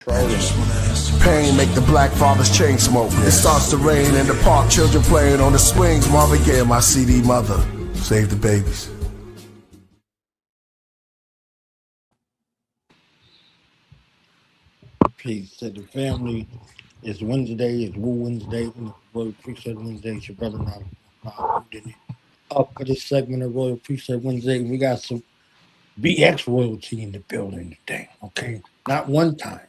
Pain make the black fathers chain smoke. It starts to rain in the park, children playing on the swings. Marvin Gaye, my CD mother, save the babies. Peace to the family. It's Wednesday, it's Woo Wednesday, Royal Priesthood Wednesday. It's your brother now. Up for this segment of Royal Priesthood Wednesday, we got some BX royalty in the building today, okay? Not one time,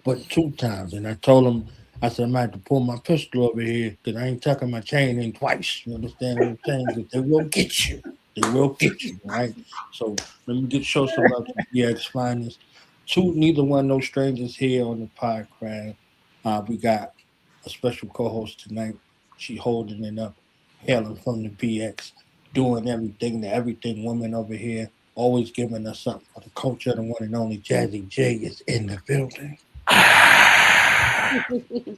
but 2 times. And I told him, I said, I'm going to have to pull my pistol over here because I ain't tucking my chain in twice. You understand what I'm saying? Because they will get you. They will get you, right? So let me show some love to BX finest. 2, neither one, no strangers here on the Podcraft. We got a special co-host tonight. She holding it up, hailing from the BX, doing everything woman over here, always giving us something for the culture. The one and only Jazzy J is in the building.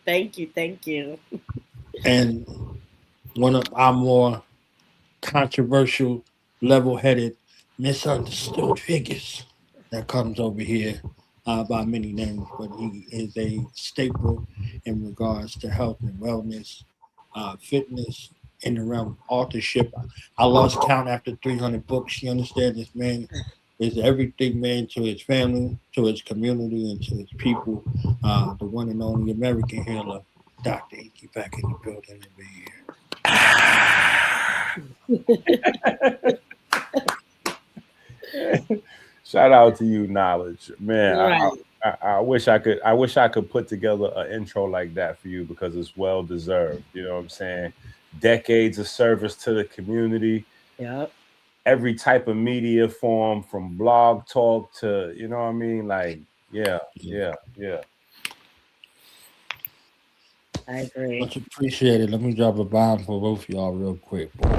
Thank you. And one of our more controversial, level-headed, misunderstood figures that comes over here by many names, but he is a staple in regards to health and wellness, fitness, in the realm of authorship. I lost count after 300 books. You understand, this man is everything, man, to his family, to his community, and to his people. The one and only American healer, Dr. Enqi, back in the building over here. Shout out to you, Knowledge, man. Right. I wish I could put together an intro like that for you because it's well deserved. You know what I'm saying? Decades of service to the community. Yep. Every type of media form, from blog talk to, you know what I mean? Like, yeah. I agree. Much appreciated. Let me drop a bomb for both of y'all real quick, boy.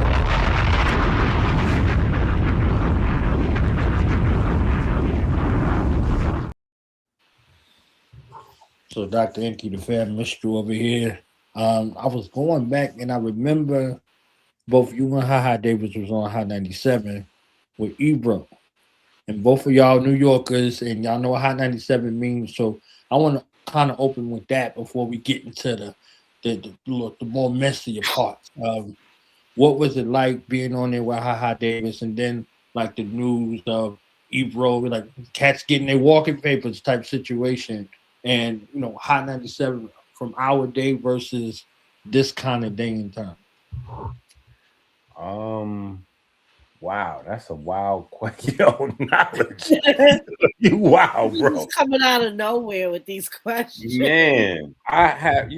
So, Dr. Enqi, the fan mystery over here. I was going back and I remember both you and Haha Davis was on Hot 97 with Ebro. And both of y'all New Yorkers, and y'all know what Hot 97 means. So I want to kind of open with that before we get into the more messier parts. What was it like being on there with Haha Davis, and then like the news of Ebro, like cats getting their walking papers type situation, and Hot 97 from our day versus this kind of day and time? Wow, that's a wild question. Knowledge. You wow, bro. He's coming out of nowhere with these questions. Man, I have,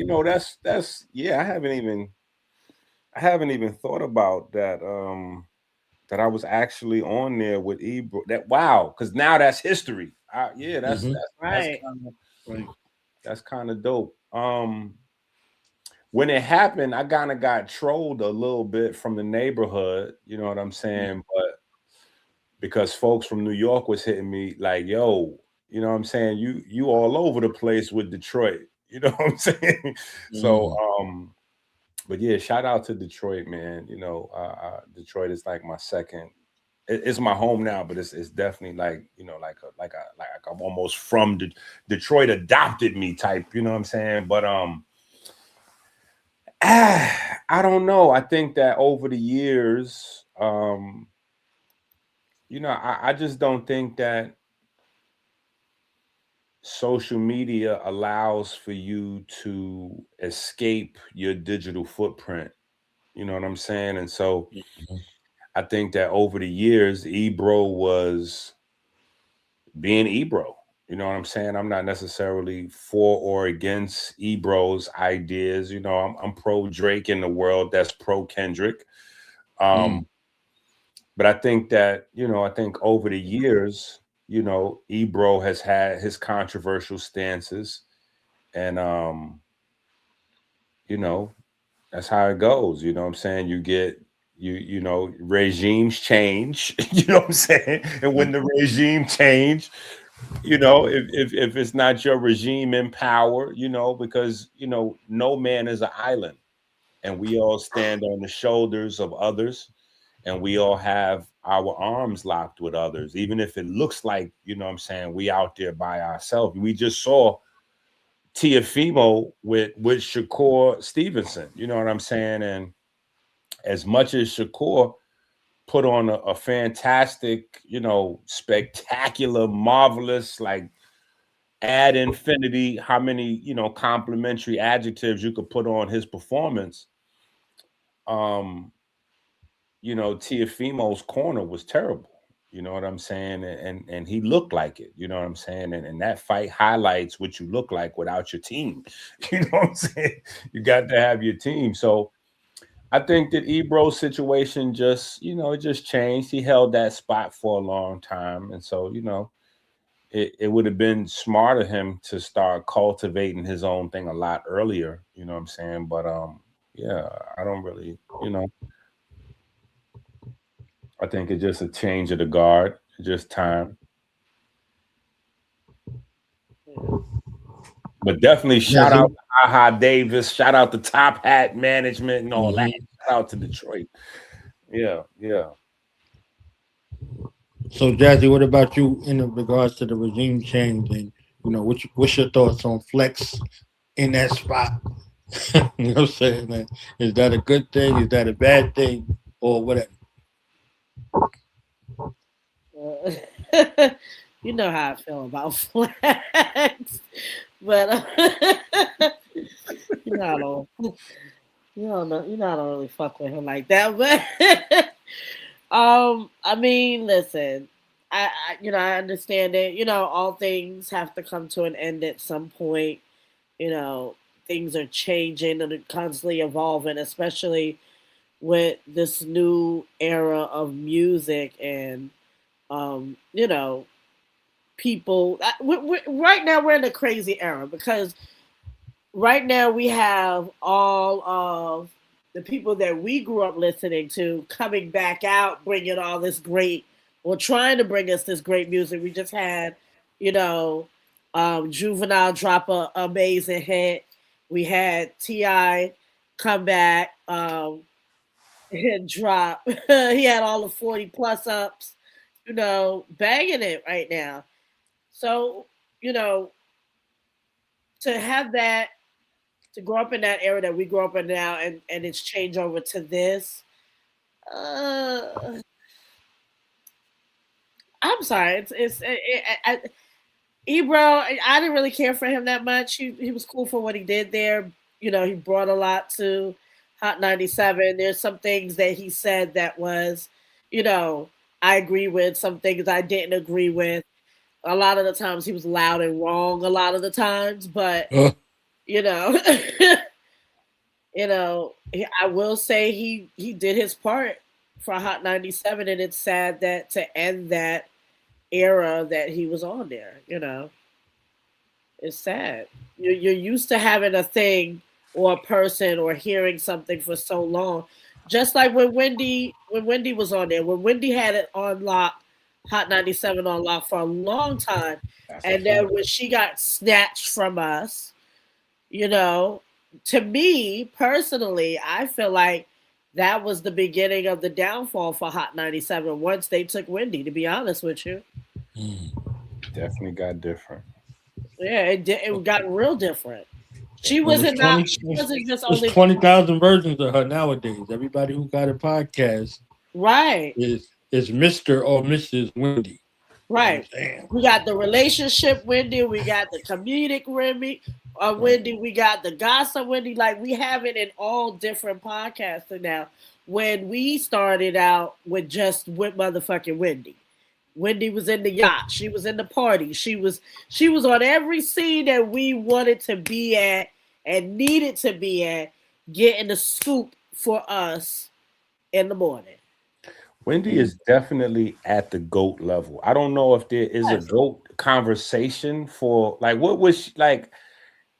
that's yeah, I haven't even thought about that. That I was actually on there with Ebro. That wow, because now that's history. That's right. That's kind of dope. When it happened, I kind of got trolled a little bit from the neighborhood, you know what I'm saying? But because folks from New York was hitting me like, yo, you know what I'm saying? You all over the place with Detroit, you know what I'm saying? So, but yeah, shout out to Detroit, man. Detroit is like my second. It's my home now, but it's definitely like, like I'm almost from Detroit adopted me type, you know what I'm saying? But I don't know. I think that over the years, I just don't think that social media allows for you to escape your digital footprint. You know what I'm saying? And so I think that over the years, Ebro was being Ebro. You know what I'm saying? I'm not necessarily for or against Ebro's ideas. I'm pro Drake in the world that's pro Kendrick. But I think that, I think over the years, Ebro has had his controversial stances, and that's how it goes. You know what I'm saying? You get regimes change, you know what I'm saying? And when the regime change, if it's not your regime in power, because no man is an island, and we all stand on the shoulders of others, and we all have our arms locked with others, even if it looks like, we out there by ourselves. We just saw Tiafimo with Shakur Stevenson. You know what I'm saying? And as much as Shakur put on a fantastic, you know, spectacular, marvelous, like ad infinity, how many, you know, complimentary adjectives you could put on his performance. You know, Tiafimo's corner was terrible. You know what I'm saying? And he looked like it. You know what I'm saying? And that fight highlights what you look like without your team. You know what I'm saying? You got to have your team. So I think that Ebro's situation just, you know, it just changed. He held that spot for a long time. And so, you know, it would have been smart of him to start cultivating his own thing a lot earlier. You know what I'm saying? But yeah, I don't really, you know, I think it's just a change of the guard, just time. But definitely shout out to Aha Davis, shout out to Top Hat Management and all that. Shout out to Detroit. Yeah, yeah. So Jazzy, what about you in regards to the regime change, and you know, what's your thoughts on Flex in that spot? You know what I'm saying, man? Is that a good thing? Is that a bad thing? Or whatever? You know how I feel about Flex, but you know, you don't know, you know, I don't really fuck with him like that. But I mean, listen, you know, I understand it. You know, all things have to come to an end at some point. You know, things are changing and constantly evolving, especially with this new era of music and you know, people. Right now, we're in a crazy era because right now we have all of the people that we grew up listening to coming back out, bringing all this great, or trying to bring us this great music. We just had, you know, Juvenile drop a amazing hit. We had Ti come back and drop. He had all the 40 plus ups, you know, banging it right now. So, you know, to have that, to grow up in that era that we grow up in now, and it's changed over to this. Uh, I'm sorry. Ebro. I didn't really care for him that much. He was cool for what he did there. You know, he brought a lot to Hot 97. There's some things that he said that was, you know, I agree with. Some things I didn't agree with. A lot of the times he was loud and wrong. A lot of the times, but you know. You know, I will say he did his part for Hot 97, and it's sad that to end that era that he was on there. You know, it's sad. You're used to having a thing or a person or hearing something for so long, just like when Wendy was on there. When Wendy had it on lock, Hot 97 on lock for a long time, and then when she got snatched from us, you know, to me personally, I feel like that was the beginning of the downfall for Hot 97 once they took Wendy, to be honest with you. Definitely got different. Yeah, it got real different. She wasn't just only 20,000 versions of her nowadays. Everybody who got a podcast right is Mr. or Mrs. Wendy. Right. We got the relationship Wendy, we got the comedic Wendy, we got the gossip Wendy. Like we have it in all different podcasts now. When we started out with just with motherfucking Wendy. Wendy was in the yacht. She was in the party. She was on every scene that we wanted to be at and needed to be at, getting the scoop for us in the morning. Wendy is definitely at the GOAT level. I don't know if there is a GOAT conversation for like what was she like?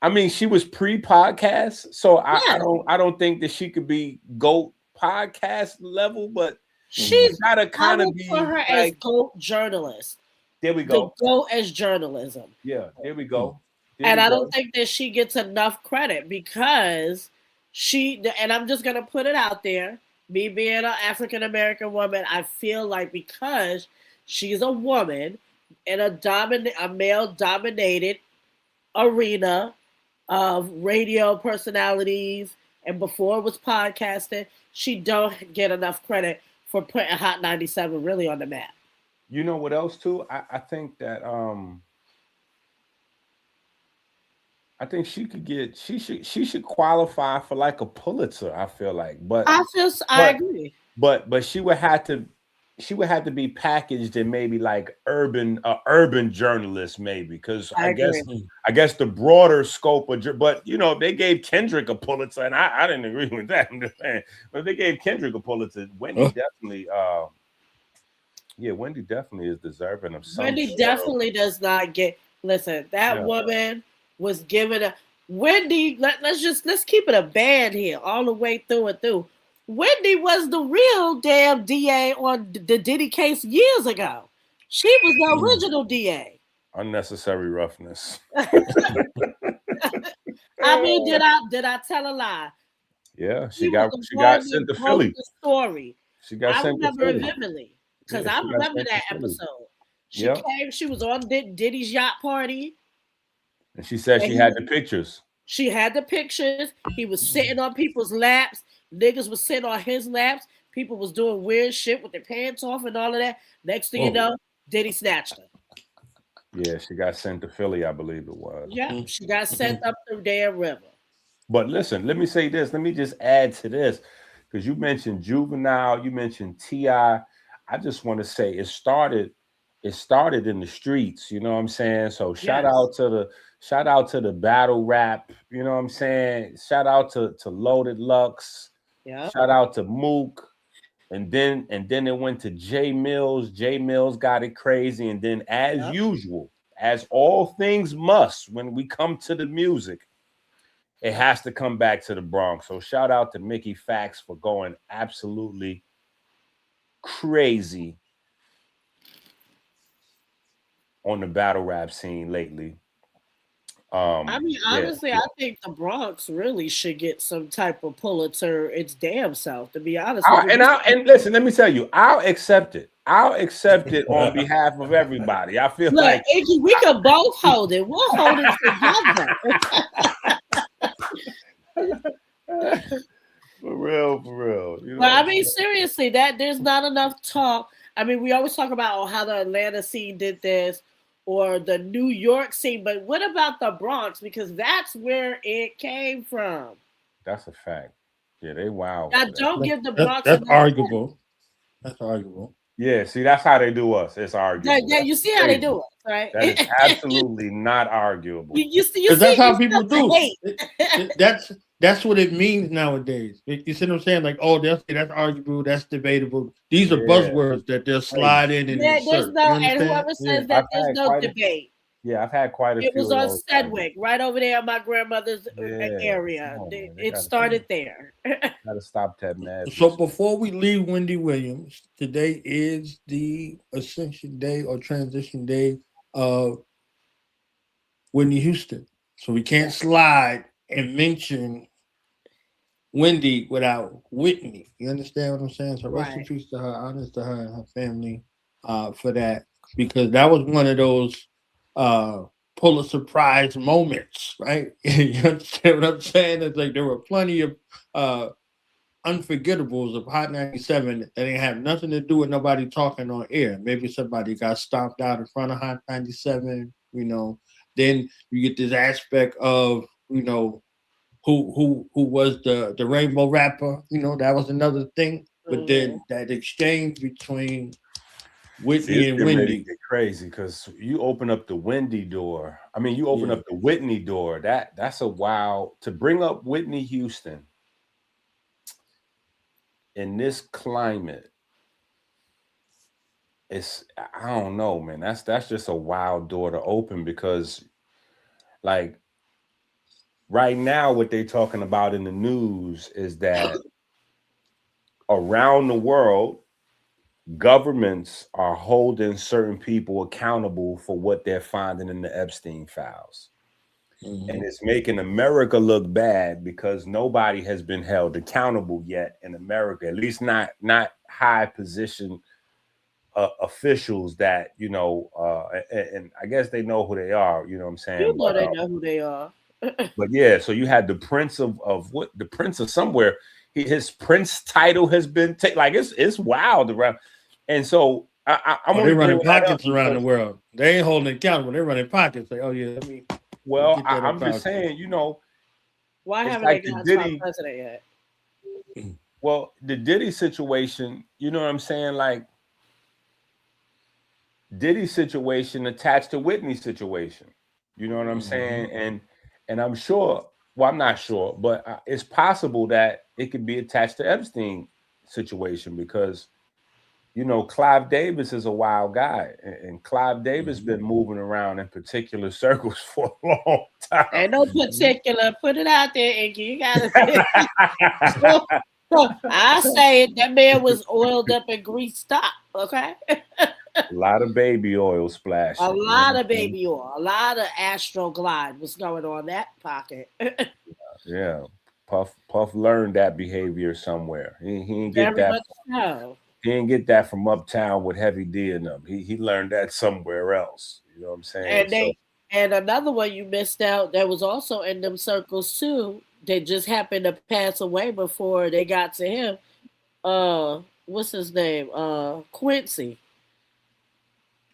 I mean, she was pre-podcast, so I don't think that she could be GOAT podcast level, but she's gotta kind of be for her like, as GOAT journalist. There we go. The GOAT as journalism. Yeah, there we go. And I don't think that she gets enough credit because and I'm just gonna put it out there. Me being an African American woman, I feel like because she's a woman in a male dominated arena, of radio personalities, and before it was podcasting, she don't get enough credit for putting Hot 97 really on the map. You know what else too? I think that I think she should qualify for like a Pulitzer, I feel like. But I agree. But she would have to be packaged in maybe like urban journalist, maybe, because I guess the broader scope of, but you know, they gave Kendrick a Pulitzer, and I didn't agree with that. I'm just saying, but if they gave Kendrick a Pulitzer, Wendy definitely Wendy definitely is deserving of some. Wendy definitely does not get. Listen, that woman was given a Wendy. Let's keep it a band here all the way through and through. Whitney was the real damn DA on the Diddy case years ago. She was the original DA. Unnecessary roughness. I mean, did I tell a lie? Yeah, she got sent to Philly. The story. She got sent to Philly. I remember it vividly because I remember that episode. She came. She was on Diddy's yacht party, and she said she had the pictures. She had the pictures. He was sitting on people's laps. Niggas was sitting on his laps. People was doing weird shit with their pants off and all of that. Next thing you know, Diddy snatched her. Yeah, she got sent to Philly, I believe it was. Yeah, she got sent up the damn river. But listen, let me say this. Let me just add to this, because you mentioned Juvenile, you mentioned T.I. I just want to say it started in the streets. You know what I'm saying? So shout out to the battle rap. You know what I'm saying? Shout out to Loaded Lux. Yeah. Shout out to Mook. And then it went to J Mills. J Mills got it crazy. And then as usual, as all things must, when we come to the music, it has to come back to the Bronx. So shout out to Mickey Fax for going absolutely crazy on the battle rap scene lately. I mean, honestly, I think the Bronx really should get some type of Pulitzer its damn self, to be honest. And listen, let me tell you, I'll accept it. I'll accept it on behalf of everybody. I feel like Enqi, we can both hold it. We'll hold it together. For real. You know but I mean, seriously, that there's not enough talk. I mean, we always talk about how the Atlanta scene did this, or the New York scene, but what about the Bronx? Because that's where it came from. That's a fact. Yeah, they wild. Now, don't give the Bronx. That's arguable. That's arguable. Yeah, see, that's how they do us. It's arguable. Yeah, you see how they do it, right? That is absolutely not arguable. You see, that's how people do. That's what it means nowadays. You see what I'm saying? Like, that's arguable, that's debatable. These are buzzwords that they'll slide in and there's no, and whoever says that there's no debate. Yeah, I've had quite a few. It was on Sedgwick, right over there in my grandmother's area. It started there. Gotta stop that madness. So before we leave Wendy Williams, today is the Ascension Day or Transition Day of Whitney Houston. So we can't slide and mention Wendy without Whitney. You understand what I'm saying? So rest in peace to her, honors to her and her family for that, because that was one of those Pulitzer Prize moments, right? You understand what I'm saying? It's like there were plenty of unforgettables of Hot 97 that didn't have nothing to do with nobody talking on air. Maybe somebody got stomped out in front of Hot 97, you know. Then you get this aspect of, you know, who was the rainbow rapper, you know, that was another thing. But then that exchange between Whitney and Wendy. Get crazy because you open up the Wendy door. I mean, you open up the Whitney door. That's a wow to bring up Whitney Houston in this climate. I don't know, man. That's just a wild door to open, because like right now what they're talking about in the news is that around the world, governments are holding certain people accountable for what they're finding in the Epstein files. Mm-hmm. And it's making America look bad because nobody has been held accountable yet in America, at least not high position officials that, you know, and I guess they know who they are, you know what I'm saying? You know they know who they are. But yeah, so you had the prince of what, the prince of somewhere. His prince title has been taken. Like it's wild around. And so I'm only they're running bringing that up pockets around the world. They ain't holding accountable. They're running pockets. Like, oh yeah, let me. well, get that I'm just about saying, you know, Why it's haven't like they the got Trump Diddy. president yet? Well, the Diddy situation, you know what I'm saying? Like Diddy's situation attached to Whitney's situation. You know what I'm saying? And I'm sure, well, I'm not sure, but it's possible that it could be attached to Epstein situation because, you know, Clive Davis is a wild guy, and Clive Davis been moving around in particular circles for a long time. Ain't no particular. Put it out there, Enqi. You gotta. I say it. That man was oiled up and greased up. Okay. A lot of baby oil splashing. A lot of baby oil. A lot of Astroglide was going on that pocket. Yeah. Puff learned that behavior somewhere. He didn't get Very that. much so. He didn't get that from uptown with Heavy D in them. He learned that somewhere else. You know what I'm saying? And another one you missed out that was also in them circles too. They just happened to pass away before they got to him. What's his name? Quincy.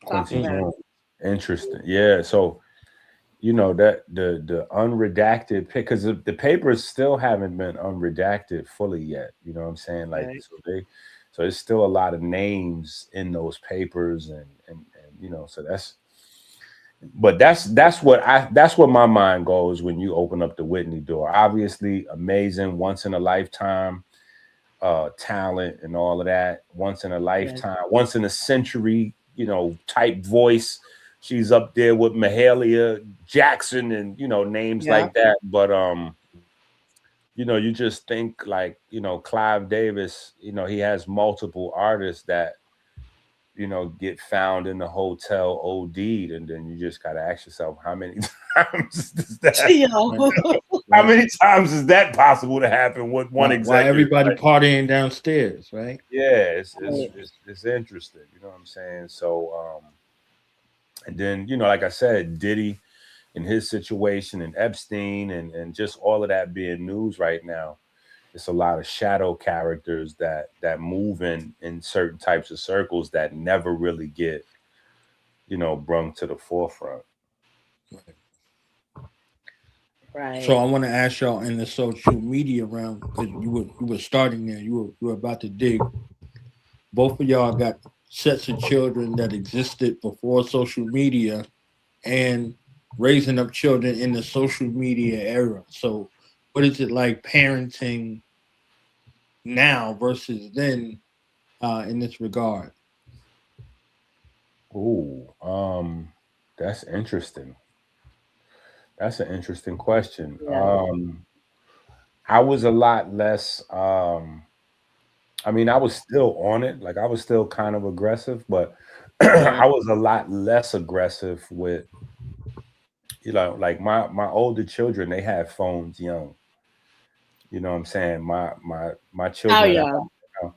Quincy Jones. Interesting. Yeah. So, you know, that the unredacted pick, because the papers still haven't been unredacted fully yet. You know what I'm saying? Like, right. So there's still a lot of names in those papers, and you know, so that's what my mind goes when you open up the Whitney door. Obviously, amazing, once in a lifetime talent and all of that. Once in a lifetime, once in a century, you know, type voice. She's up there with Mahalia Jackson and, you know, names like that. But you know, you just think like, you know, Clive Davis, you know, he has multiple artists that, you know, get found in the hotel OD'd, and then you just got to ask yourself, how many times is that? How many times is that possible to happen with one executive? Why everybody partying downstairs, right? Yeah, it's interesting. You know what I'm saying? So, and then, you know, like I said, Diddy and his situation, and Epstein, and just all of that being news right now. It's a lot of shadow characters that move in certain types of circles that never really get, you know, brung to the forefront. Right. So I want to ask y'all in the social media realm, because you were starting there, you were about to dig. Both of y'all got sets of children that existed before social media and raising up children in the social media era. So what is it like parenting now versus then in this regard? Ooh, that's interesting. That's an interesting question. Yeah. I was a lot less, I mean, I was still on it. Like I was still kind of aggressive, but I was a lot less aggressive with, you know, like my older children, they had phones young. You know what I'm saying? My children, you know,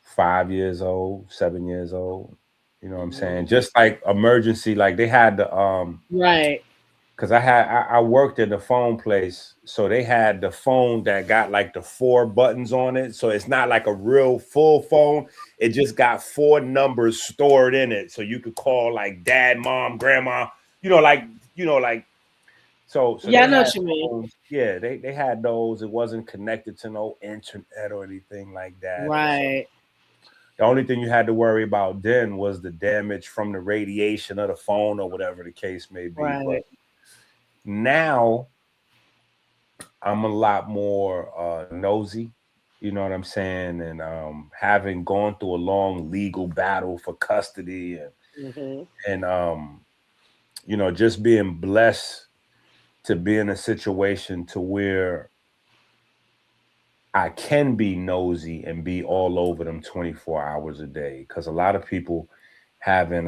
5 years old, 7 years old. You know what I'm saying? Just like emergency, like they had the right. Because I worked in the phone place, so they had the phone that got like the 4 buttons on it. So it's not like a real full phone. It just got 4 numbers stored in it, so you could call like dad, mom, grandma. You know, like So yeah, I know what you mean. Yeah, they had those. It wasn't connected to no internet or anything like that. Right. The only thing you had to worry about then was the damage from the radiation of the phone or whatever the case may be. Right. But now I'm a lot more nosy, you know what I'm saying? And having gone through a long legal battle for custody and you know, just being blessed to be in a situation to where I can be nosy and be all over them 24 hours a day. Because a lot of people haven't,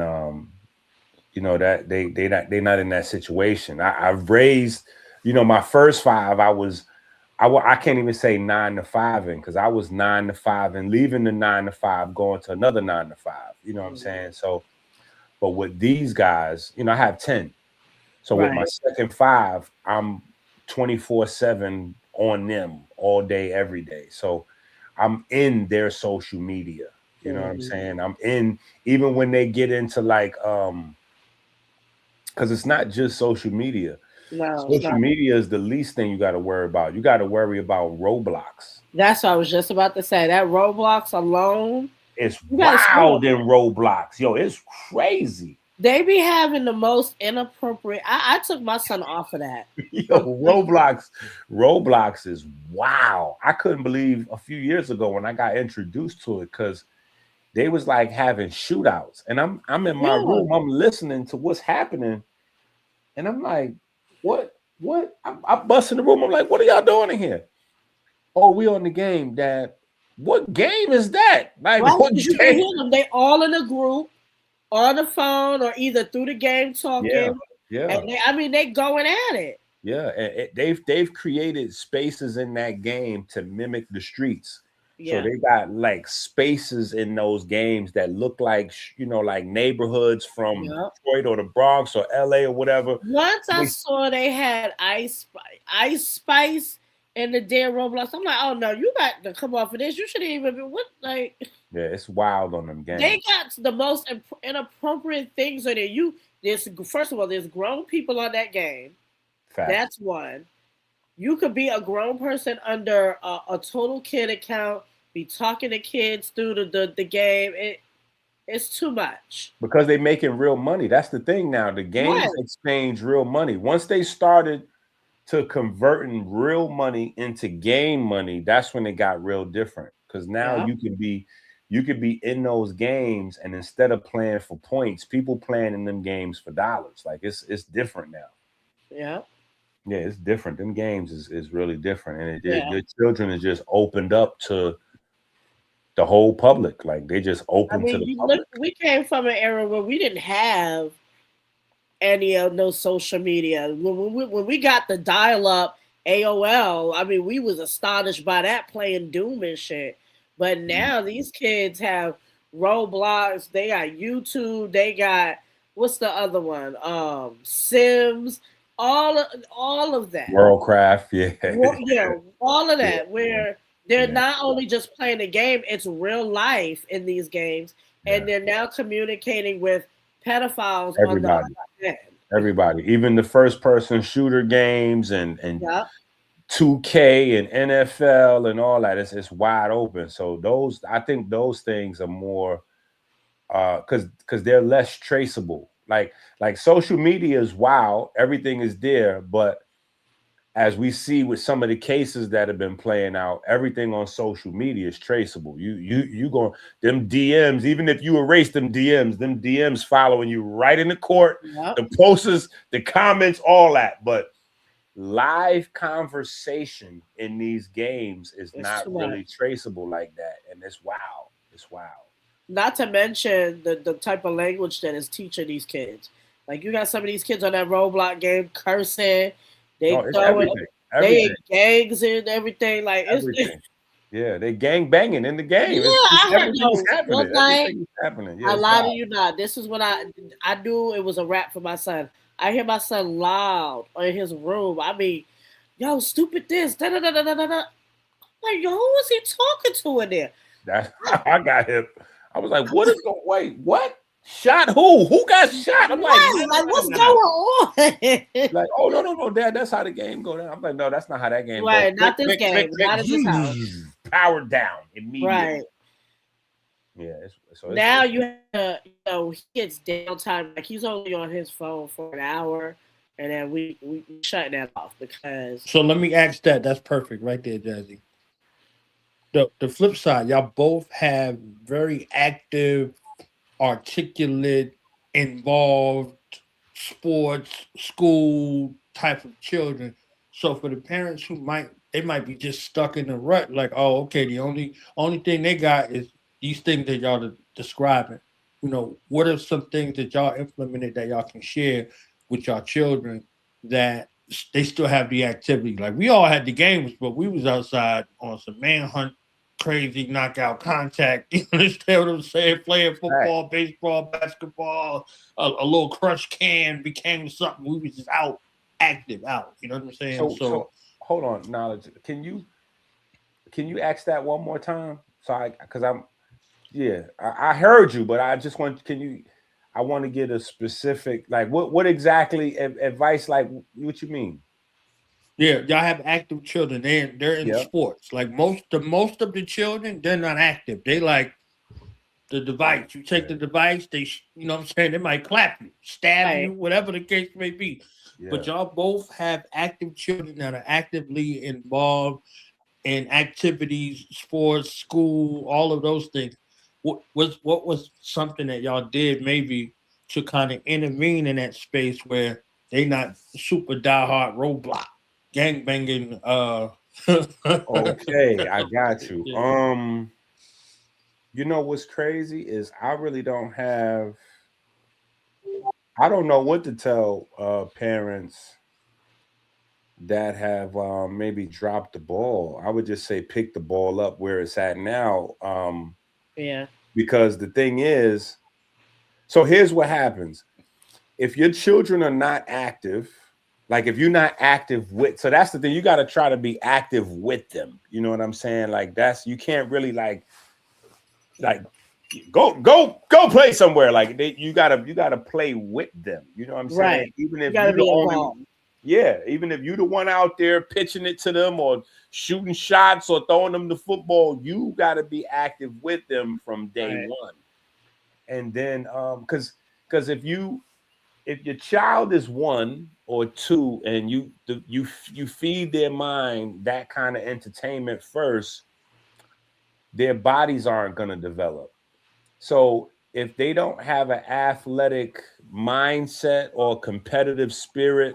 you know, that they're not in that situation. I've raised, you know, my first 5, I can't even say 9 to 5 in, because I was 9 to 5 and leaving the 9 to 5, going to another 9 to 5. You know what I'm saying? So, but with these guys, you know, I have 10. So with my Right. second 5, I'm 24/7 on them all day, every day. So I'm in their social media. You know what I'm saying? I'm in, even when they get into like because it's not just social media. No, it's Social not. media is the least thing you got to worry about. You got to worry about Roblox. That's what I was just about to say. That Roblox alone, It's you gotta wild smoke. in Roblox. Yo, it's crazy. They be having the most inappropriate. I took my son off of that. Yo, Roblox is wow. I couldn't believe a few years ago when I got introduced to it, because they was like having shootouts, and I'm in my room, I'm listening to what's happening, and I'm like, what? I bust in the room. I'm like, what are y'all doing in here? Oh, we on the game, Dad. What game is that? Like, Right, what you can game? hear them. They all in a group on the phone or either through the game talking. Yeah. And they going at it. Yeah, and they've created spaces in that game to mimic the streets. Yeah. So they got like spaces in those games that look like, like neighborhoods from Detroit or the Bronx or LA or whatever. Once I saw they had Ice Spice in the damn Roblox, I'm like, oh no, you got to come off of this. You shouldn't even be like. Yeah, it's wild on them games. They got the most inappropriate things on there. First of all, there's grown people on that game. Fact. That's one. You could be a grown person under a total kid account, be talking to kids through the game. It's too much. Because they're making real money. That's the thing now. The games exchange real money. Once they started to converting real money into game money, that's when it got real different. Because now you could be in those games, and instead of playing for points, people playing in them games for dollars. Like it's different now. Yeah. Yeah, it's different. Them games is really different, and your children is just opened up to the whole public. Like they just open to the public. We came from an era where we didn't have any of no social media. When we got the dial-up AOL, I mean, we was astonished by that, playing Doom and shit. But now these kids have Roblox, they got YouTube, they got what's the other one? Sims. All of that. WorldCraft, yeah, all of that. Where they're not only just playing the game, it's real life in these games, and they're now communicating with pedophiles. Everybody, even the first-person shooter games and 2K and NFL and all that, it's wide open. So I think those things are more because they're less traceable. Like social media is wild, everything is there, but as we see with some of the cases that have been playing out, everything on social media is traceable. You go them DMs, even if you erase them DMs following you right in the court, the posters, the comments, all that. But live conversation in these games is not really traceable like that, and it's wild. It's wild. Not to mention the type of language that is teaching these kids. Like you got some of these kids on that Roblox game cursing, they throwing, they gangs and everything. Like everything. They gang banging in the game. Yeah, I heard one night. Happening. I lied to you not. This is what I knew it was a rap for my son. I hear my son loud in his room. I mean, yo, stupid this. Da da da da da da. Like, yo, who was he talking to in there? I got him. I was like, what is going? Wait, what? Shot who? Who got shot? I'm like what's going on? Like, oh no, Dad, that's how the game go down. I'm like, no, that's not how that game goes. Right, not this game. Not at this house. Powered down immediately. Right. Yeah. So now he gets downtime. Like he's only on his phone for an hour, and then we shut that off because. So let me ask that. That's perfect right there, Jazzy. The flip side, y'all both have very active, articulate, involved sports, school type of children. So for the parents who might be just stuck in the rut, like, oh, okay, the only thing they got is these things that y'all are describing. You know, what are some things that y'all implemented that y'all can share with y'all children that they still have the activity? Like we all had the games, but we was outside on some manhunt crazy knockout contact. You understand what I'm saying? Playing football, baseball, basketball, a little crush can became something. We was just out, active out. You know what I'm saying? So hold on, knowledge. Can you ask that one more time? So I heard you, but I just want I want to get a specific, like what exactly advice, like what you mean? Yeah, y'all have active children. They're in sports. Like most of the children, they're not active. They like the device. You take the device, they you know what I'm saying, they might clap you, stab you, whatever the case may be. Yeah. But y'all both have active children that are actively involved in activities, sports, school, all of those things. What was something that y'all did maybe to kind of intervene in that space where they not super diehard roadblock, gangbanging? Okay, I got you. Yeah. You know what's crazy is I really don't know what to tell parents that have maybe dropped the ball. I would just say pick the ball up where it's at now. Yeah. Because the thing is, so here's what happens. If your children are not active, like if you're not active with, so that's the thing, you got to try to be active with them. You know what I'm saying? Like you can't really like go play somewhere. Like you gotta play with them. You know what I'm saying? Right. Even if you gotta be involved. Even if you're the one out there pitching it to them or shooting shots or throwing them the football, you got to be active with them from day one. And then, because if your child is 1 or 2 and you feed their mind that kind of entertainment first, their bodies aren't going to develop. So if they don't have an athletic mindset or competitive spirit,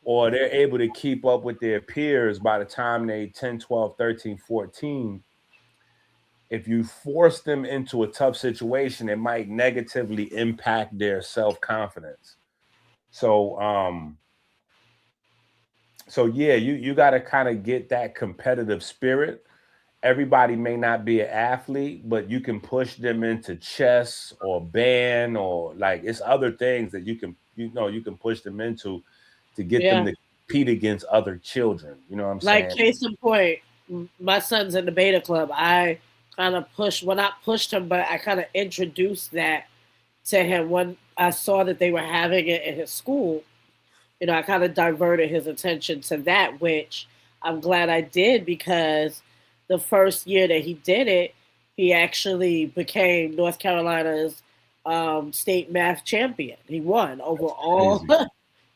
or they're able to keep up with their peers by the time they 10, 12, 13, 14, if you force them into a tough situation, it might negatively impact their self-confidence. So, you got to kind of get that competitive spirit. Everybody may not be an athlete, but you can push them into chess or band, or like it's other things that you can push them into to get them to compete against other children. You know what I'm saying? Like case in point, my son's in the beta club. I kind of not pushed him, but I kind of introduced that to him when I saw that they were having it in his school. You know, I kind of diverted his attention to that, which I'm glad I did, because the first year that he did it, he actually became North Carolina's state math champion. He won overall,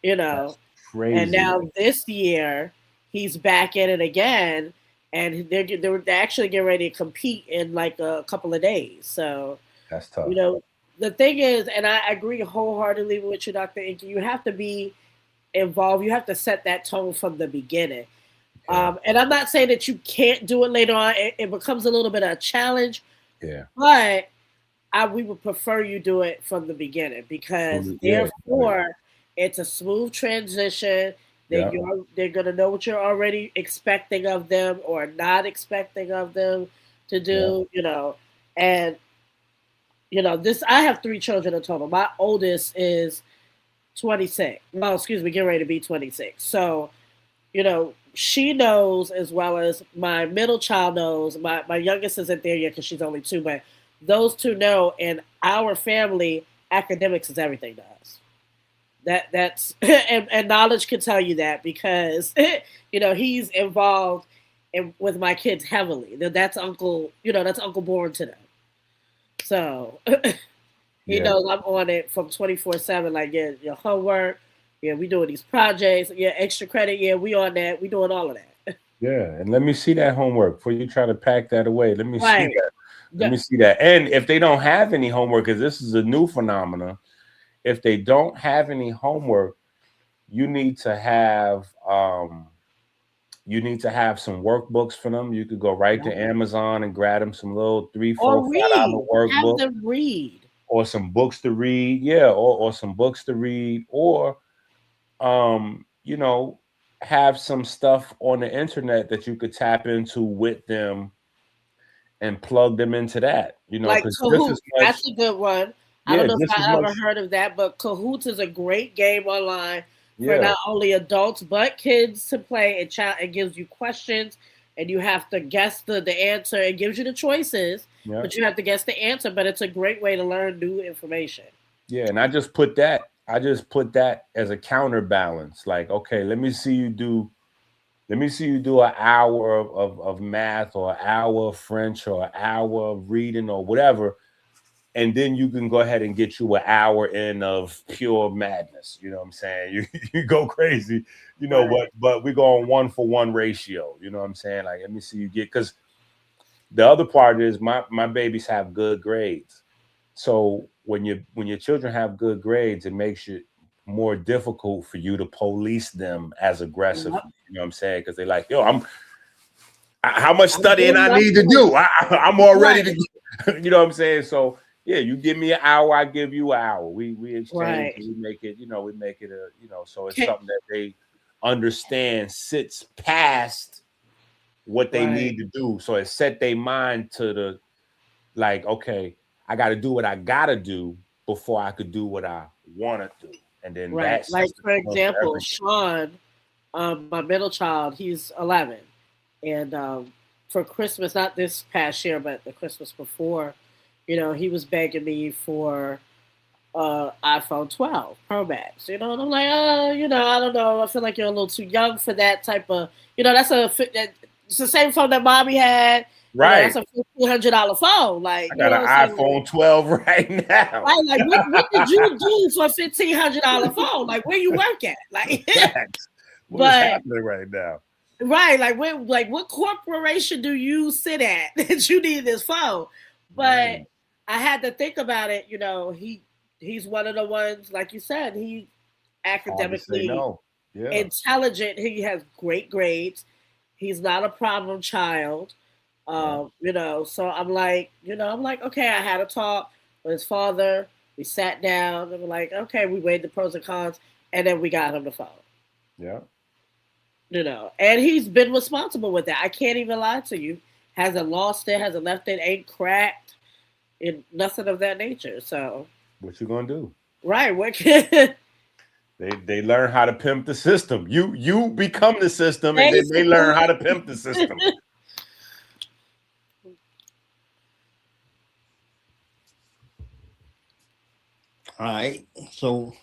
you know. Crazy. And now this year, he's back in it again, and they're actually getting ready to compete in like a couple of days. So that's tough. You know, the thing is, and I agree wholeheartedly with you, Dr. Enqi, you have to be involved. You have to set that tone from the beginning. Yeah. And I'm not saying that you can't do it later on. It becomes a little bit of a challenge. Yeah. But we would prefer you do it from the beginning, because therefore it's a smooth transition. They're going to know what you're already expecting of them or not expecting of them to do, you know. And, you know, I have 3 children in total. My oldest is 26. Well, excuse me, getting ready to be 26. So, you know, she knows, as well as my middle child knows. My youngest isn't there yet because she's only 2, but those 2 know. In our family, academics is everything to us. That's and knowledge can tell you that, because you know, he's involved with my kids heavily. That's Uncle Born to them. So he knows I'm on it from 24/7. Like, your homework, we doing these projects, extra credit, we on that, we doing all of that. Yeah, and let me see that homework before you try to pack that away. Let me see that. Let me see that. And if they don't have any homework, because this is a new phenomenon, if they don't have any homework, you need to have some workbooks for them. You could go right to Amazon and grab them some little $3, $4, $5 workbooks. Have them read. Or some books to read, or some books to read, or you know, have some stuff on the internet that you could tap into with them and plug them into that, you know, Like because just Kahoot, as much, that's a good one. I yeah, don't know if just as I much, ever heard of that, but Kahoot is a great game online for yeah, not only adults but kids to play. It gives you questions, and you have to guess the answer. It gives you the choices, yeah, but you have to guess the answer. But it's a great way to learn new information. yeah. And I just put that as a counterbalance. Like, okay, let me see you do an hour of math, or an hour of French, or an hour of reading, or whatever. And then you can go ahead and get you an hour in of pure madness. You know what I'm saying? You go crazy, you know Right. what? But we go on 1-for-1 ratio. You know what I'm saying? Like, let me see you get, because the other part is my babies have good grades. So when your children have good grades, it makes it more difficult for you to police them as aggressively. Yep. You know what I'm saying? Because they're like, yo, how much I'm studying doing I my need to part. do? I'm all ready Right. to, you know what I'm saying? So yeah, you give me an hour, I give you an hour. We exchange, Right. we make it, we make it so it's Okay. something that they understand sits past what they Right. need to do. So it set their mind to the, like, okay, I got to do what I got to do before I could do what I want to do. And then Right. that Like sets the for tone for example, everything. Sean, my middle child, he's 11, and for Christmas, not this past year, but the Christmas before, he was begging me for iPhone 12 Pro Max, and I'm like, I don't know, I feel like you're a little too young for that type of, it's the same phone that mommy had, Right. that's a $1,500 phone, like, I got an so iPhone 12 right now. right, like what did you do for $1,500 phone? Like where you work at? Like, Facts. What is but happening right now? right, like what corporation do you sit at that you need this phone? But Man, I had to think about it. He's one of the ones, like you said, he hard to say academically no. Yeah. intelligent. He has great grades. He's not a problem child. Yeah. So I'm like, okay, I had a talk with his father. We sat down and we're like, okay, we weighed the pros and cons, and then we got him the phone. Yeah. And he's been responsible with that. I can't even lie to you. Hasn't lost it, hasn't left it, ain't cracked, and nothing of that nature. So, What you gonna do? right, what can They learn how to pimp the system. You become the system, and then they learn how basically? to pimp the system. All right. So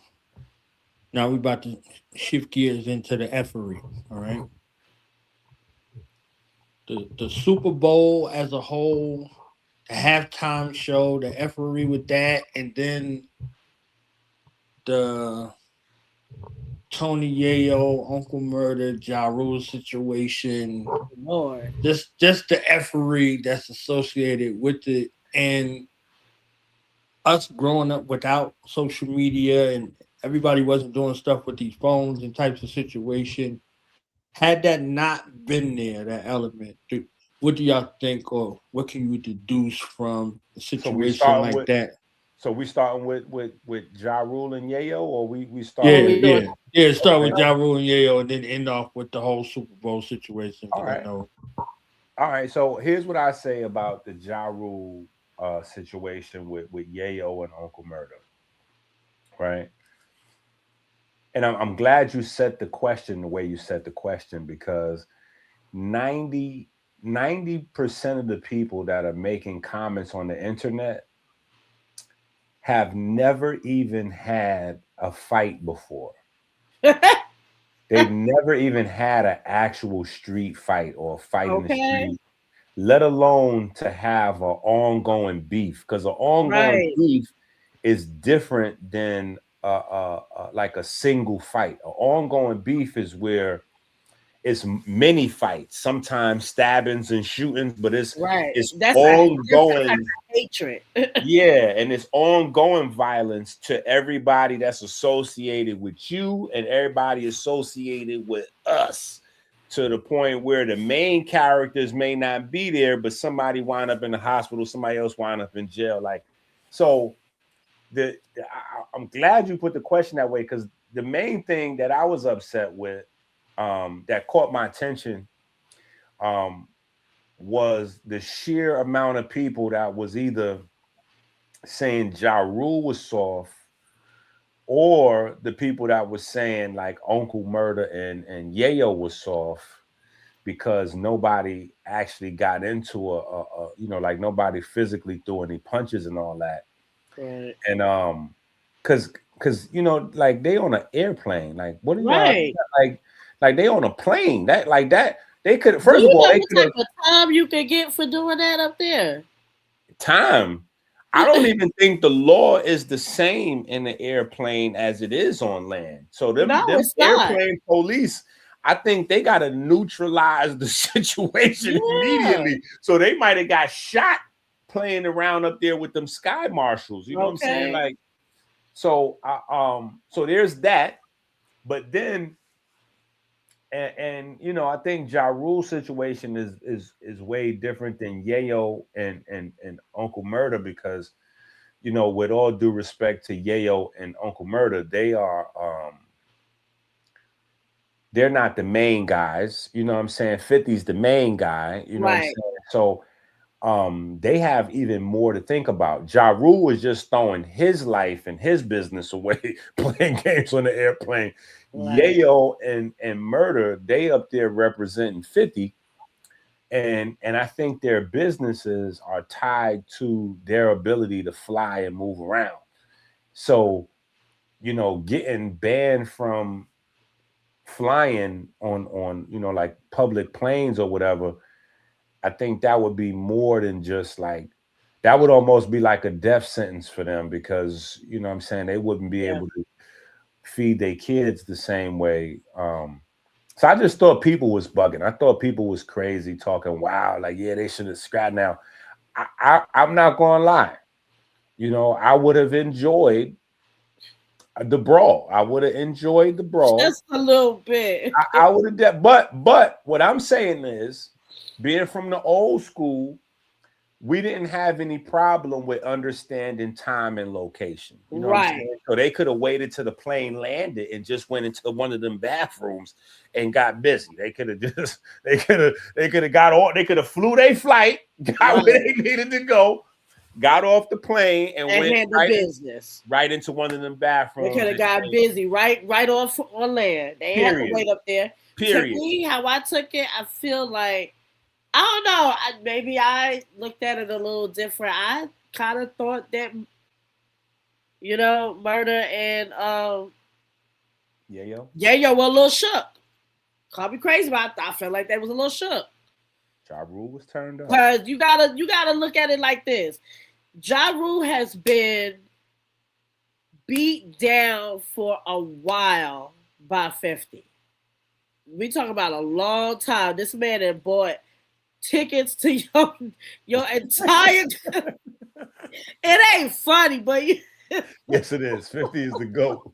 now we're about to shift gears into the effery. All right. The Super Bowl as a whole, the halftime show, the effery with that, and then the Tony Yayo, Uncle Murder, Ja Rule situation, Lord. just the effery that's associated with it, and us growing up without social media and everybody wasn't doing stuff with these phones and types of situation. Had that not been there, that element, what do y'all think, or what can you deduce from a So we situation starting like with that? with Ja Rule and Yayo, or we Yeah, starting Well, with, we doing Start okay. with Ja Rule and Yayo, and then end off with the whole Super Bowl situation. All Because I right. know, All right. So here's what I say about the Ja Rule situation with Yayo and Uncle Murder. Right. And I'm glad you set the question the way you set the question, because 90 90% of the people that are making comments on the internet have never even had a fight before. They've never even had an actual street fight or a fight in the okay. street, let alone to have an ongoing beef. Because an ongoing Right. beef is different than like a single fight. An ongoing beef is where it's many fights, sometimes stabbings and shootings, but Right. it's That's a different type ongoing. of hatred. Yeah, and it's ongoing violence to everybody that's associated with you and everybody associated with us, to the point where the main characters may not be there, but somebody wind up in the hospital, somebody else wind up in jail. Like, so I'm glad you put the question that way, because the main thing that I was upset with, that caught my attention, um, was the sheer amount of people that was either saying Ja Rule was soft, or the people that was saying like Uncle Murder and Yayo was soft, because nobody actually got into a you know, like nobody physically threw any punches and all that. Right. And because you know, like they on an airplane. Like what are Right. y'all like they on a plane? That like that they could, Do first you of all, know they what could type of time you could get for doing that up there? time. I don't even think the law is the same in the airplane as it is on land. So them it's not. airplane police, I think they got to neutralize the situation immediately. So they might have got shot playing around up there with them sky marshals. You know what I'm saying? Like, so so there's that. But then, and you know, I think Ja Rule's situation is way different than Yayo and Uncle Murder, because, you know, with all due respect to Yayo and Uncle Murder, they are they're not the main guys. You know what I'm saying? 50's the main guy. You know what I'm saying? So they have even more to think about. Ja Rule was just throwing his life and his business away playing games on the airplane. Right. Yayo and Murder, they up there representing 50. And I think their businesses are tied to their ability to fly and move around. So, you know, getting banned from flying on you know, like public planes or whatever, I think that would be more than just like, that would almost be like a death sentence for them, because, you know what I'm saying, they wouldn't be able to feed their kids the same way. So I just thought people was bugging. I thought people was crazy talking, wow, like, yeah, they should have scrapped. Now, I'm not going to lie. You know, I would have enjoyed the brawl. I would have enjoyed the brawl. Just a little bit. I would have, but what I'm saying is, being from the old school, we didn't have any problem with understanding time and location. You know what I'm saying? So they could have waited till the plane landed and just went into one of them bathrooms and got busy. They could have just, they could have got on, they could have flew their flight, got where they needed to go, got off the plane and went right into one of them bathrooms. They could have got busy right off on land. They had to wait up there. Period. To me, how I took it, I feel like, I don't know. Maybe I looked at it a little different. I kind of thought that, you know, Murder and Yayo were a little shook. Call me crazy, but I felt like they was a little shook. Ja Rule was turned up. Because you gotta look at it like this. Ja Rule has been beat down for a while by 50. We talk about a long time. This man had bought tickets to your entire it ain't funny, but yes, it is. 50 is the GOAT.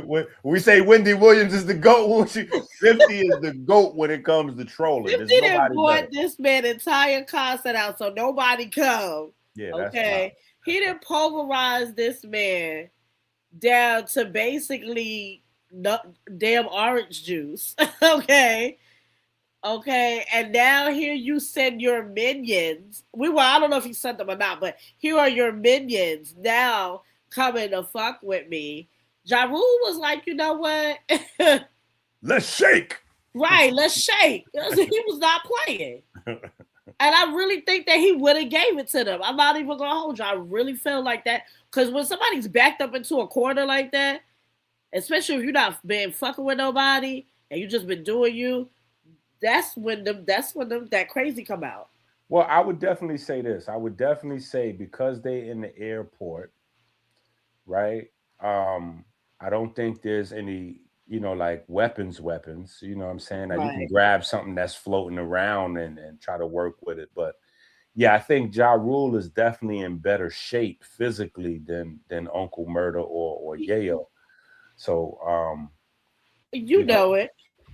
When we say Wendy Williams is the GOAT, 50 is the GOAT when it comes to trolling. 50 didn't bought this man entire concert out so nobody come. Yeah, okay. He didn't pulverize this man down to basically damn orange juice. Okay, and now here you send your minions. I don't know if he sent them or not, but here are your minions now coming to fuck with me. Ja Rule was like, you know what? Let's shake. Right, let's shake. He was not playing. And I really think that he would have gave it to them. I'm not even going to hold you. I really feel like that. Because when somebody's backed up into a corner like that, especially if you're not been fucking with nobody and you just been doing you, that's when that crazy come out. Well, I would definitely say this. I would definitely say, because they in the airport, right? I don't think there's any, you know, like weapons, you know what I'm saying? That you can grab something that's floating around and try to work with it. But yeah, I think Ja Rule is definitely in better shape physically than Uncle Murder or Yayo. So you know it.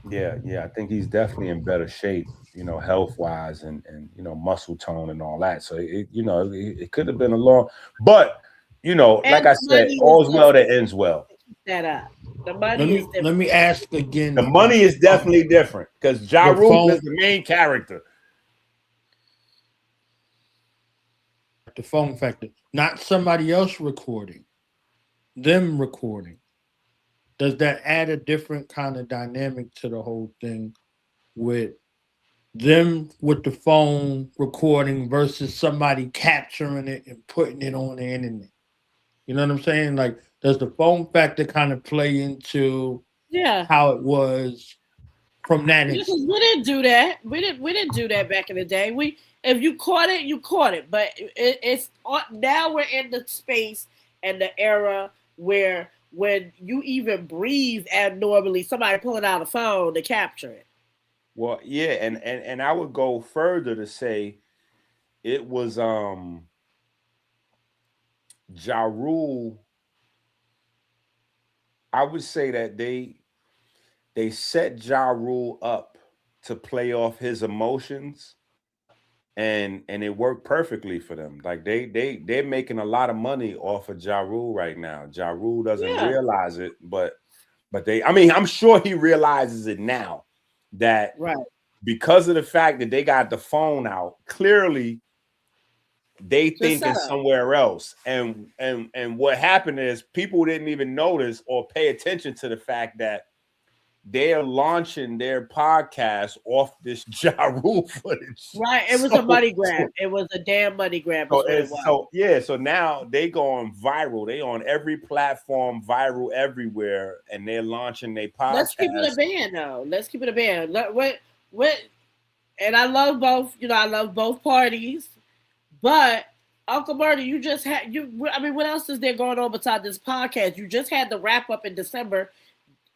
Yeah, I think he's definitely in better shape, you know, health wise and you know, muscle tone and all that. So it could have been a long, but you know, and like I said, all's well that ends well. That up. The money is different. Let me ask again. The money is definitely different because Ja Rule is the main character. The phone factor. Not somebody else recording. Them recording. Does that add a different kind of dynamic to the whole thing with them with the phone recording versus somebody capturing it and putting it on the internet? You know what I'm saying? Like, does the phone factor kind of play into how it was from that instance? We didn't do that. We didn't do that back in the day. If you caught it, you caught it. But it's now we're in the space and the era where when you even breathe abnormally, somebody pulling out a phone to capture it. Well, yeah, and I would go further to say it was Ja Rule. I would say that they set Ja Rule up to play off his emotions, and it worked perfectly for them. Like they're making a lot of money off of Ja Rule right now. Ja Rule doesn't realize it, but I mean, I'm sure he realizes it now that because of the fact that they got the phone out, clearly they thinking somewhere else. And what happened is people didn't even notice or pay attention to the fact that they're launching their podcast off this Ja Rule footage. Right. It was a money grab. It was a damn money grab. So now they going viral. They on every platform, viral everywhere, and they're launching their podcast. Let's keep it a band, though. Let's keep it a band. And I love both, I love both parties. But Uncle Murder, you just had what else is there going on besides this podcast? You just had the wrap up in December.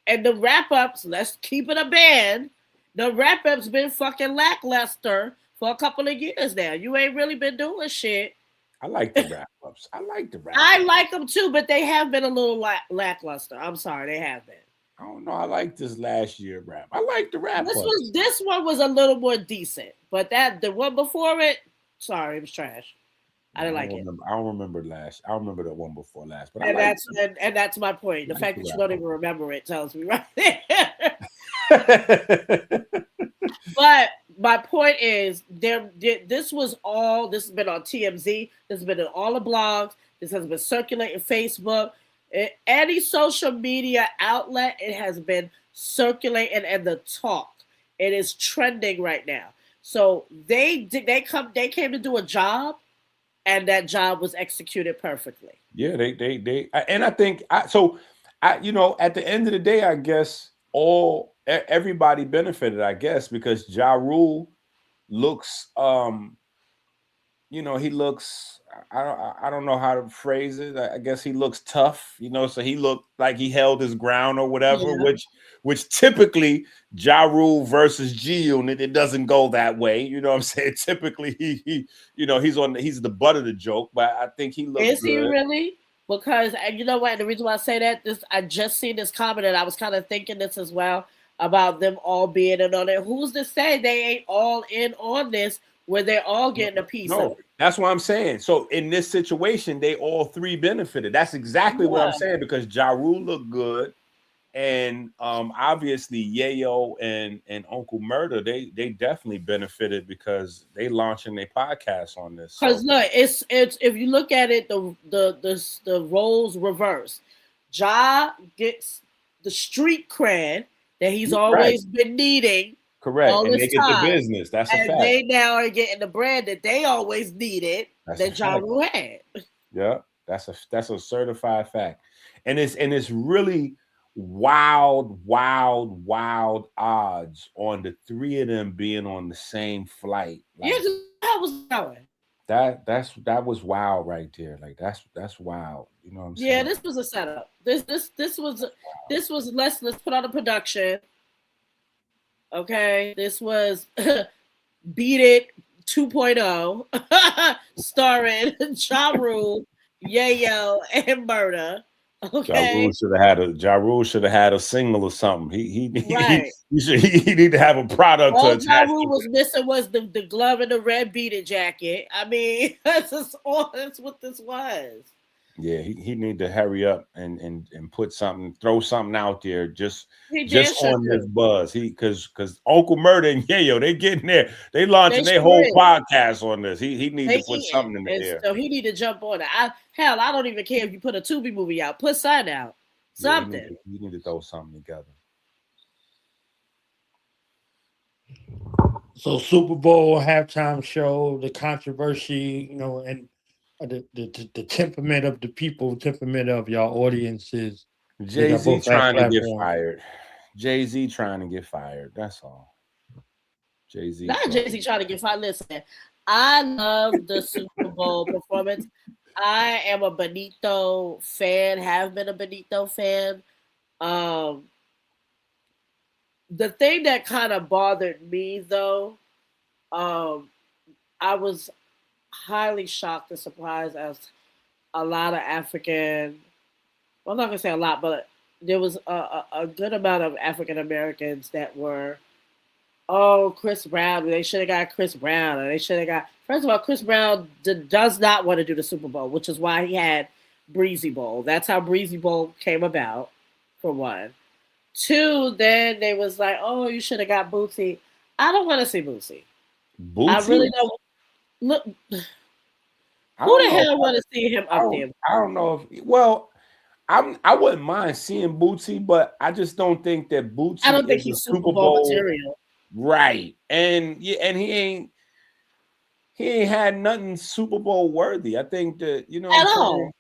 And the wrap-ups, let's keep it a band. The wrap-ups been fucking lackluster for a couple of years now. You ain't really been doing shit. I like the wrap-ups. I like them too, but they have been a little lackluster. I'm sorry, they have been. I don't know. I like this last year wrap. I like the wrap-ups. This one was a little more decent, but the one before it, sorry, it was trash. I didn't like it. I don't remember last. I remember the one before last. But that's my point. The fact that you don't even remember it tells me right there. But my point is, this has been on TMZ. This has been in all the blogs. This has been circulating Facebook. Any social media outlet, it has been circulating and the talk. It is trending right now. So they came to do a job. And that job was executed perfectly. Yeah, and I think at the end of the day, I guess everybody benefited, I guess, because Ja Rule looks, he looks, I don't know how to phrase it. I guess he looks tough, so he looked like he held his ground or whatever, which typically Ja Rule versus G Unit, it doesn't go that way. You know what I'm saying? Typically he's the butt of the joke, but I think he looks good. Is he really? Because you know what? The reason why I say that is I just seen this comment and I was kind of thinking this as well about them all being in on it. Who's to say they ain't all in on this where they're all getting a piece of it? That's what I'm saying. So in this situation, they all three benefited. That's exactly what I'm saying, because Ja Rule looked good. And obviously Yayo and Uncle Murder, they definitely benefited because they launching their podcast on this. Because look, it's if you look at it, the roles reverse. Ja gets the street cred that he's always been needing. Correct. And they get the business. That's a fact. And they now are getting the brand that they always neoded that Ja Rule had. Yeah, that's a certified fact. And it's really wild odds on the three of them being on the same flight. Like, that was going. That was wild right there. Like that's wild. You know what I'm saying? Yeah, this was a setup. This was let's put on a production. Okay, this was Beat It 2.0, starring Ja Rule, Yayo, and Murder. Okay, Ja Rule should have had a single or something. He need to have a product. All Ja Rule was missing was the glove and the red Beat It jacket. I mean, that's what this was. Yeah, he need to hurry up and put something, throw something out there just He damn sure on this do. buzz. Because Uncle Murder and Yayo, they getting there. They launching They their sure whole is. podcast on this. He need They to put eating, something in the and air. so he need to jump on it. I don't even care if you put a Tubi movie out. Put something out. Yeah, Something. he need to throw something together. So Super Bowl halftime show, the controversy, you know, and the temperament of the people, temperament of y'all audiences. They got Jay-Z both have trying to get platforms. fired. Jay-Z trying to get fired. That's all. Jay-Z. Not Jay-Z trying to get fired. Listen, I love the Super Bowl performance. I am a Benito fan, have been a Benito fan. The thing that kind of bothered me, though, I was highly shocked and surprised as a lot of African, well, I'm not going to say a lot, but there was a good amount of African Americans that were, oh, Chris Brown, they should have got Chris Brown, or they should have got, first of all, Chris Brown does not want to do the Super Bowl, which is why he had Breezy Bowl. That's how Breezy Bowl came about, for one. Two, then they was like, oh, you should have got Bootsy. I don't want to see Bootsy. I really don't. Look, who the hell want to see him up there? I don't know if, well, I wouldn't mind seeing Bootsy, but I just don't think that Bootsy I don't think is he's a Super Bowl material. Right. And he ain't had nothing Super Bowl worthy. I think that, you know what At I'm all. saying?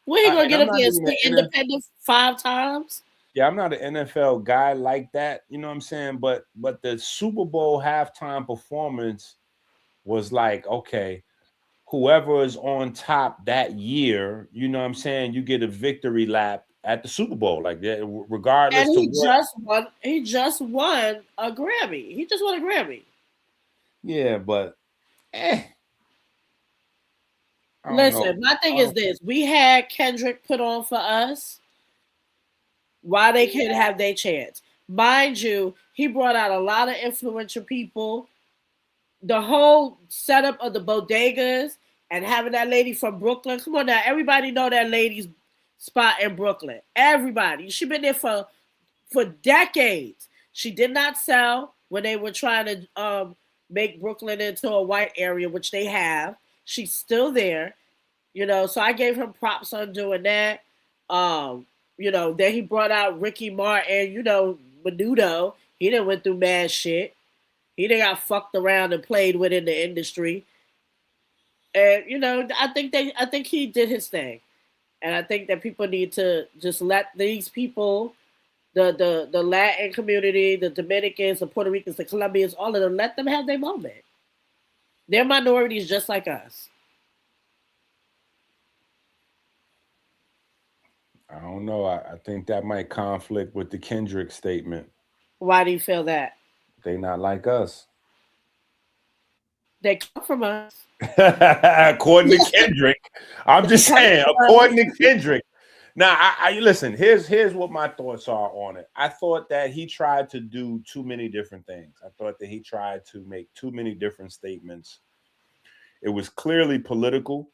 Where he gonna get I'm up not there and even stay independent 5 times? Yeah, I'm not an NFL guy like that, you know what I'm saying? But the Super Bowl halftime performance was like, okay, whoever is on top that year, you know what I'm saying, you get a victory lap at the Super Bowl, like that, regardless. And he just won a Grammy. He just won a Grammy. Yeah, but listen, my thing is this: we had Kendrick put on for us. Why they can't have their chance? Mind you, he brought out a lot of influential people. The whole setup of the bodegas and having that lady from Brooklyn. Come on now, everybody know that lady's spot in Brooklyn. Everybody. She been there for decades. She did not sell when they were trying to make Brooklyn into a white area, which they have. She's still there. You know, so I gave him props on doing that. You know, then he brought out Ricky Martin, you know, Menudo. He done went through mad shit. He done got fucked around and played with in the industry. And, you know, I think he did his thing. And I think that people need to just let these people, the Latin community, the Dominicans, the Puerto Ricans, the Colombians, all of them, let them have their moment. They're minorities just like us. I don't know. I think that might conflict with the Kendrick statement. Why do you feel that? They not like us. They come from us. According to Kendrick. I'm just saying, according to Kendrick. Now, I listen, here's what my thoughts are on it. I thought that he tried to do too many different things. I thought that he tried to make too many different statements. It was clearly political.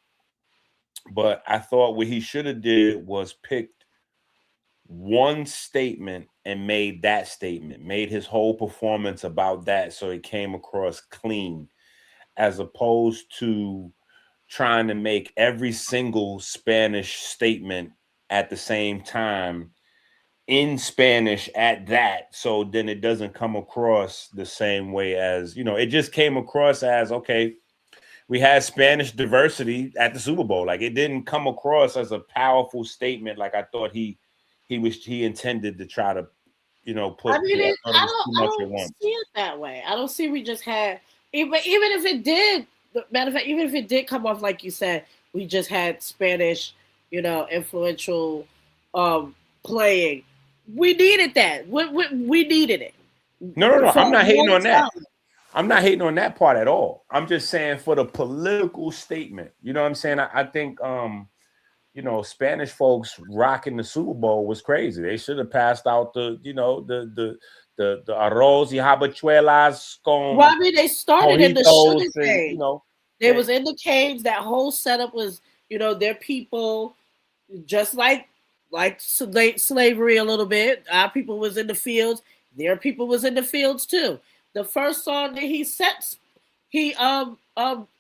But I thought what he should have did was picked one statement and made that statement, made his whole performance about that so it came across clean, as opposed to trying to make every single Spanish statement at the same time in Spanish at that. So then it doesn't come across the same way as, you know, it just came across as, okay, we had Spanish diversity at the Super Bowl. Like, it didn't come across as a powerful statement like I thought he intended to try to, you know, put. I mean, I don't see it that way. I don't see we just had, even if it did, matter of fact, even if it did come off like you said, we just had Spanish, you know, influential playing. We needed that. We needed it. No. I'm not hating on that. I'm not hating on that part at all. I'm just saying for the political statement, you know what I'm saying? I think, you know, Spanish folks rocking the Super Bowl was crazy. They should have passed out the, you know, the arroz y habichuelas con. Well, I mean, they started in the sugar cane. You know, they was in the canes. That whole setup was, you know, their people, just like slavery a little bit. Our people was in the fields. Their people was in the fields too. The first song that he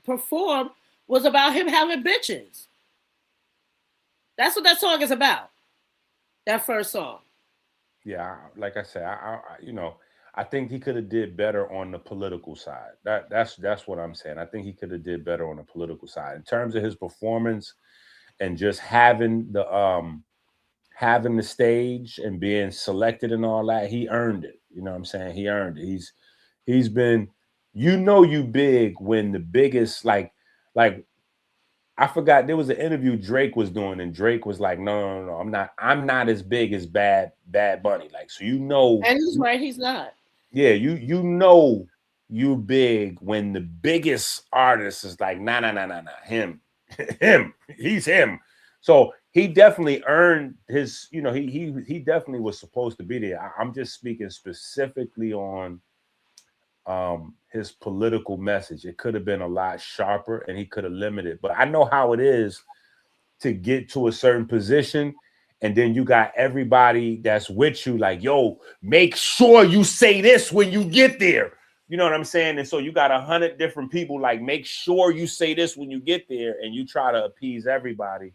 performed was about him having bitches. That's what that song is about. That first song. Yeah, like I said, I think he could have did better on the political side. That's what I'm saying. I think he could have did better on the political side in terms of his performance and just having the stage and being selected and all that. He earned it. You know what I'm saying? He earned it. He's been, you big when the biggest like I forgot there was an interview Drake was doing, and Drake was like, no, I'm not as big as Bad Bunny. Like, so and he's right, he's not. Yeah, you big when the biggest artist is like, nah, him, he's him. So he definitely earned his, he definitely was supposed to be there. I'm just speaking specifically on his political message. It could have been a lot sharper and he could have limited, but I know how it is to get to a certain position. And then you got everybody that's with you like, yo, make sure you say this when you get there. You know what I'm saying? And so you got 100 different people like, make sure you say this when you get there, and you try to appease everybody.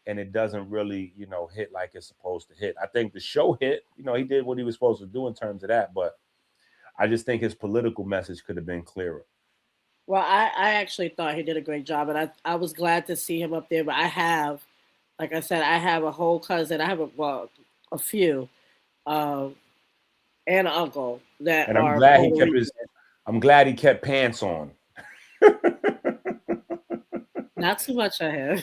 And it doesn't really, hit like it's supposed to hit. I think the show hit, he did what he was supposed to do in terms of that. But I just think his political message could have been clearer. Well, I actually thought he did a great job, and I was glad to see him up there. But like I said, I have a whole cousin. I have a few, and an uncle that. And I'm glad he kept pants on. Not too much I have.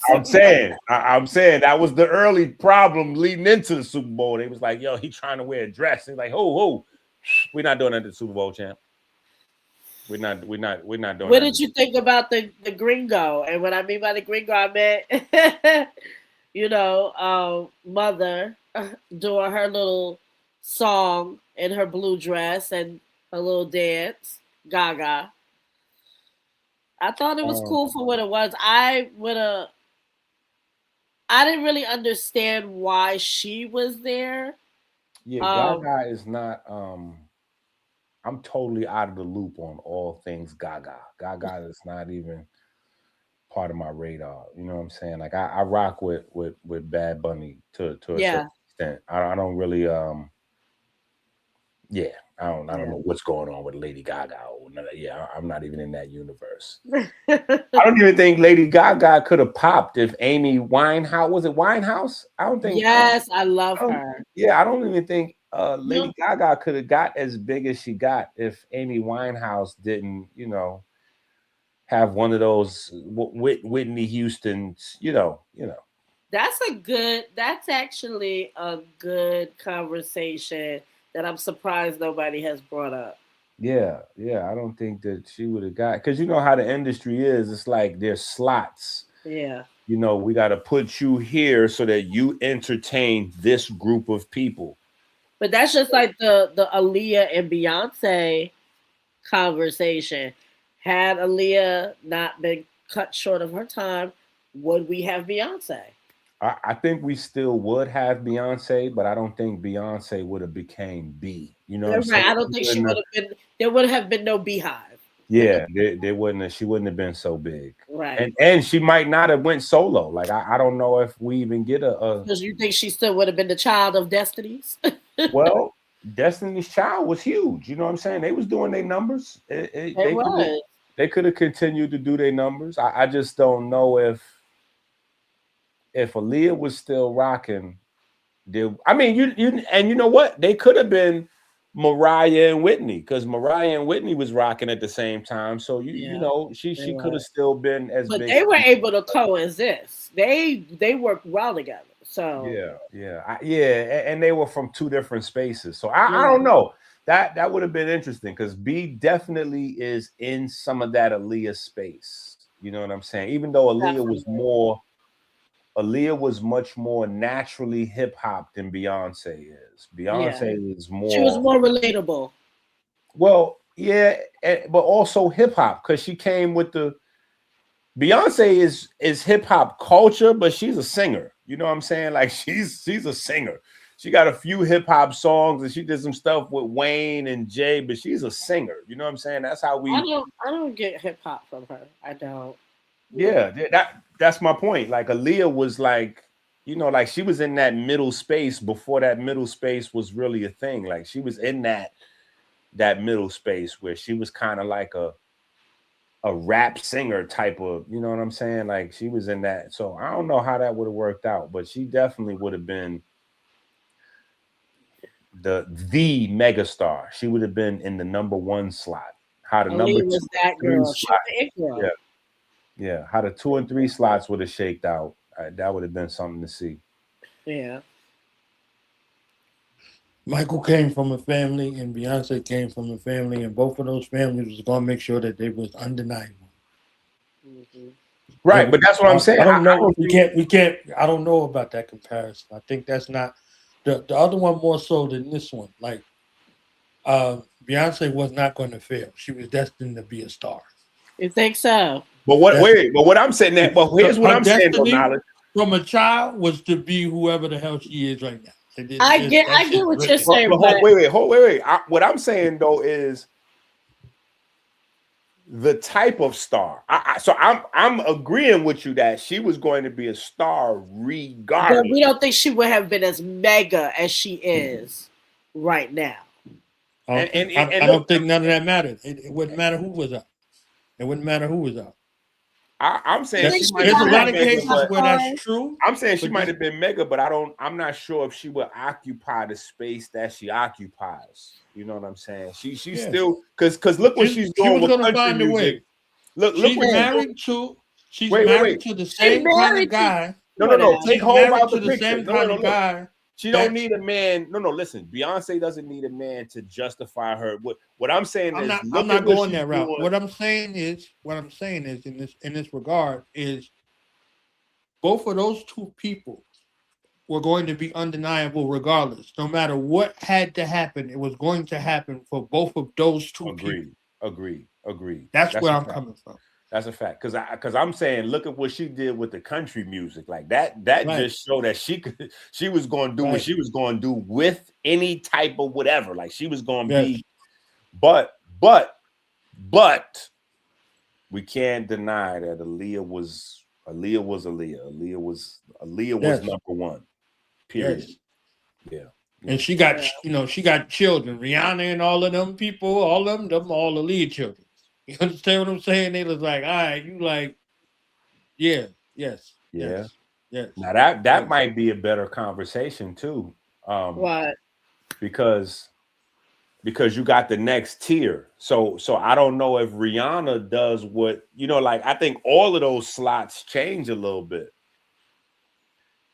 I'm saying that was the early problem leading into the Super Bowl. They was like, yo, he trying to wear a dress. He's like, ho, we're not doing that at the Super Bowl, champ. We're not doing What did you think about the gringo? And what I mean by the gringo, I meant, mother doing her little song in her blue dress and her little dance, Gaga. I thought it was cool for what it was. I didn't really understand why she was there. Yeah, Gaga is not. I'm totally out of the loop on all things Gaga. Gaga is not even part of my radar. You know what I'm saying? Like I rock with Bad Bunny to a certain extent. I don't really I don't know what's going on with Lady Gaga. I'm not even in that universe. I don't even think Lady Gaga could have popped if Amy Winehouse, was it Winehouse? I don't think. Yes, I love her. Yeah, I don't even think Lady Gaga could have got as big as she got if Amy Winehouse didn't, have one of those Whitney Houston's, That's actually a good conversation that I'm surprised nobody has brought up. Yeah. I don't think that she would have got, because you know how the industry is. It's like there's slots. Yeah. We got to put you here so that you entertain this group of people. But that's just like the Aaliyah and Beyonce conversation. Had Aaliyah not been cut short of her time, would we have Beyonce? I think we still would have Beyonce, but I don't think Beyonce would have became B. You know what I'm saying? I don't think she would have been. There would have been no Beehive. Yeah, they wouldn't have. She wouldn't have been so big. Right. And she might not have went solo. Like I don't know if we even get a. Because you think she still would have been the child of Destiny's? Well, Destiny's Child was huge. You know what I'm saying? They was doing their numbers. They could have continued to do their numbers. I just don't know if Aaliyah was still rocking. You know what? They could have been Mariah and Whitney, because Mariah and Whitney was rocking at the same time. So she could have still been as big. But they were able to coexist. They worked well together. So and they were from two different spaces. So I don't know. That would have been interesting, because B definitely is in some of that Aaliyah space. You know what I'm saying? Even though Aaliyah was much more naturally hip hop than Beyonce is. Beyonce is more. She was more relatable. Well, yeah, but also hip hop, because she came with the Beyonce is hip hop culture, but she's a singer. You know what I'm saying? Like she's a singer. She got a few hip hop songs and she did some stuff with Wayne and Jay, but she's a singer. You know what I'm saying? That's how we. I don't get hip hop from her. I don't. Yeah, that's my point. Like Aaliyah was like, you know, like she was in that middle space before that middle space was really a thing. Like she was in that middle space where she was kind of like a rap singer type of, you know what I'm saying? Like she was in that. So I don't know how that would have worked out, but she definitely would have been the megastar. She would have been in the number 1 slot. How the number 2 was that girl. She was the it girl. Yeah. Yeah, how the 2 and 3 slots would have shaked out. That would have been something to see. Yeah. Michael came from a family and Beyonce came from a family, and both of those families was going to make sure that they was undeniable. Mm-hmm. Right, but that's what I'm saying. I don't know. We can't. I don't know about that comparison. I think that's not the other one more so than this one. Like, Beyonce was not going to fail. She was destined to be a star. You think so? But what I'm saying that. Well, here's what I'm saying. Knowledge from a child was to be whoever the hell she is right now. I get what you're saying. Wait. What I'm saying though is the type of star. So I'm agreeing with you that she was going to be a star regardless. But we don't think she would have been as mega as she is right now. I don't think none of that mattered. It wouldn't matter who was up. It wouldn't matter who was up. I'm saying there's a lot of cases where that's true. I'm saying she might have been mega, but I'm not sure if she would occupy the space that she occupies. You know what I'm saying? She's still because look what she's doing with country music. Look she's what married to. She's married to the same kind of guy. No. Take hold out the same kind of guy. She don't need a man. No, listen. Beyonce doesn't need a man to justify her. What I'm saying is, I'm not going that route. What I'm saying is in this regard is both of those two people were going to be undeniable regardless. No matter what had to happen, it was going to happen for both of those two people. Agreed. That's where I'm coming from. That's a fact. Because I'm saying, look at what she did with the country music. Like that right. just showed that she was going to do what she was going to do with any type of whatever. Like she was going to be. But we can't deny that Aaliyah was Aaliyah. Aaliyah was number 1. Period. Yes. Yeah. And she got children. Rihanna and all of them people, all Aaliyah children. You understand what I'm saying? They was like, all right, you like, yes. Now that might be a better conversation too. What? Because you got the next tier. So I don't know if Rihanna does what, like I think all of those slots change a little bit.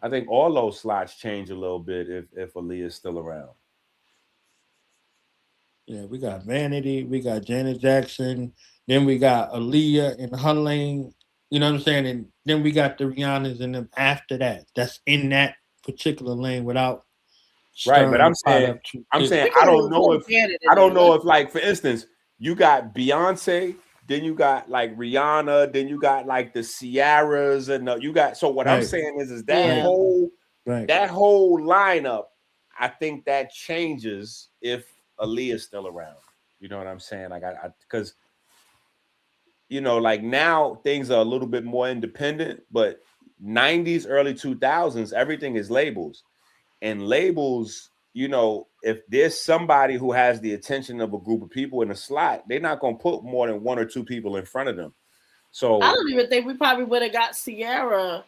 I think all those slots change a little bit if Aaliyah's still around. Yeah, we got Vanity, we got Janet Jackson, then we got Aaliyah in her lane, you know what I'm saying? And then we got the Rihannas and them after that. That's in that particular lane without right. But I'm saying I don't know if like, for instance, you got Beyonce, then you got like Rihanna, then you got like the Ciaras, and you got. So what I'm saying is that whole lineup. I think that changes if Aaliyah's still around. You know what I'm saying? Like because like now things are a little bit more independent, but 90s, early 2000s, everything is labels. And labels, if there's somebody who has the attention of a group of people in a slot, they're not going to put more than 1 or 2 people in front of them. So I don't even think we probably would have got Ciara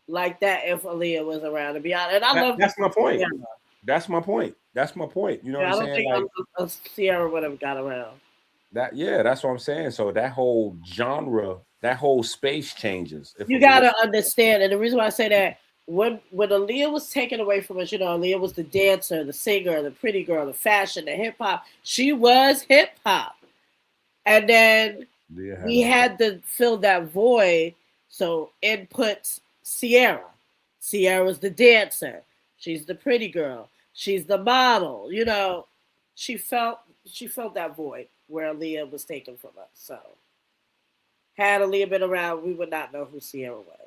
like that if Aaliyah was around, to be honest. And that's my point. That's my point. You know what I'm saying? I don't think Ciara would have got around. That's what I'm saying. So that whole genre, that whole space changes. You got to understand. And the reason why I say that, when Aaliyah was taken away from us, Aaliyah was the dancer, the singer, the pretty girl, the fashion, the hip hop. She was hip hop. And then we had to fill that void. So inputs Ciara. Ciara's the dancer. She's the pretty girl. She's the model. She felt that void where Aaliyah was taken from us. So had Aaliyah been around, we would not know who Sierra was.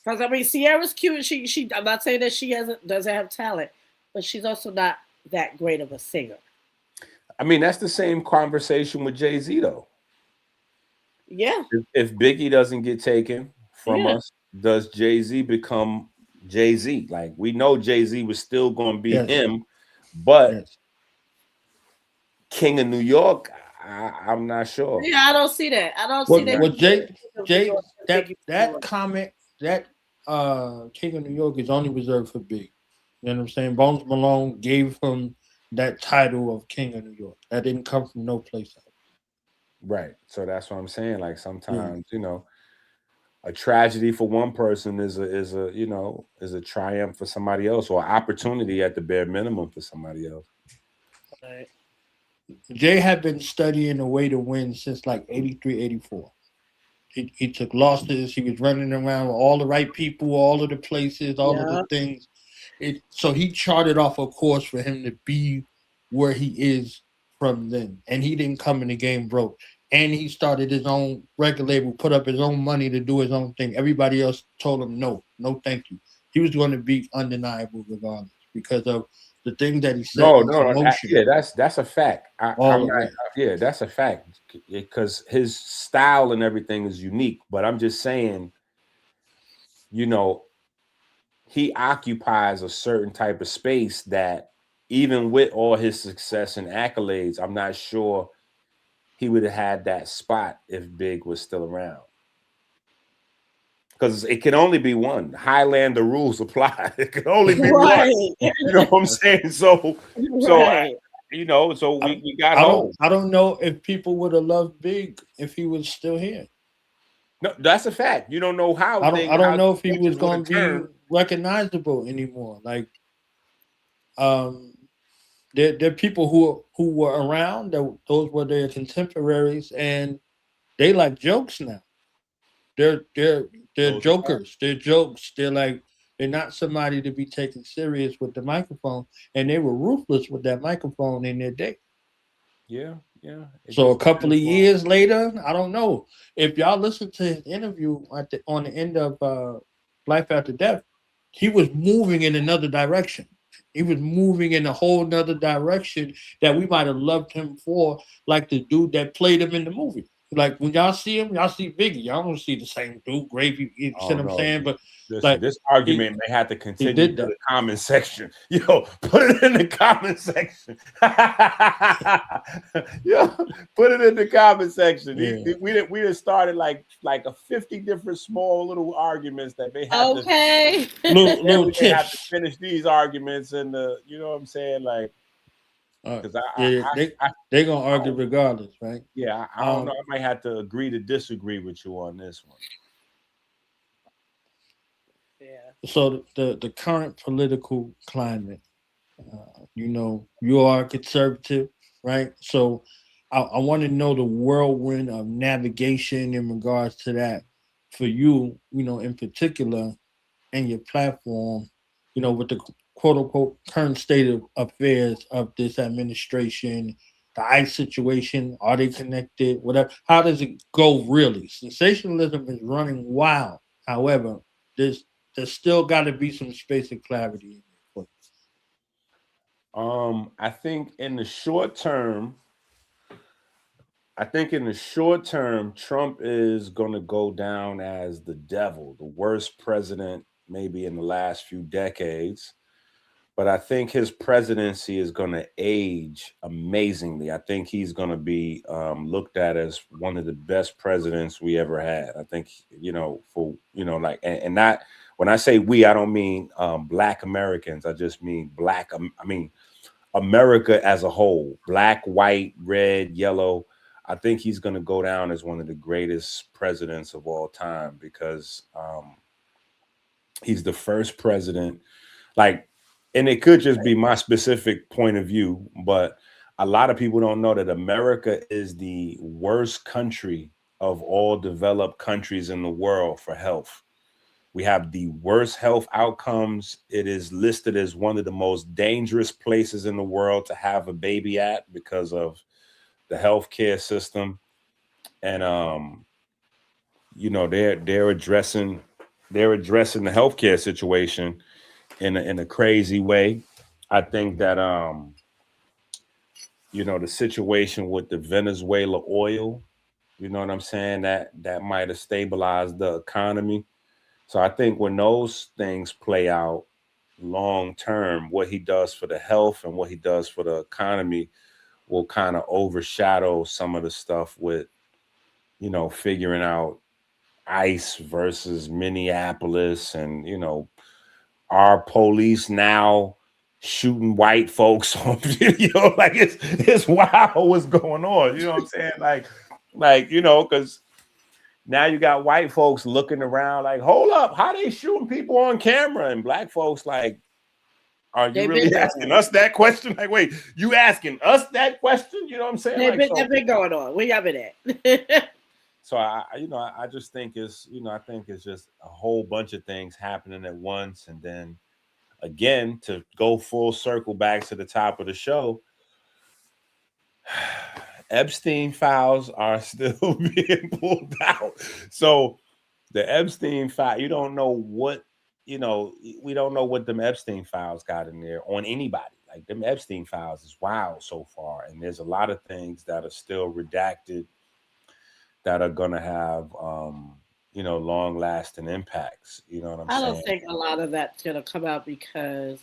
Because I mean, Sierra's cute. She. I'm not saying that she doesn't have talent, but she's also not that great of a singer. I mean, that's the same conversation with Jay-Z, though. Yeah. If Biggie doesn't get taken from us, does Jay-Z become Jay-Z? Like, we know Jay-Z was still going to be him, but King of New York, I'm not sure. Yeah, I don't see that. I don't see that. Well, Jay, that comment, that King of New York is only reserved for Big. You know what I'm saying? Bones Malone gave him that title of King of New York. That didn't come from no place else. Right. So that's what I'm saying. Like, sometimes, you know, a tragedy for one person is a triumph for somebody else, or opportunity at the bare minimum for somebody else. Right. Jay had been studying the way to win since like 83, 84. He took losses. He was running around with all the right people, all of the places, all of the things. So he charted off a course for him to be where he is from then. And he didn't come in the game broke. And he started his own record label, put up his own money to do his own thing. Everybody else told him, no, thank you. He was going to be undeniable regardless because of the thing that he said. That's a fact. That's a fact because his style and everything is unique. But I'm just saying, you know, he occupies a certain type of space that even with all his success and accolades, I'm not sure he would have had that spot if Big was still around. Because it can only be one. Highlander rules apply. It can only be one. You know what I'm saying? So we got home. I don't know if people would have loved Big if he was still here. No, that's a fact. You don't know how. I don't know if he was going to be recognizable anymore. Like, there are people who were around. Those were their contemporaries, and they like jokes now. They're jokers. They're jokes. They're not somebody to be taken serious with the microphone, and they were ruthless with that microphone in their day. Yeah. So a couple of years later, I don't know if y'all listen to his interview on the end of Life After Death. He was moving in another direction. He was moving in a whole nother direction that we might have loved him for, like the dude that played him in the movie. Like when y'all see him, y'all see Biggie. Y'all don't see the same dude, Gravy. You see what I'm saying? But this argument may have to continue to the comment section. Yo, put it in the comment section. Yo, put it in the comment section. Yeah. We just started like a 50 different small little arguments that they have to have to finish these arguments and you know what I'm saying? Like, because they're gonna argue regardless, right? Yeah, I don't know. I might have to agree to disagree with you on this one. Yeah. So the current political climate, you are conservative, right? So I want to know the whirlwind of navigation in regards to that for you, in particular, and your platform, with the quote unquote current state of affairs of this administration, the ICE situation, are they connected? Whatever. How does it go really? Sensationalism is running wild. However, there's still got to be some space of clarity in it. I think in the short term, Trump is going to go down as the devil, the worst president maybe in the last few decades. But I think his presidency is going to age amazingly. I think he's going to be looked at as one of the best presidents we ever had. I think, and not when I say we, I don't mean Black Americans. I just mean America as a whole, Black, white, red, yellow. I think he's going to go down as one of the greatest presidents of all time because he's the first president, and it could just be my specific point of view, but a lot of people don't know that America is the worst country of all developed countries in the world for health. We have the worst health outcomes. It is listed as one of the most dangerous places in the world to have a baby at because of the healthcare system. And you know, they're addressing the healthcare situation in a crazy way. I think that you know, the situation with the Venezuela oil, you know what I'm saying, that might have stabilized the economy. So I think when those things play out long term, what he does for the health and what he does for the economy will kind of overshadow some of the stuff with, you know, figuring out ICE versus Minneapolis, and, you know, our police now shooting white folks on video. Like it's wild what's going on. You know what I'm saying? Like, you know, because now you got white folks looking around like, hold up, how they shooting people on camera? And black folks like, are you really asking us that question? Like, wait, you asking us that question? You know what I'm saying? They've been going on. Where y'all been at? So I just think it's, you know, I think it's just a whole bunch of things happening at once. And then again, to go full circle back to the top of the show, Epstein files are still being pulled out. So the Epstein file, you don't know what, you know, we don't know what them Epstein files got in there on anybody. Like them Epstein files is wild so far. And there's a lot of things that are still redacted that are going to have, you know, long lasting impacts. You know what I'm saying? I don't think a lot of that's going to come out because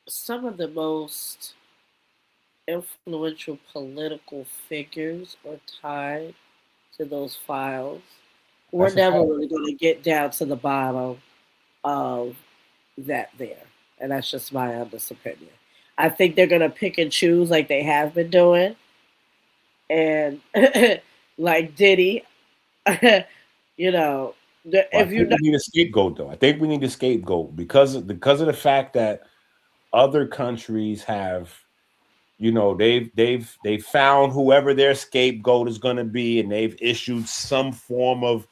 some of the most influential political figures are tied to those files. We're never really going to get down to the bottom of that there. And that's just my honest opinion. I think they're going to pick and choose like they have been doing. And like Diddy, you know, if you we need a scapegoat, though. I think we need a scapegoat because of the fact that other countries have, you know, they've found whoever their scapegoat is going to be, and they've issued some form of,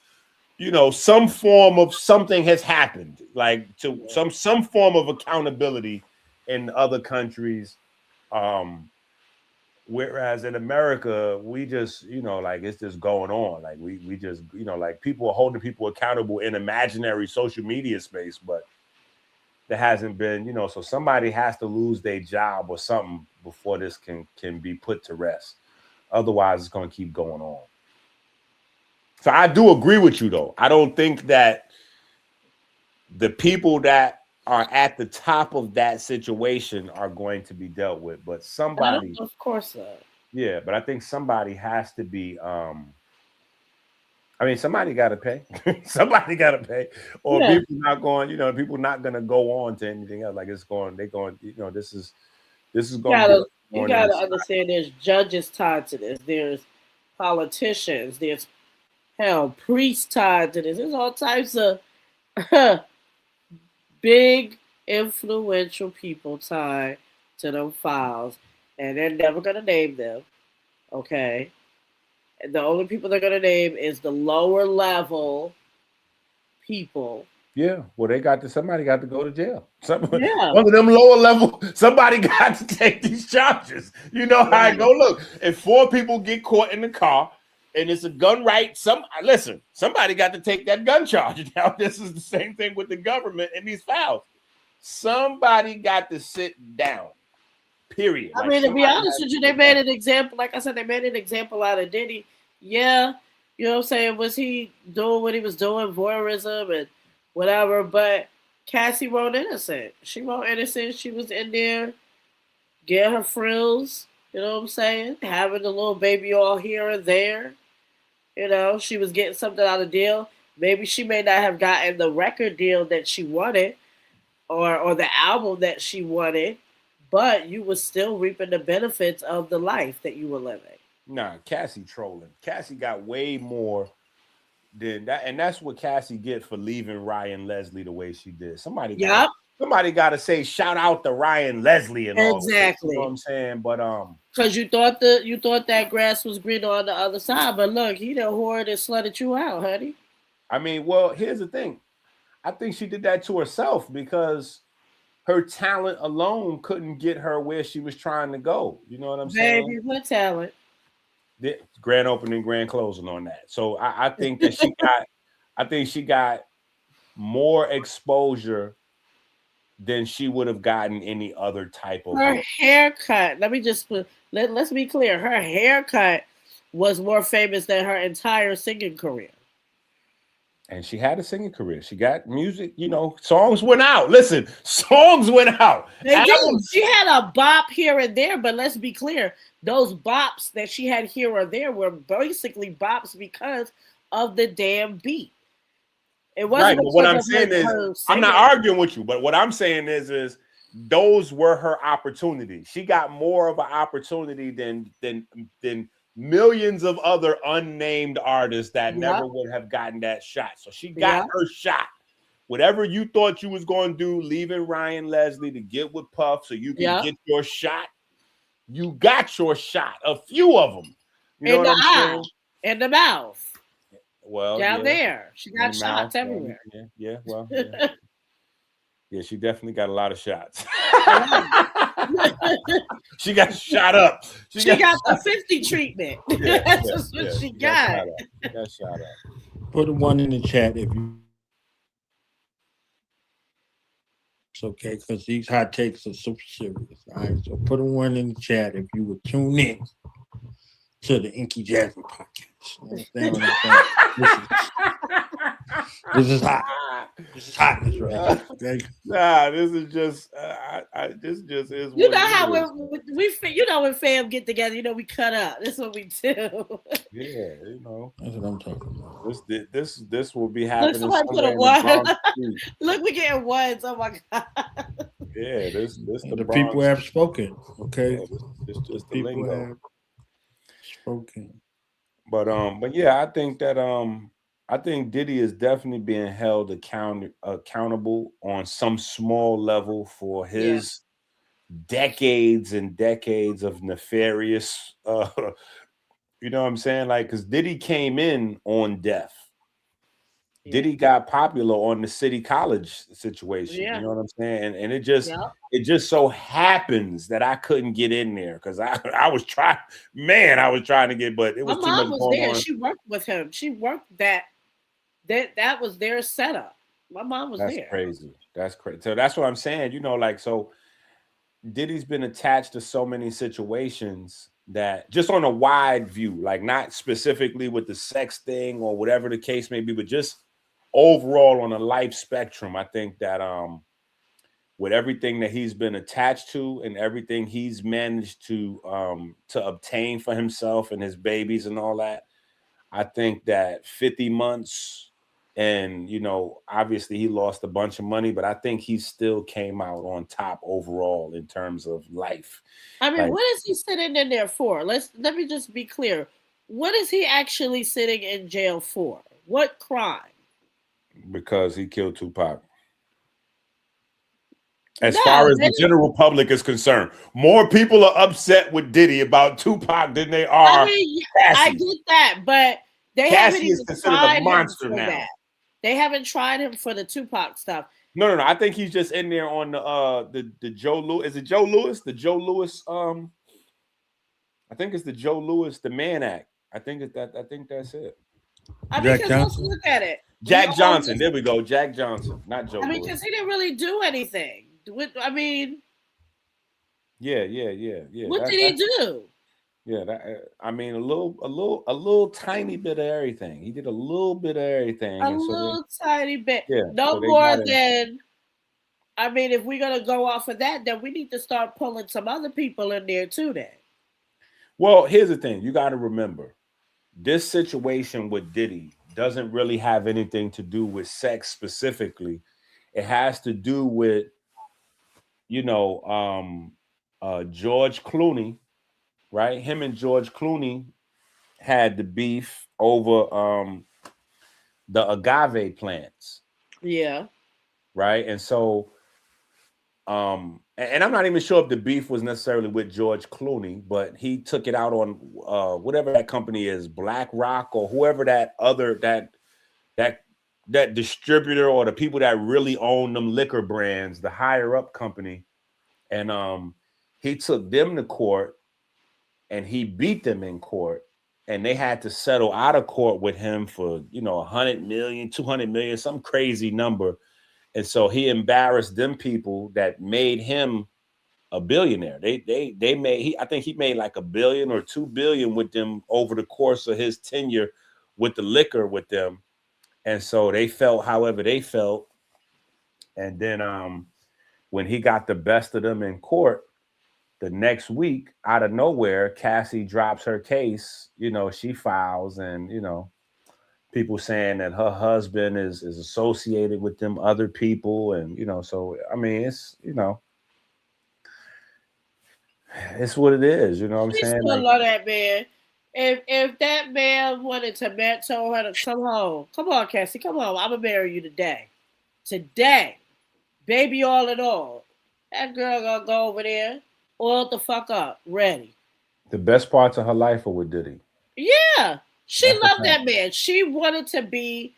you know, some form of something has happened, like to some form of accountability in other countries. Whereas in America, we just, you know, like it's just going on. Like we just, you know, like people are holding people accountable in imaginary social media space, but there hasn't been, you know, so somebody has to lose their job or something before this can be put to rest. Otherwise, it's going to keep going on. So I do agree with you, though. I don't think that the people that are at the top of that situation are going to be dealt with, but somebody, of course not. Yeah, but I think somebody has to be. I mean, somebody got to pay. Somebody got to pay, or people not going. You know, people not going to go on to anything else. Like it's going. They going. You know, this is going. You got to understand. There's judges tied to this. There's politicians. There's priests tied to this. There's all types of big influential people tied to them files, and they're never gonna name them. Okay, and the only people they're gonna name is the lower level people. Yeah, well, somebody got to go to jail. One of them lower level, somebody got to take these charges. You know how I go. Look, if 4 people get caught in the car and it's a gun right, somebody got to take that gun charge. Now, this is the same thing with the government and these files. Somebody got to sit down. Period. I mean, to be honest with you, they made an example. Like I said, they made an example out of Diddy. Yeah, you know what I'm saying? Was he doing what he was doing, voyeurism and whatever? But Cassie wrote innocent. She wrote innocent. She was in there getting her frills, you know what I'm saying? Having a little baby all here and there. You know, she was getting something out of the deal. Maybe she may not have gotten the record deal that she wanted or the album that she wanted, but you were still reaping the benefits of the life that you were living. Nah, Cassie trolling. Cassie got way more than that, and that's what Cassie get for leaving Ryan Leslie the way she did. Somebody got to say shout out to Ryan Leslie and all. Exactly. You know what I'm saying? But because you thought that grass was greener on the other side, but look, he done whored and slutted you out, honey. I mean, well, here's the thing. I think she did that to herself because her talent alone couldn't get her where she was trying to go. You know what I'm saying? Baby, what talent? The grand opening, grand closing on that. So I think that she got more exposure than she would have gotten any other type of her haircut. Let's be clear. Her haircut was more famous than her entire singing career. And she had a singing career. She got music, you know, songs went out. Listen, songs went out. They did. She had a bop here and there, but let's be clear. Those bops that she had here or there were basically bops because of the damn beat. It wasn't right, but what I'm saying is, I'm not arguing with you, but what I'm saying is those were her opportunities. She got more of an opportunity than millions of other unnamed artists that never would have gotten that shot. So she got her shot. Whatever you thought you was going to do, leaving Ryan Leslie to get with Puff so you can get your shot, you got your shot. A few of them. You know what I'm saying? In the mouth. Well, down there. She got shots everywhere. Well, yeah, she definitely got a lot of shots. She got shot up. She got the 50 treatment. That's what she got. She got shot up. Put a 1 in the chat if you. It's okay, because these hot takes are super serious. All right, so put a 1 in the chat if you would tune in to the Enqi Jasmine podcast. Understand what I'm saying? This is hot. This is hotness, right? Okay. Nah, this is just this just is. You know how we you know when fam get together, you know we cut up. That's what we do. Yeah, you know. That's what I'm talking about. This will be happening. Look, put a 1. Look, we getting 1s. Oh my god. Yeah, this the people have spoken. Okay, it's just the people lingo. have spoken. But yeah, I think that I think Diddy is definitely being held accountable on some small level for his decades and decades of nefarious you know what I'm saying? Like, because Diddy came in on death. Diddy got popular on the city college situation. You know what I'm saying? And it just so happens that I couldn't get in there because I was trying to get, but it was too much going on. She worked with him. She worked that was their setup. My mom was there. That's crazy. That's crazy. So that's what I'm saying. You know, like, so Diddy's been attached to so many situations that just on a wide view, like not specifically with the sex thing or whatever the case may be, but just overall on a life spectrum. I think that with everything that he's been attached to and everything he's managed to obtain for himself and his babies and all that, I think that 50 months and, you know, obviously he lost a bunch of money, but I think he still came out on top overall in terms of life. I mean, what is he sitting in there for? Let me just be clear. What is he actually sitting in jail for? What crime? Because he killed Tupac. As far as the general public is concerned, more people are upset with Diddy about Tupac than they are. I mean, I get that, but they haven't even tried him for that. They haven't tried him for the Tupac stuff. No. I think he's just in there on the Joe Lewis. Is it Joe Lewis? The Joe Lewis. I think it's the Joe Lewis, the Mann Act. I think that's it. I mean, because let's look at it. Jack Johnson. There we go. Jack Johnson, not Joe. I mean, because he didn't really do anything. I mean, yeah. What did he do? Yeah, I mean, a little tiny bit of everything. He did a little bit of everything. Tiny bit. Yeah, no more than. I mean, if we're gonna go off of that, then we need to start pulling some other people in there too. Then. Well, here's the thing: you got to remember, this situation with Diddy doesn't really have anything to do with sex specifically. It has to do with, you know, George Clooney. Right, him and George Clooney had the beef over the agave plants. Yeah. Right, and so, and I'm not even sure if the beef was necessarily with George Clooney, but he took it out on whatever that company is, Black Rock or whoever that other that that distributor or the people that really own them liquor brands, the higher up company, and he took them to court, and he beat them in court, and they had to settle out of court with him for 100 million, 200 million, some crazy number, and so he embarrassed them people that made him a billionaire. They made I think he made like $1 billion or $2 billion with them over the course of his tenure with the liquor with them. And so they felt however they felt. And then when he got the best of them in court, the next week, out of nowhere, Cassie drops her case. She files, and people saying that her husband is associated with them other people, and so I mean, it's it's what it is. You know what I'm saying? Still love that man. If that man wanted to told her to come home, come on, Cassie, come on, I'm gonna marry you today, baby, all in all. That girl gonna go over there, oiled the fuck up, ready. The best parts of her life are with Diddy. Yeah, she loved that man. She wanted to be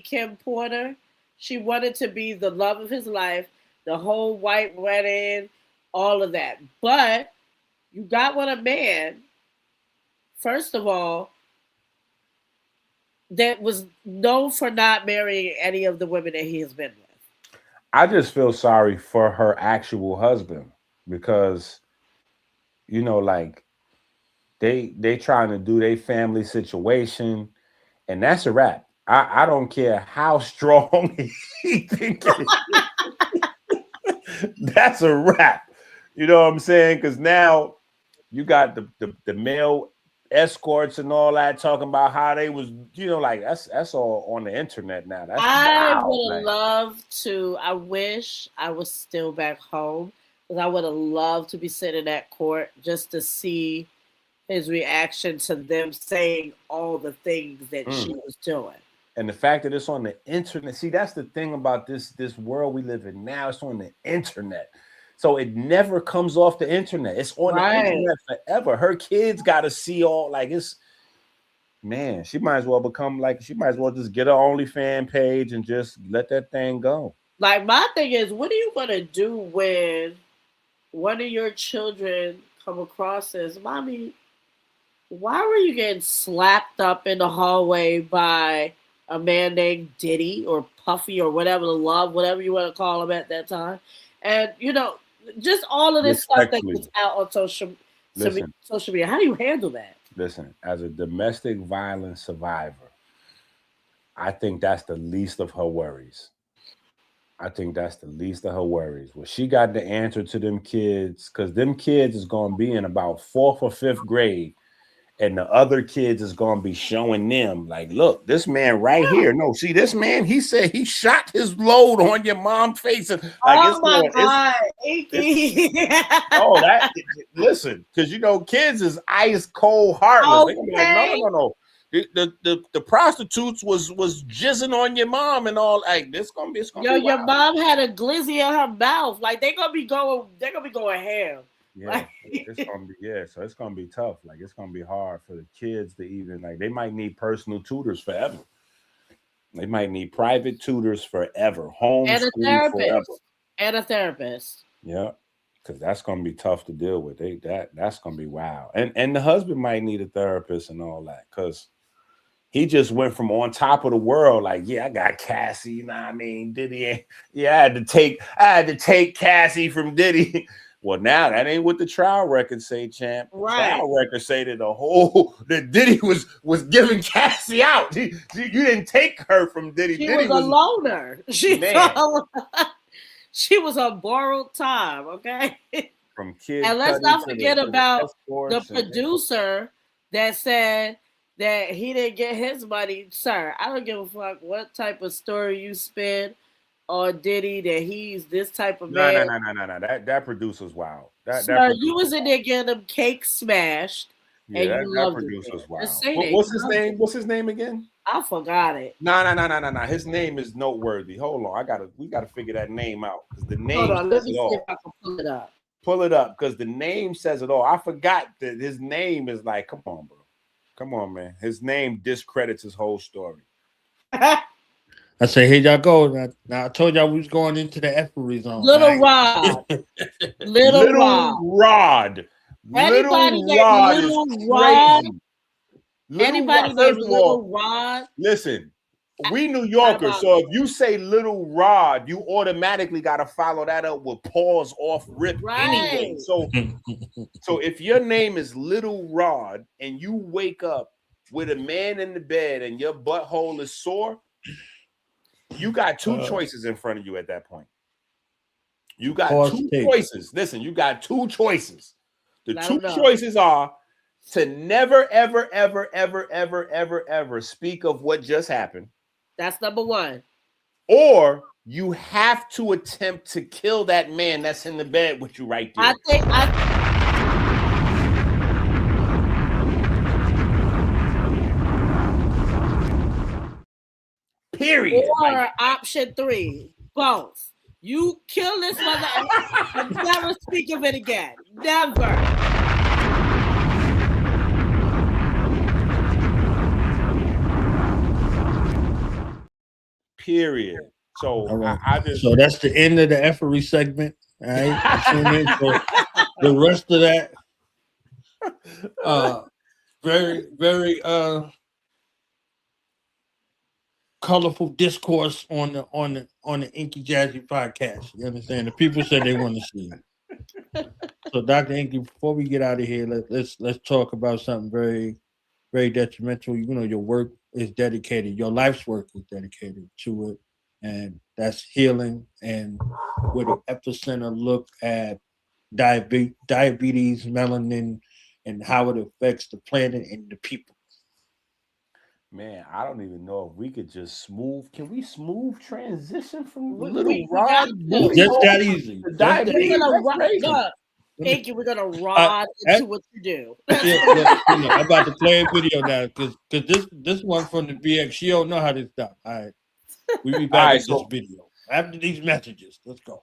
Kim Porter. She wanted to be the love of his life, the whole white wedding, all of that. But you got with a man, first of all, that was known for not marrying any of the women that he has been with. I just feel sorry for her actual husband because, like they trying to do their family situation, and that's a wrap. I don't care how strong he thinks that's a wrap. You know what I'm saying? Because now you got the male escorts and all that talking about how they was, like that's all on the internet now. That's I would have loved to. I wish I was still back home because I would have loved to be sitting in that court just to see his reaction to them saying all the things that she was doing. And the fact that it's on the internet. See, that's the thing about this world we live in now. It's on the internet. So it never comes off the internet. It's on the internet forever. Her kids got to see all, like, it's, man, she might as well just get her OnlyFans page and just let that thing go. Like, my thing is, what are you going to do when one of your children come across as, Mommy, why were you getting slapped up in the hallway by a man named Diddy or Puffy or whatever you want to call him at that time? And, just all of this stuff that gets out on social media. How do you handle that? Listen, as a domestic violence survivor, I think that's the least of her worries. Well, she got the answer to them kids, because them kids is going to be in about 4th or 5th grade. And the other kids is going to be showing them, like, look, this man right here. No, see, this man, he said he shot his load on your mom's face. And, like, God, Enqi. Listen, because, kids is ice cold, heartless. Okay. They're like, no. The prostitutes was jizzing on your mom and all. Like, it's gonna be your mom had a glizzy in her mouth. Like, they're gonna be going ham. Yeah, so it's gonna be tough. Like, it's gonna be hard for the kids to even, like, they might need personal tutors forever. They might need private tutors forever, homeschool forever, and a therapist. Yeah, because that's gonna be tough to deal with. That's gonna be wild. And the husband might need a therapist and all that, because he just went from on top of the world, like, yeah, I got Cassie. You know what I mean? Diddy, yeah, I had to take Cassie from Diddy. Well, now that ain't what the trial records say, champ. The trial records say that Diddy was giving Cassie out. You didn't take her from Diddy. She was a loner. She was on borrowed time, okay? From kids. And let's not forget about the producer that said that he didn't get his money. Sir, I don't give a fuck what type of story you spin on Diddy that he's this type of man. No. That producer's wild. Sir, you was in there getting them cakes smashed. Yeah, that producer's wild. What's his name? What's his name again? I forgot it. No. His name is noteworthy. Hold on, we gotta figure that name out, because the name. Hold on, let me see if I can pull it up. Pull it up, because the name says it all. I forgot that his name is like, come on, bro. Come on, man. His name discredits his whole story. I say, here y'all go. Now I told y'all we was going into the effery zone. Little right? Rod. Little Rod. Rod. Anybody Little Rod is Little Rod. crazy. Little Anybody Rod, named first of Little all, Rod. listen, we New Yorkers, so if you say Little Rod, you automatically got to follow that up with paws off rip anyway. So if your name is Little Rod and you wake up with a man in the bed and your butthole is sore, you got two choices in front of you at that point. You got two choices. Listen, you got two choices. The two choices are to never, ever, ever, ever, ever, ever, ever speak of what just happened. That's number one. Or you have to attempt to kill that man that's in the bed with you right there. Period. Or option 3, both. You kill this mother and never speak of it again. Never. Period. So So that's the end of the effery segment. All right. Tune in for the rest of that. Very, very colorful discourse on the Enqi Jazzy podcast. You understand? The people said they want to see it. So, Dr. Enqi, before we get out of here, let's talk about something very, very detrimental. You know, your work is dedicated, your life's work is dedicated to it, and that's healing. And with an epicenter look at diabetes, melanin, and how it affects the planet and the people. Man, I don't even know if we could just can we smooth transition from Little Rod? Just that easy. Thank you. We're gonna rod into what you do. I'm about to play a video now because this one from the BX, she don't know how to stop. All right, we'll be back with this video after these messages. Let's go.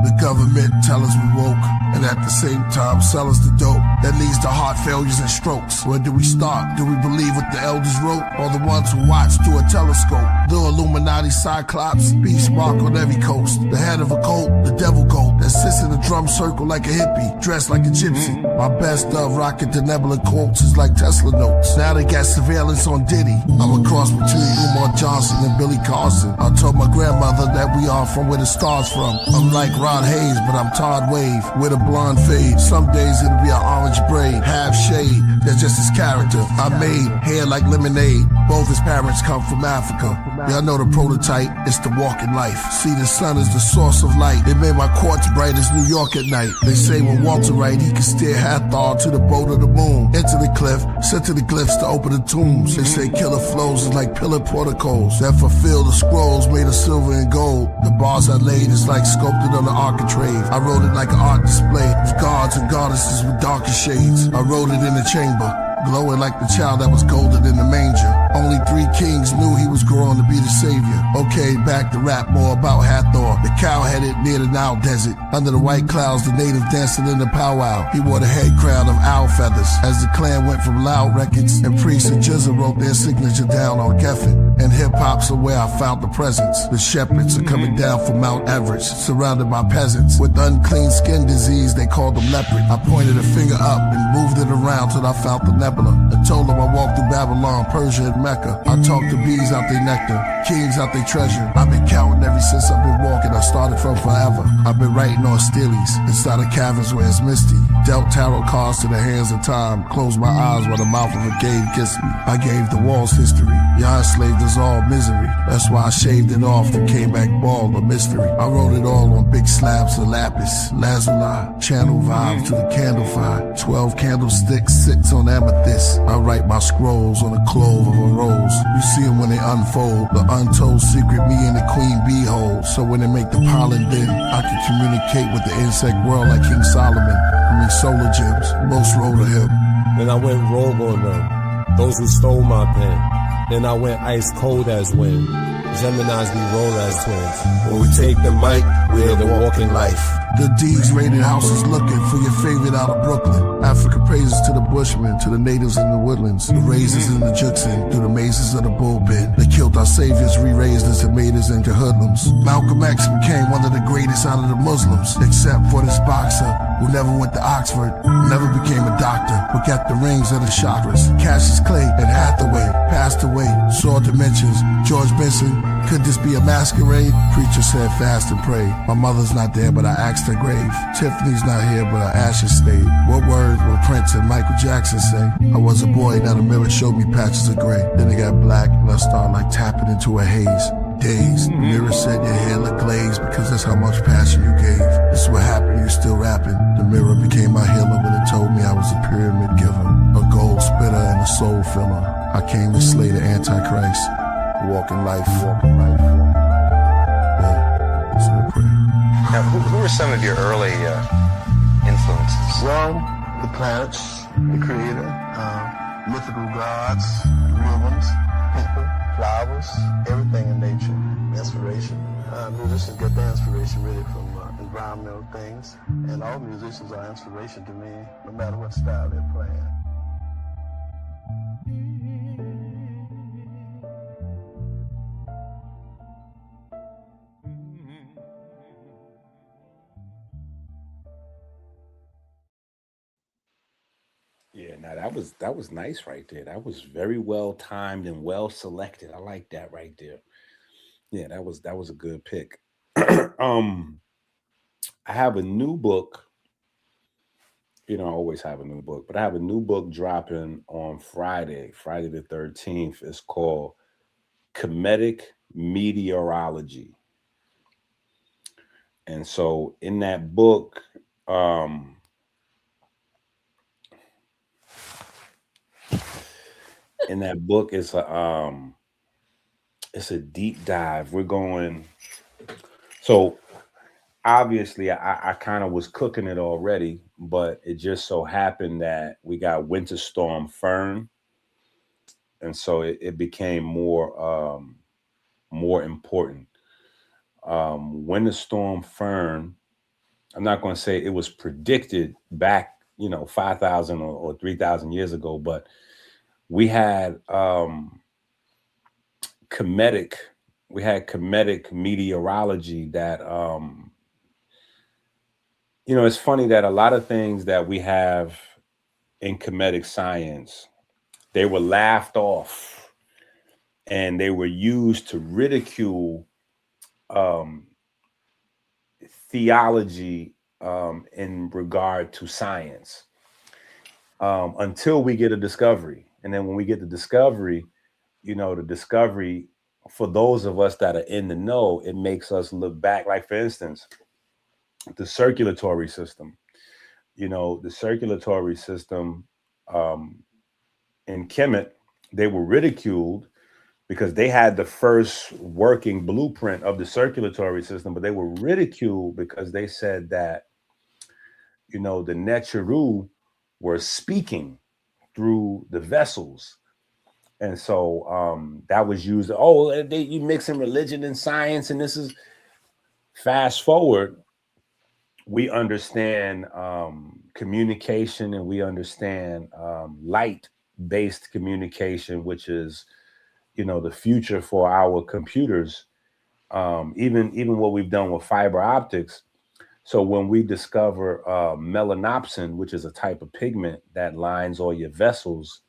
The government tell us we woke, and at the same time sell us the dope that leads to heart failures and strokes. Where do we start? Do we believe what the elders wrote, or the ones who watch through a telescope? The Illuminati cyclops, beast mark on every coast. The head of a cult, the devil goat that sits in a drum circle like a hippie, dressed like a gypsy. My best of rocket the nebula quotes is like Tesla notes. Now they got surveillance on Diddy. I'm a cross between Umar Johnson and Billy Carson. I told my grandmother that we are from where the stars from. I'm like Rod Hayes, but I'm Todd Wave with a blonde fade. Some days it'll be an orange braid, half shade. That's just his character. I made hair like lemonade. Both his parents come from Africa. Y'all know the prototype. It's the walking life. See, the sun is the source of light. It made my quartz bright as New York at night. They say when Walter Wright, he could steer Hathor to the boat of the moon. Into the cliff, sent to the glyphs to open the tombs. They say Killah flows is like pillar porticos that fulfill the scrolls made of silver and gold. The bars I laid is like sculpted on the architrave. I wrote it like an art display of gods and goddesses with darker shades. I wrote it in the chamber, glowing like the child that was golden in the manger. Only 3 kings knew he was growing to be the savior. Okay, back to rap more about Hathor, the cow-headed near the Nile desert. Under the white clouds, the native dancing in the powwow. He wore the head crown of owl feathers. As the clan went from Loud Records, and Priest and Jizza wrote their signature down on Geffen. And hip-hop's are where I found the presence. The shepherds are coming down from Mount Everest, surrounded by peasants. With unclean skin disease, they called them leopard. I pointed a finger up and moved it around till I found the nebula. I told them I walked through Babylon, Persia, and Mecca. I talked to bees out their nectar, kings out their treasure. I've been counting ever since I've been walking. I started from forever. I've been writing on steelies inside of caverns where it's misty. Dealt tarot cards to the hands of time. Closed my eyes while the mouth of a cave kissed me. I gave the walls history. Y'all enslaved us all misery. That's why I shaved it off and came back bald, a mystery. I wrote it all on big slabs of lapis, lazuli, channel vibes to the candle fire. 12 candlesticks sits on amethyst. I write my scrolls on a clove of a rose. You see them when they unfold, the untold secret me and the queen bee hold. So when they make the pollen bin, I can communicate with the insect world like King Solomon. I mean solar gems, most roll to him. Then I went rogue on them, those who stole my pen. Then I went ice cold as wind. Geminis, we roll as twins. When we take the mic, we're the walking life. The D's rated houses looking for your favorite out of Brooklyn. Africa praises to the bushmen, to the natives in the woodlands, the raisins in the Jukson, through the mazes of the bullpen. They killed our saviors, re-raised us and made us into hoodlums. Malcolm X became one of the greatest out of the Muslims, except for this boxer who never went to Oxford, never became a doctor, but got the rings of the chakras. Cassius Clay and Hathaway passed away, saw dimensions. George Benson, could this be a masquerade? Preacher said fast and pray. My mother's not there, but I asked her grave. Tiffany's not here, but her ashes stayed. What words will Prince and Michael Jackson say? I was a boy, now the mirror showed me patches of gray. Then it got black, and I started like tapping into a haze. Dazed, the mirror said your hair looked glazed because that's how much passion you gave. This is what happened, you still rapping. The mirror became my healer, but it told me I was a pyramid giver, a gold spitter and a soul filler. I came to slay the Antichrist. Walking life, walking life, walking life. Yeah, it's a prayer. Now, who were some of your early influences? Well, the planets, the creator, mythical gods, real ones, people, flowers, everything in nature, inspiration. Musicians get their inspiration really from environmental things, and all musicians are inspiration to me, no matter what style they're playing. Yeah, now that was nice right there. That was very well timed and well selected. I like that right there. Yeah, that was a good pick. I have a new book. You know, I always have a new book, but I have a new book dropping on Friday the 13th. It's called Comedic Meteorology. And so in that book, it's a deep dive. We're going, so obviously I kind of was cooking it already, but it just so happened that we got Winter Storm Fern, and so it became more important. Winter Storm Fern, I'm not going to say it was predicted back, 5,000 or 3,000 years ago, but we had comedic meteorology that it's funny that a lot of things that we have in comedic science, they were laughed off and they were used to ridicule theology in regard to science until we get a discovery. And then when we get the discovery, the discovery, for those of us that are in the know, it makes us look back. Like, for instance, the circulatory system, the circulatory system in Kemet, they were ridiculed because they had the first working blueprint of the circulatory system, but they were ridiculed because they said that, the Neteru were speaking through the vessels. And so that was used. You mixing religion and science. And this is, fast forward, we understand communication, and we understand light-based communication, which is, the future for our computers. Even what we've done with fiber optics. So when we discover melanopsin, which is a type of pigment that lines all your vessels,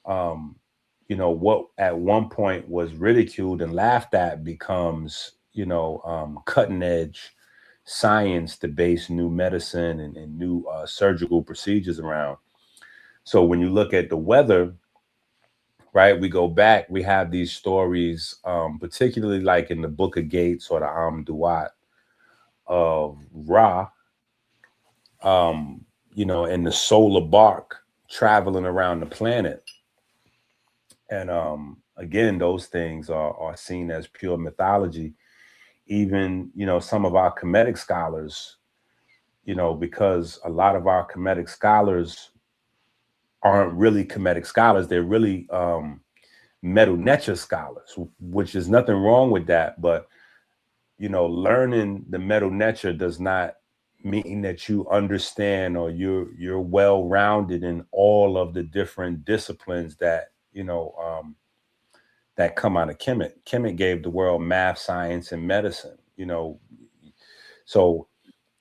what at one point was ridiculed and laughed at becomes, cutting edge science to base new medicine and new surgical procedures around. So when you look at the weather, right, we go back, we have these stories, particularly like in the Book of Gates or the Amduat of Ra, and the solar bark traveling around the planet. And again, those things are seen as pure mythology. Even, some of our Kemetic scholars, because a lot of our Kemetic scholars aren't really Kemetic scholars. They're really metal nature scholars, which is nothing wrong with that. But, you know, learning the metal nature does not mean that you understand or you're well-rounded in all of the different disciplines that, you know, that come out of Kemet. Kemet gave the world math, science, and medicine, you know. So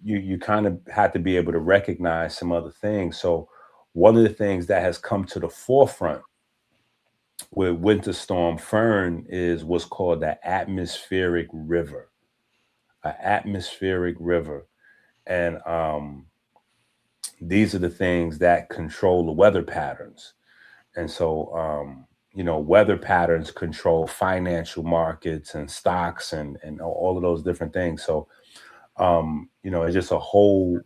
you kind of have to be able to recognize some other things. So one of the things that has come to the forefront with Winter Storm Fern is what's called the atmospheric river, an atmospheric river. And these are the things that control the weather patterns. And so, you know, weather patterns control financial markets and stocks and all of those different things. So, you know, it's just a whole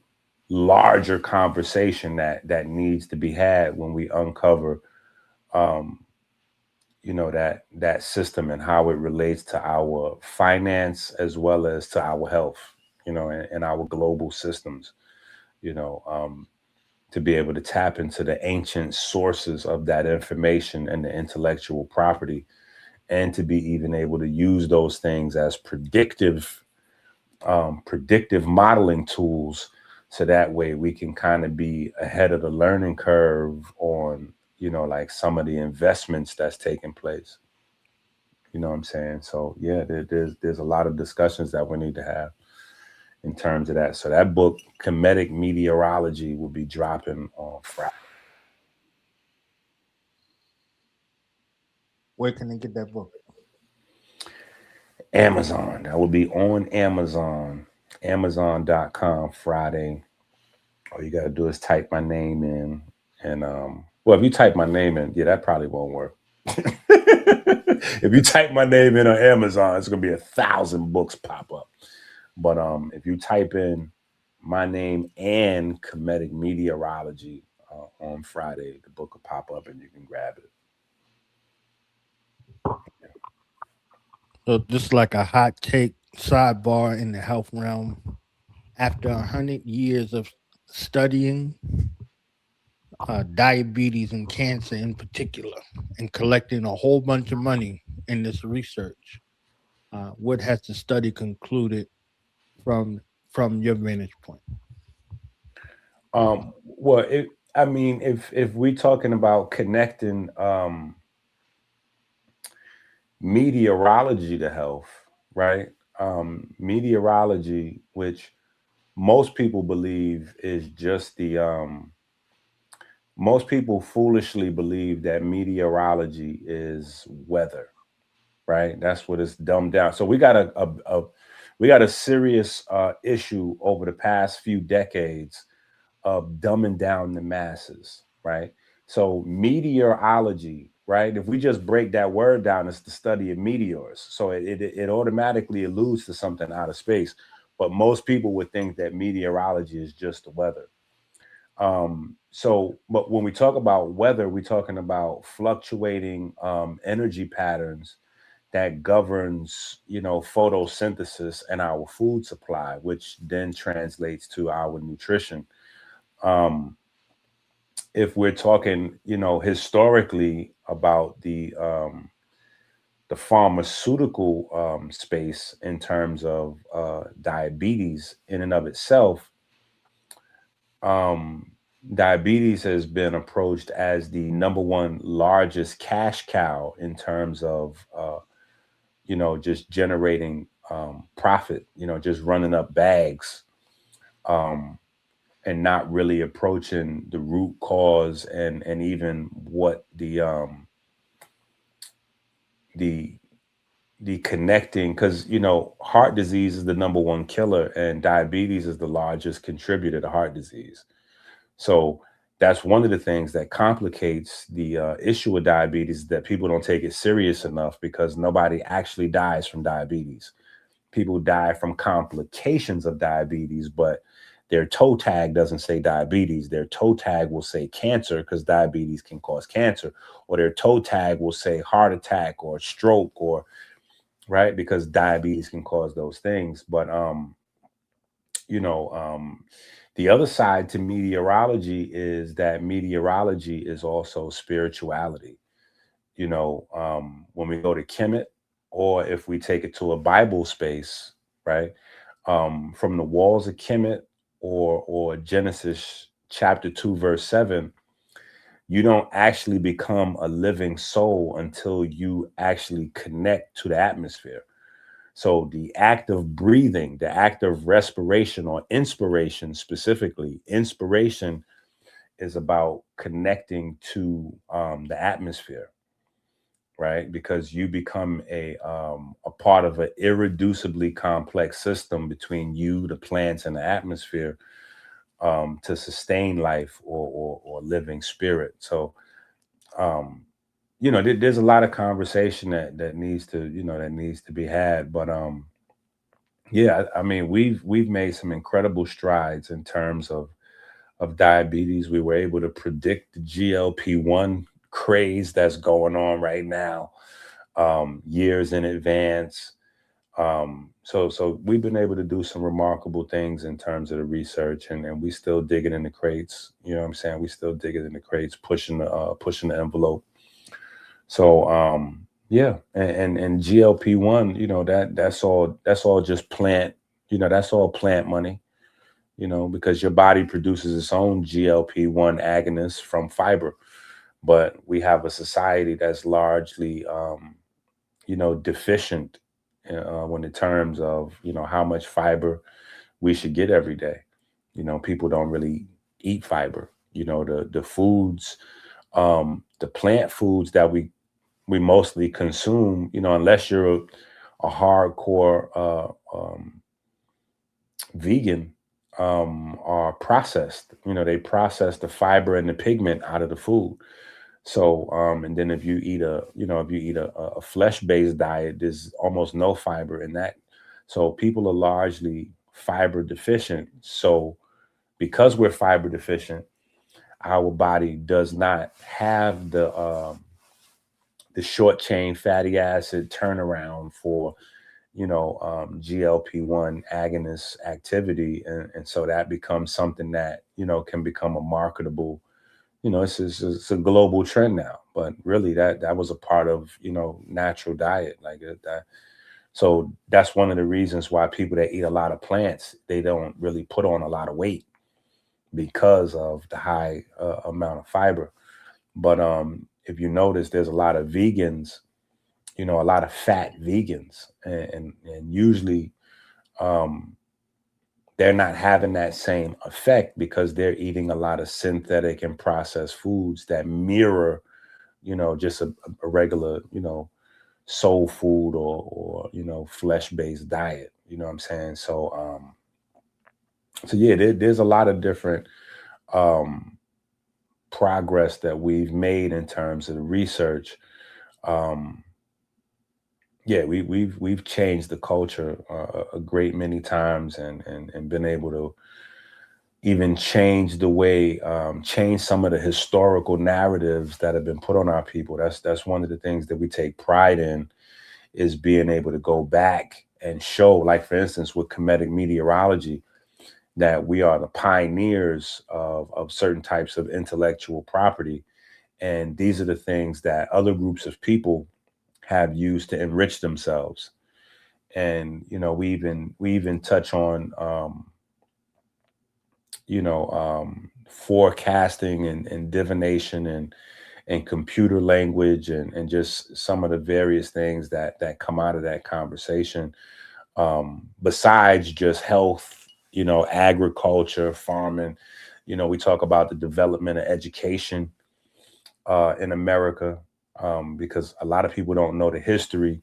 larger conversation that needs to be had when we uncover, you know, that system and how it relates to our finance as well as to our health, you know, and our global systems, you know, to be able to tap into the ancient sources of that information and the intellectual property, and to be even able to use those things as predictive modeling tools, so that way we can kind of be ahead of the learning curve on, you know, like some of the investments that's taking place. You know what I'm saying? So yeah, there's a lot of discussions that we need to have in terms of that. So that book, Kemetic Meteorology, will be dropping on Friday. Where can they get that book? Amazon. That will be on Amazon, Amazon.com Friday. All you got to do is type my name in. And, well, if you type my name in, yeah, that probably won't work. If you type my name in on Amazon, it's going to be 1,000 books pop up. But if you type in my name and Kemetic Meteorology on Friday, the book will pop up and you can grab it. So just like a hot take sidebar in the health realm, after 100 years of studying diabetes and cancer in particular, and collecting a whole bunch of money in this research, what has the study concluded from your vantage point? Well, I mean, if we're talking about connecting meteorology to health, right? Meteorology, which most people believe is just the most people foolishly believe that meteorology is weather, right? That's what it's dumbed down. So we got a serious issue over the past few decades of dumbing down the masses, right? So meteorology, right? If we just break that word down, it's the study of meteors. So it automatically alludes to something out of space. But most people would think that meteorology is just the weather. But when we talk about weather, we're talking about fluctuating energy patterns that governs, you know, photosynthesis and our food supply, which then translates to our nutrition. If we're talking, you know, historically about the pharmaceutical space in terms of diabetes in and of itself, diabetes has been approached as the #1 largest cash cow in terms of, you know, just generating profit, you know, just running up bags. And not really approaching the root cause and even what the connecting, because, you know, heart disease is the #1 killer and diabetes is the largest contributor to heart disease. So that's one of the things that complicates the issue with diabetes, that people don't take it serious enough, because nobody actually dies from diabetes. People die from complications of diabetes, but their toe tag doesn't say diabetes. Their toe tag will say cancer, because diabetes can cause cancer, or their toe tag will say heart attack or stroke, or right, because diabetes can cause those things. But you know, the other side to meteorology is that meteorology is also spirituality. when we go to Kemet, or if we take it to a Bible space, right? From the walls of Kemet or Genesis chapter 2, verse 7, you don't actually become a living soul until you actually connect to the atmosphere. So the act of breathing, the act of respiration or inspiration, specifically, inspiration is about connecting to the atmosphere, right? Because you become a part of an irreducibly complex system between you, the plants, and the atmosphere to sustain life or living spirit. So, there's a lot of conversation that needs to be had. But yeah, I mean, we've made some incredible strides in terms of diabetes. We were able to predict the GLP-1 craze that's going on right now, years in advance. So we've been able to do some remarkable things in terms of the research, and we still digging in the crates. You know what I'm saying? We still digging in the crates, pushing the envelope. So yeah, and GLP-1, that's all just plant. That's all plant money. Because your body produces its own GLP-1 agonists from fiber. But we have a society that's largely, deficient when in terms of, how much fiber we should get every day. People don't really eat fiber. The foods, the plant foods that we mostly consume, unless you're a hardcore vegan, are processed. They process the fiber and the pigment out of the food. So, and then if you eat a flesh-based diet, there's almost no fiber in that. So people are largely fiber deficient. So because we're fiber deficient, our body does not have the short chain fatty acid turnaround for GLP-1 agonist activity. And so that becomes something that, can become a marketable, it's a global trend now, but really that was a part of, natural diet like that. So that's one of the reasons why people that eat a lot of plants, they don't really put on a lot of weight because of the high amount of fiber. But if you notice, there's a lot of vegans, a lot of fat vegans, and usually they're not having that same effect because they're eating a lot of synthetic and processed foods that mirror, just a regular, soul food or flesh-based diet. You know what I'm saying? So, so yeah, there's a lot of different progress that we've made in terms of the research. Yeah, we've changed the culture a great many times, and been able to even change the way, change some of the historical narratives that have been put on our people. That's one of the things that we take pride in, is being able to go back and show, like for instance, with Kemetic meteorology, that we are the pioneers of certain types of intellectual property. And these are the things that other groups of people have used to enrich themselves. And, we even touch on, forecasting and divination and computer language and just some of the various things that come out of that conversation. Besides just health, agriculture, farming, we talk about the development of education in America, because a lot of people don't know the history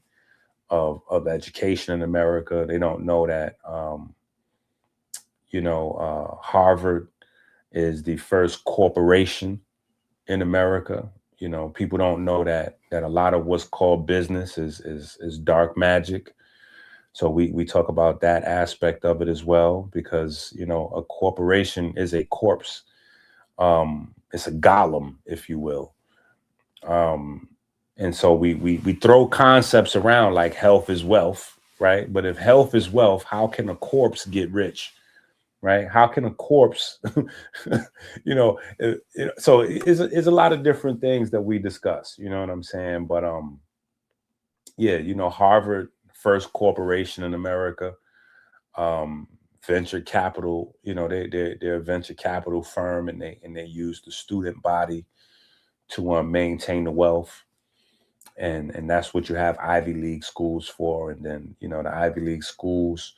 of education in America. They don't know that, Harvard is the first corporation in America. People don't know that a lot of what's called business is dark magic. So we talk about that aspect of it as well, because, a corporation is a corpse. It's a golem, if you will. And so we throw concepts around like health is wealth, right? But if health is wealth, how can a corpse get rich? right? How can a corpse, so it's a lot of different things that we discuss, you know what I'm saying? But yeah, Harvard, first corporation in America, venture capital, they're a venture capital firm, and they use the student body to maintain the wealth. And that's what you have Ivy League schools for. And then, the Ivy League schools,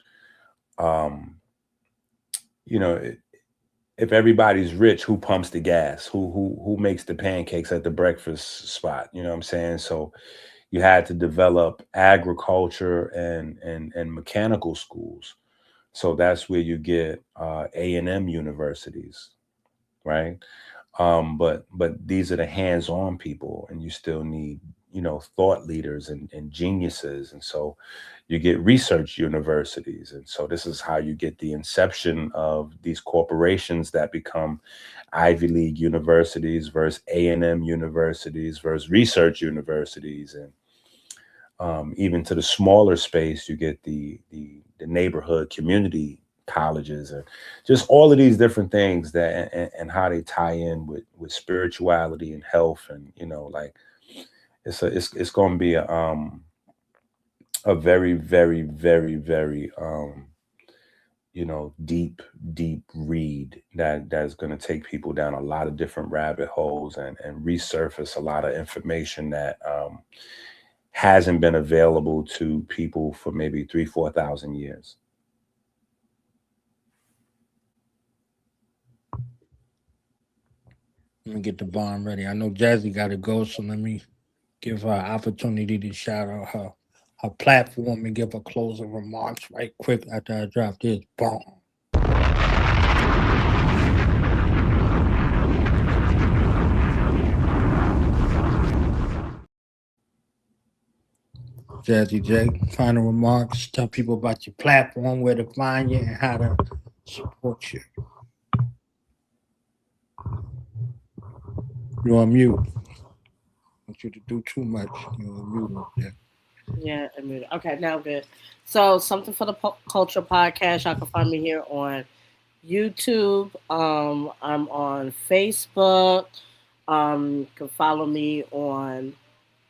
if everybody's rich, who pumps the gas? Who makes the pancakes at the breakfast spot? You know what I'm saying? So you had to develop agriculture and mechanical schools. So that's where you get A&M universities, right? But these are the hands-on people, and you still need, thought leaders and geniuses. And so you get research universities. And so this is how you get the inception of these corporations that become Ivy League universities versus A&M universities versus research universities. And even to the smaller space, you get the neighborhood community colleges, and just all of these different things that and how they tie in with spirituality and health. And it's going to be a very, very, very, very deep read that's going to take people down a lot of different rabbit holes and resurface a lot of information that hasn't been available to people for maybe 3,000-4,000 years. Let me get the bomb ready. I know Jazzy got to go, so let me give her an opportunity to shout out her platform and give her closing remarks right quick after I drop this bomb. Jazzy J, final remarks. Tell people about your platform, where to find you, and how to support you. You're on mute. I want you to do too much. You're on mute up there. Yeah, I mean, okay, now good. So, Something for the Culture podcast. Y'all can find me here on YouTube. I'm on Facebook. You can follow me on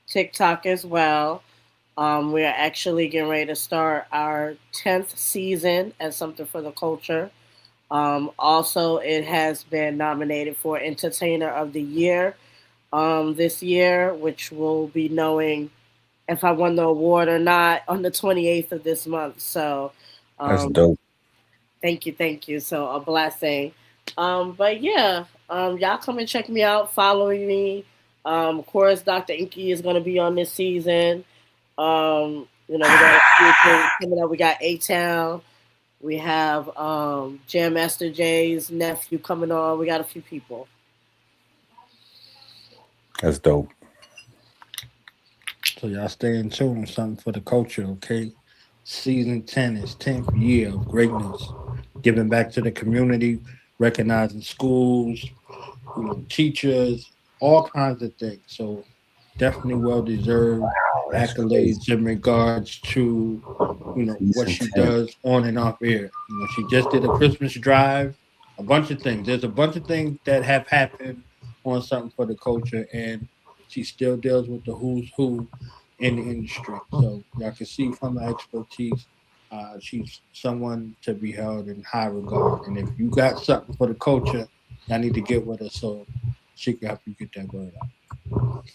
TikTok as well. We are actually getting ready to start our 10th season at Something for the Culture. Also, it has been nominated for Entertainer of the Year this year, which we'll be knowing if I won the award or not on the 28th of this month. So that's dope. Thank you. So a blessing. But yeah, y'all come and check me out, following me. Of course, Dr. Enqi is going to be on this season. We got a few things coming up. We got A-Town. We have Jam Master J's nephew coming on. We got a few people. That's dope. So y'all stay in tune with Something for the Culture, okay? Season 10 is 10th year of greatness. Giving back to the community, recognizing schools, teachers, all kinds of things. So definitely well-deserved accolades in regards to, what she does on and off air. She just did a Christmas drive, a bunch of things. There's a bunch of things that have happened on Something for the Culture, and she still deals with the who's who in the industry. So y'all can see from her expertise, she's someone to be held in high regard. And if you got something for the culture, y'all need to get with her so she can help you get that word out.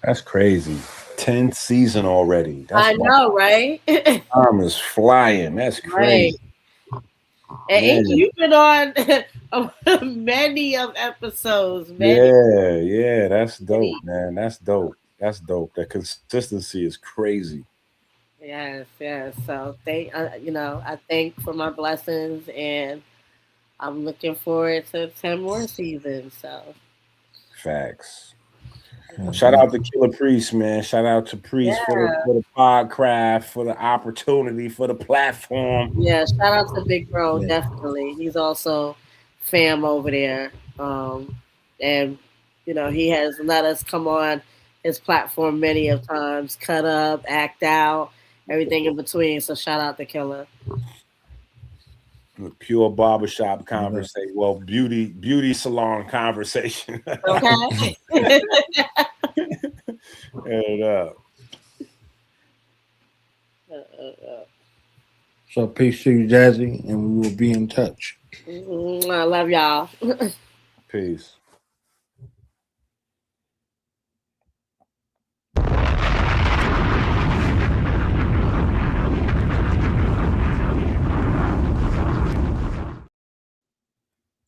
That's crazy. 10th season already. I know, right? Time is flying. That's crazy. Right. And Enqi, you've been on many of episodes. Yeah, that's dope, man. That's dope. The consistency is crazy. Yes. So I thank for my blessings, and I'm looking forward to 10 more seasons. So facts. Shout out to Killah Priest, man. Shout out to Priest for the Podcraft, for the opportunity, for the platform. Yeah, shout out to Big Bro, definitely. He's also fam over there. And he has let us come on his platform many of times, cut up, act out, everything in between. So shout out to Killah. Pure barbershop conversation. Well, beauty salon conversation. Okay. And So peace to you, Jazzy, and we will be in touch. I love y'all. Peace.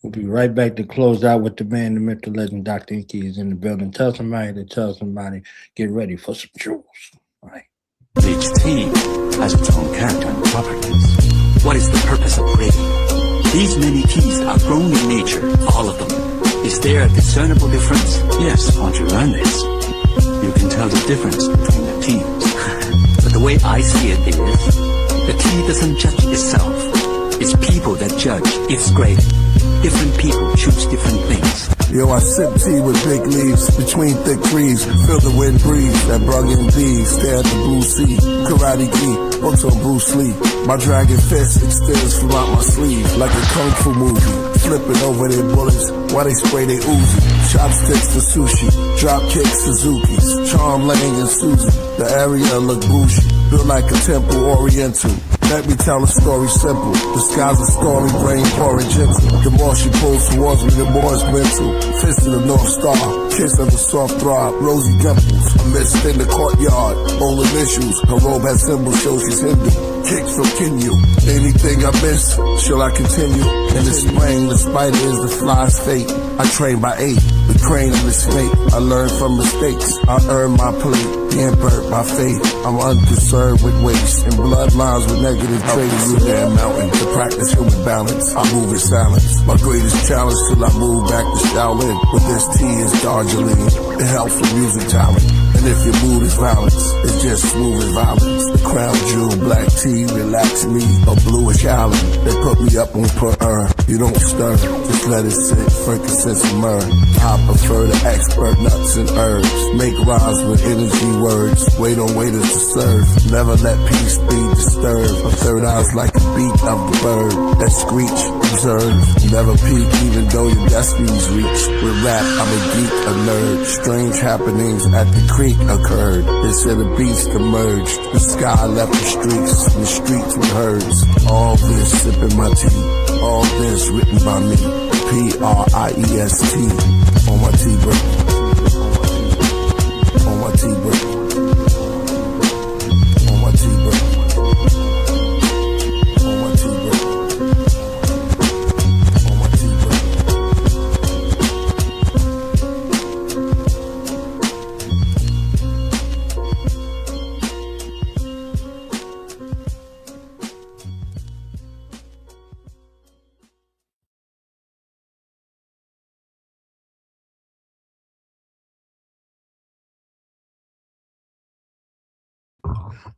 We'll be right back to close out with the man, the myth, the legend, Dr. Enqi is in the building. Tell somebody to tell somebody, get ready for some jewels. All right. Each tea has its own character and properties. What is the purpose of breeding? These many teas are grown in nature, all of them. Is there a discernible difference? Yes, once you learn this, you can tell the difference between the teas. But the way I see it is, the tea doesn't judge itself. It's people that judge its grade. Different people choose different things. Yo, I sip tea with big leaves between thick trees. Feel the wind breeze that brung in these. Stare at the blue sea. Karate gi, hooked on Bruce Lee. My dragon fist extends from out my sleeve like a kung fu movie. Flipping over their bullets while they spray their Uzi. Chopsticks to sushi, drop kicks Suzuki's. Charm Lang and Susie, the area look bougie. Built like a temple oriental. Let me tell a story simple. The sky's a stormy, brain pouring gentle. The more she pulls towards me, the more it's mental. Fist of the North Star, kiss of the soft throb, rosy dimples. Amidst in the courtyard, bowling issues. Her robe has symbols, show she's Hindu. Kicks from Kinyu. Anything I miss, shall I continue? In the spring, the spider is the fly's fate. I train by 8, the crane and the snake. I learn from mistakes, I earn my plate. Hampered by faith, I'm unconcerned with waste and bloodlines with negative traits. You damn mountain to practice human balance. I move in silence. My greatest challenge till I move back to Shaolin. With this tea is Darjeeling. It helps with music talent. And if your mood is violence, it's just smooth as violence. The crown jewel, black tea, relax me, a bluish island. They put me up on per urn. You don't stir, just let it sit, frankincense and myrrh. I prefer the expert nuts and herbs. Make rhymes with energy words. Wait on waiters to serve. Never let peace be disturbed. A third eye's like a beat of the bird that screech, observe. Never peek even though your destiny's reach. With rap, I'm a geek, a nerd. Strange happenings at the creek occurred. They said a beast emerged. The sky left the streaks, the streets with herds. All this sipping my tea. All this written by me. P-R-I-E-S-T. On my tea break. On my tea break. On my tea break. On my tea break. On my tea break.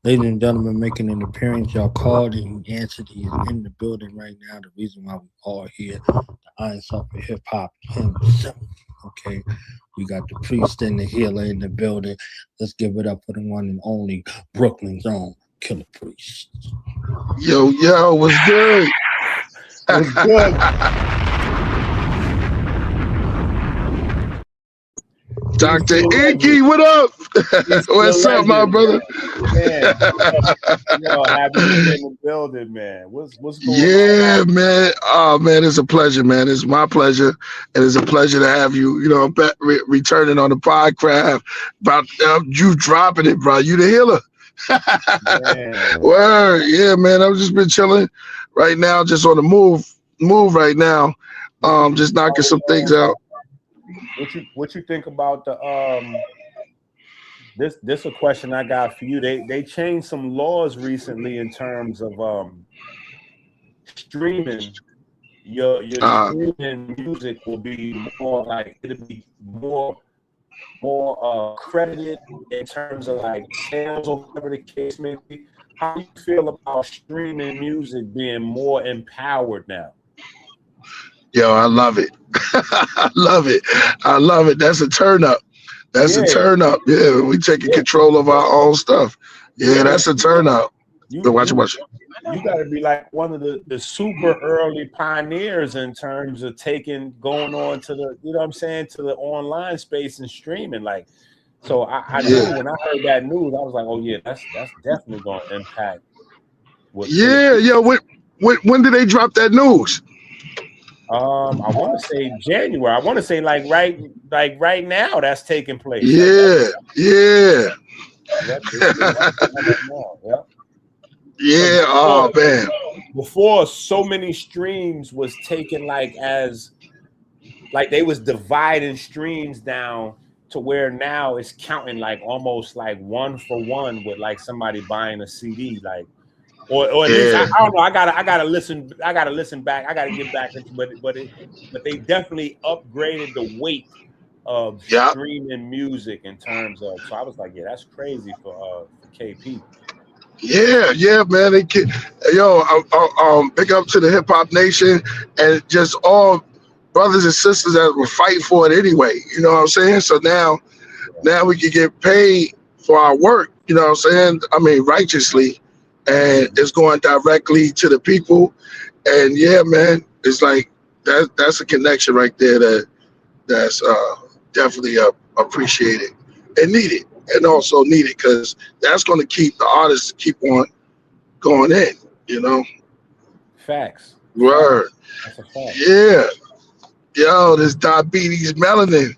Ladies and gentlemen, making an appearance, y'all called and he answered. He is in the building right now. The reason why we all here, the Iron Sulphur Hip Hop himself. Okay, we got the priest and the healer in the building. Let's give it up for the one and only Brooklyn's own Killah Priest. Yo, what's good? What's good? Dr. Enqi, what up? What's up, my brother? Man, yo, happy to be in the building, man. What's going on? Yeah, man. Oh, man, it's a pleasure, man. It's my pleasure, and it's a pleasure to have you. You know, I'm back, returning on the Podcraft. About you dropping it, bro. You the healer. Word, yeah, man. I've just been chilling right now, just on the move right now. Just knocking some things out. What you think about the this a question I got for you. They changed some laws recently in terms of streaming. Your streaming music will be more like it'll be more credited in terms of like sales or whatever the case may be. How do you feel about streaming music being more empowered now? Yo, I love it. I love it. I love it. That's a turn up. That's a turn up. Yeah, we taking control of our own stuff. Yeah, that's a turn up. You Watch it. You got to be like one of the super early pioneers in terms of going on to the, you know what I'm saying, to the online space and streaming. Like, so I knew when I heard that news, I was like, oh yeah, that's definitely going to impact what Killah. Yeah. When did they drop that news? I want to say January. I want to say like right now that's taking place. Yeah. Yep. Yeah. Oh man. Before, so many streams was taken like they was dividing streams down to where now it's counting like almost like 1 for 1 with like somebody buying a CD, like or at least I don't know. I gotta listen back. I gotta get back into but they definitely upgraded the weight of streaming music in terms of. So I was like, yeah, that's crazy for KP. Yeah, man. Big up to the hip hop nation and just all brothers and sisters that were fighting for it anyway. You know what I'm saying? So now we can get paid for our work. You know what I'm saying? I mean, righteously, and it's going directly to the people. And yeah, man, it's like that's a connection right there that's definitely appreciated and needed. And also needed because that's going to keep the artists keep on going in, you know. Facts. Word. That's a fact. Yeah. Yo, this diabetes melanin.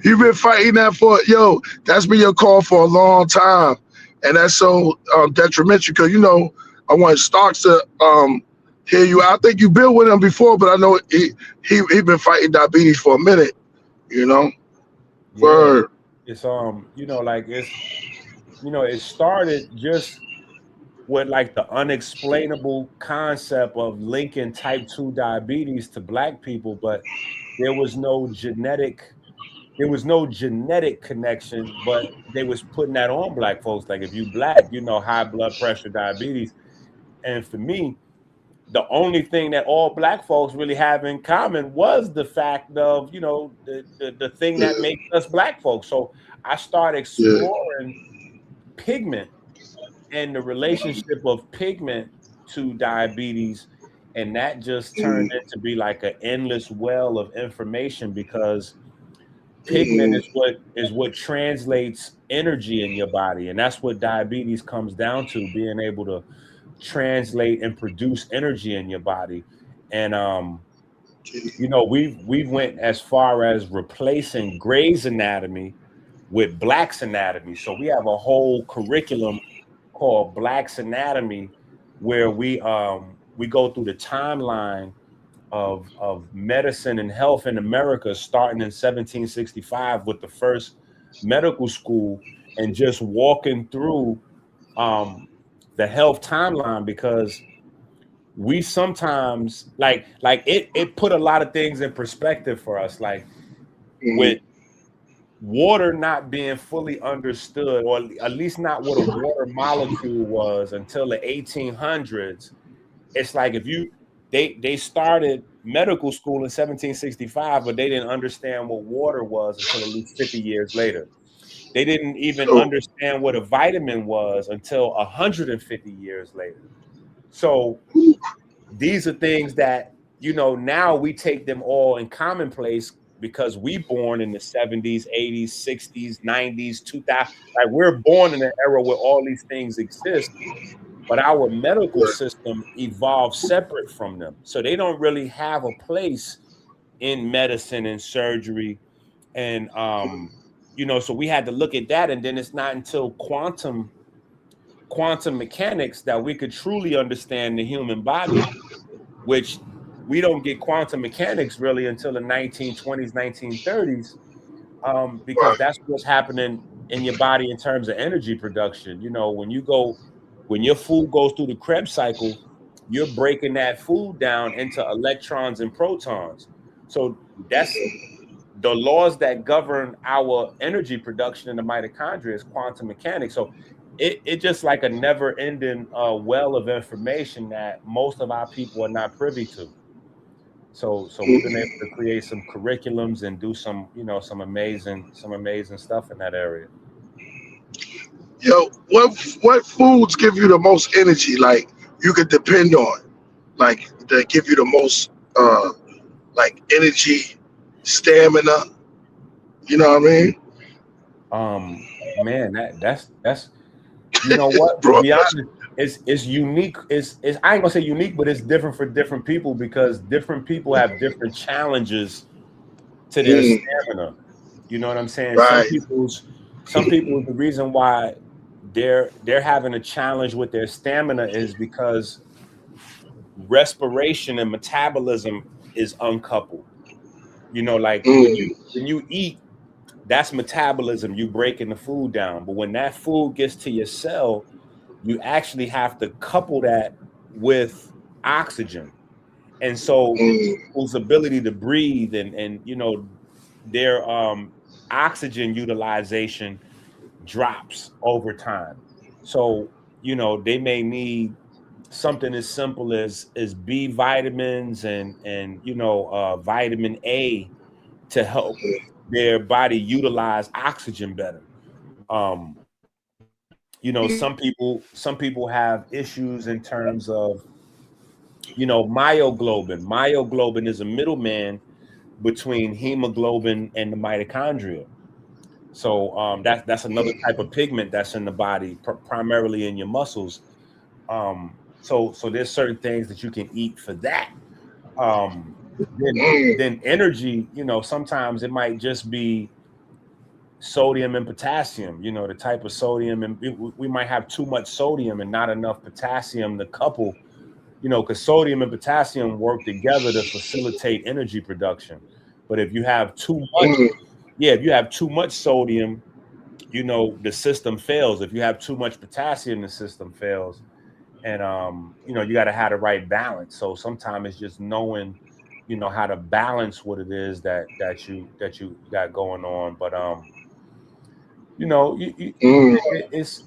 You've been fighting that that's been your call for a long time. And that's so detrimental because, you know, I want Starks to hear you. I think you've been with him before, but I know he been fighting diabetes for a minute, you know. Yeah. Word. It's you know, like it's, you know, it started just with like the unexplainable concept of linking type 2 diabetes to Black people, but there was no genetic connection, but they was putting that on Black folks. Like if you Black, you know, high blood pressure, diabetes. And for me, the only thing that all Black folks really have in common was the fact of, you know, the thing that makes us Black folks. So I started exploring pigment and the relationship of pigment to diabetes. And that just turned into be like an endless well of information because pigment is what translates energy in your body. And that's what diabetes comes down to, being able to translate and produce energy in your body. And you know, we've went as far as replacing Gray's anatomy with Black's anatomy. So we have a whole curriculum called Black's Anatomy where we go through the timeline of medicine and health in America, starting in 1765 with the first medical school, and just walking through the health timeline, because we sometimes like it put a lot of things in perspective for us, like with water not being fully understood, or at least not what a water molecule was until the 1800s. It's like if they started medical school in 1765, but they didn't understand what water was until at least 50 years later. They didn't even understand what a vitamin was until 150 years later. So these are things that, you know, now we take them all in commonplace because we born in the 70s, 80s, 60s, 90s, 2000. Like we're born in an era where all these things exist, but our medical system evolved separate from them. So they don't really have a place in medicine and surgery. And, you know, so we had to look at that. And then it's not until quantum mechanics that we could truly understand the human body, which we don't get quantum mechanics really until the 1920s, 1930s, because that's what's happening in your body in terms of energy production. You know, when your food goes through the Krebs cycle, you're breaking that food down into electrons and protons. So that's the laws that govern our energy production in the mitochondria is quantum mechanics. So it just like a never-ending well of information that most of our people are not privy to. So we've been able to create some curriculums and do some, you know, some amazing stuff in that area. Yo, what foods give you the most energy? Like you could depend on, like that give you the most like energy, stamina. You know what I mean? Man, that's you know what? To Bro, be honest, it's unique. It's I ain't gonna say unique, but it's different for different people because different people have different challenges to their stamina. You know what I'm saying? right. Some people the reason why they're having a challenge with their stamina is because respiration and metabolism is uncoupled. You know, like when you eat, that's metabolism, you breaking the food down. But when that food gets to your cell, you actually have to couple that with oxygen. And so people's ability to breathe and you know their oxygen utilization drops over time. So, you know, they may need something as simple as B vitamins and you know vitamin A to help their body utilize oxygen better. You know, some people have issues in terms of, you know, myoglobin. Myoglobin is a middleman between hemoglobin and the mitochondria. So that's another type of pigment that's in the body, primarily in your muscles. So there's certain things that you can eat for that. Then energy, you know, sometimes it might just be sodium and potassium, you know, the type of sodium, and we might have too much sodium and not enough potassium to couple, you know, because sodium and potassium work together to facilitate energy production. But if you have too much, if you have too much sodium, you know, the system fails. If you have too much potassium, the system fails. And you know, you got to have the right balance. So sometimes it's just knowing, you know, how to balance what it is that you got going on. But you know, it's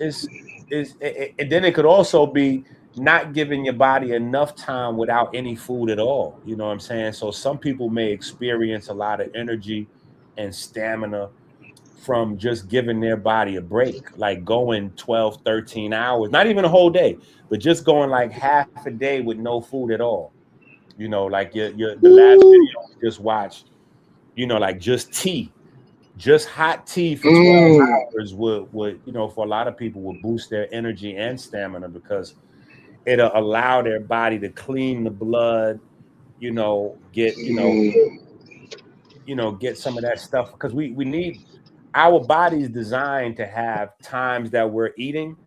and then it could also be not giving your body enough time without any food at all. You know what I'm saying? So some people may experience a lot of energy and stamina from just giving their body a break, like going 12, 13 hours, not even a whole day, but just going like half a day with no food at all. You know, like the last video we just watched, you know, like just tea. Just hot tea for 12 hours would, you know, for a lot of people would boost their energy and stamina because it'll allow their body to clean the blood, you know, get some of that stuff. Because we need, our body's designed to have times that we're eating,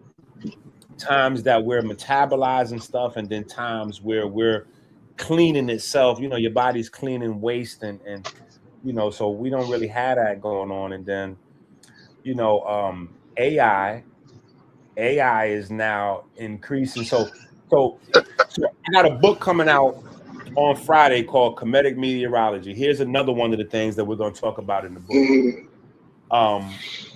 times that we're metabolizing stuff, and then times where we're cleaning itself. You know, your body's cleaning waste and you know, so we don't really have that going on. And then, you know, AI is now increasing. So I got a book coming out on Friday called Comedic Meteorology. Here's another one of the things that we're going to talk about in the book.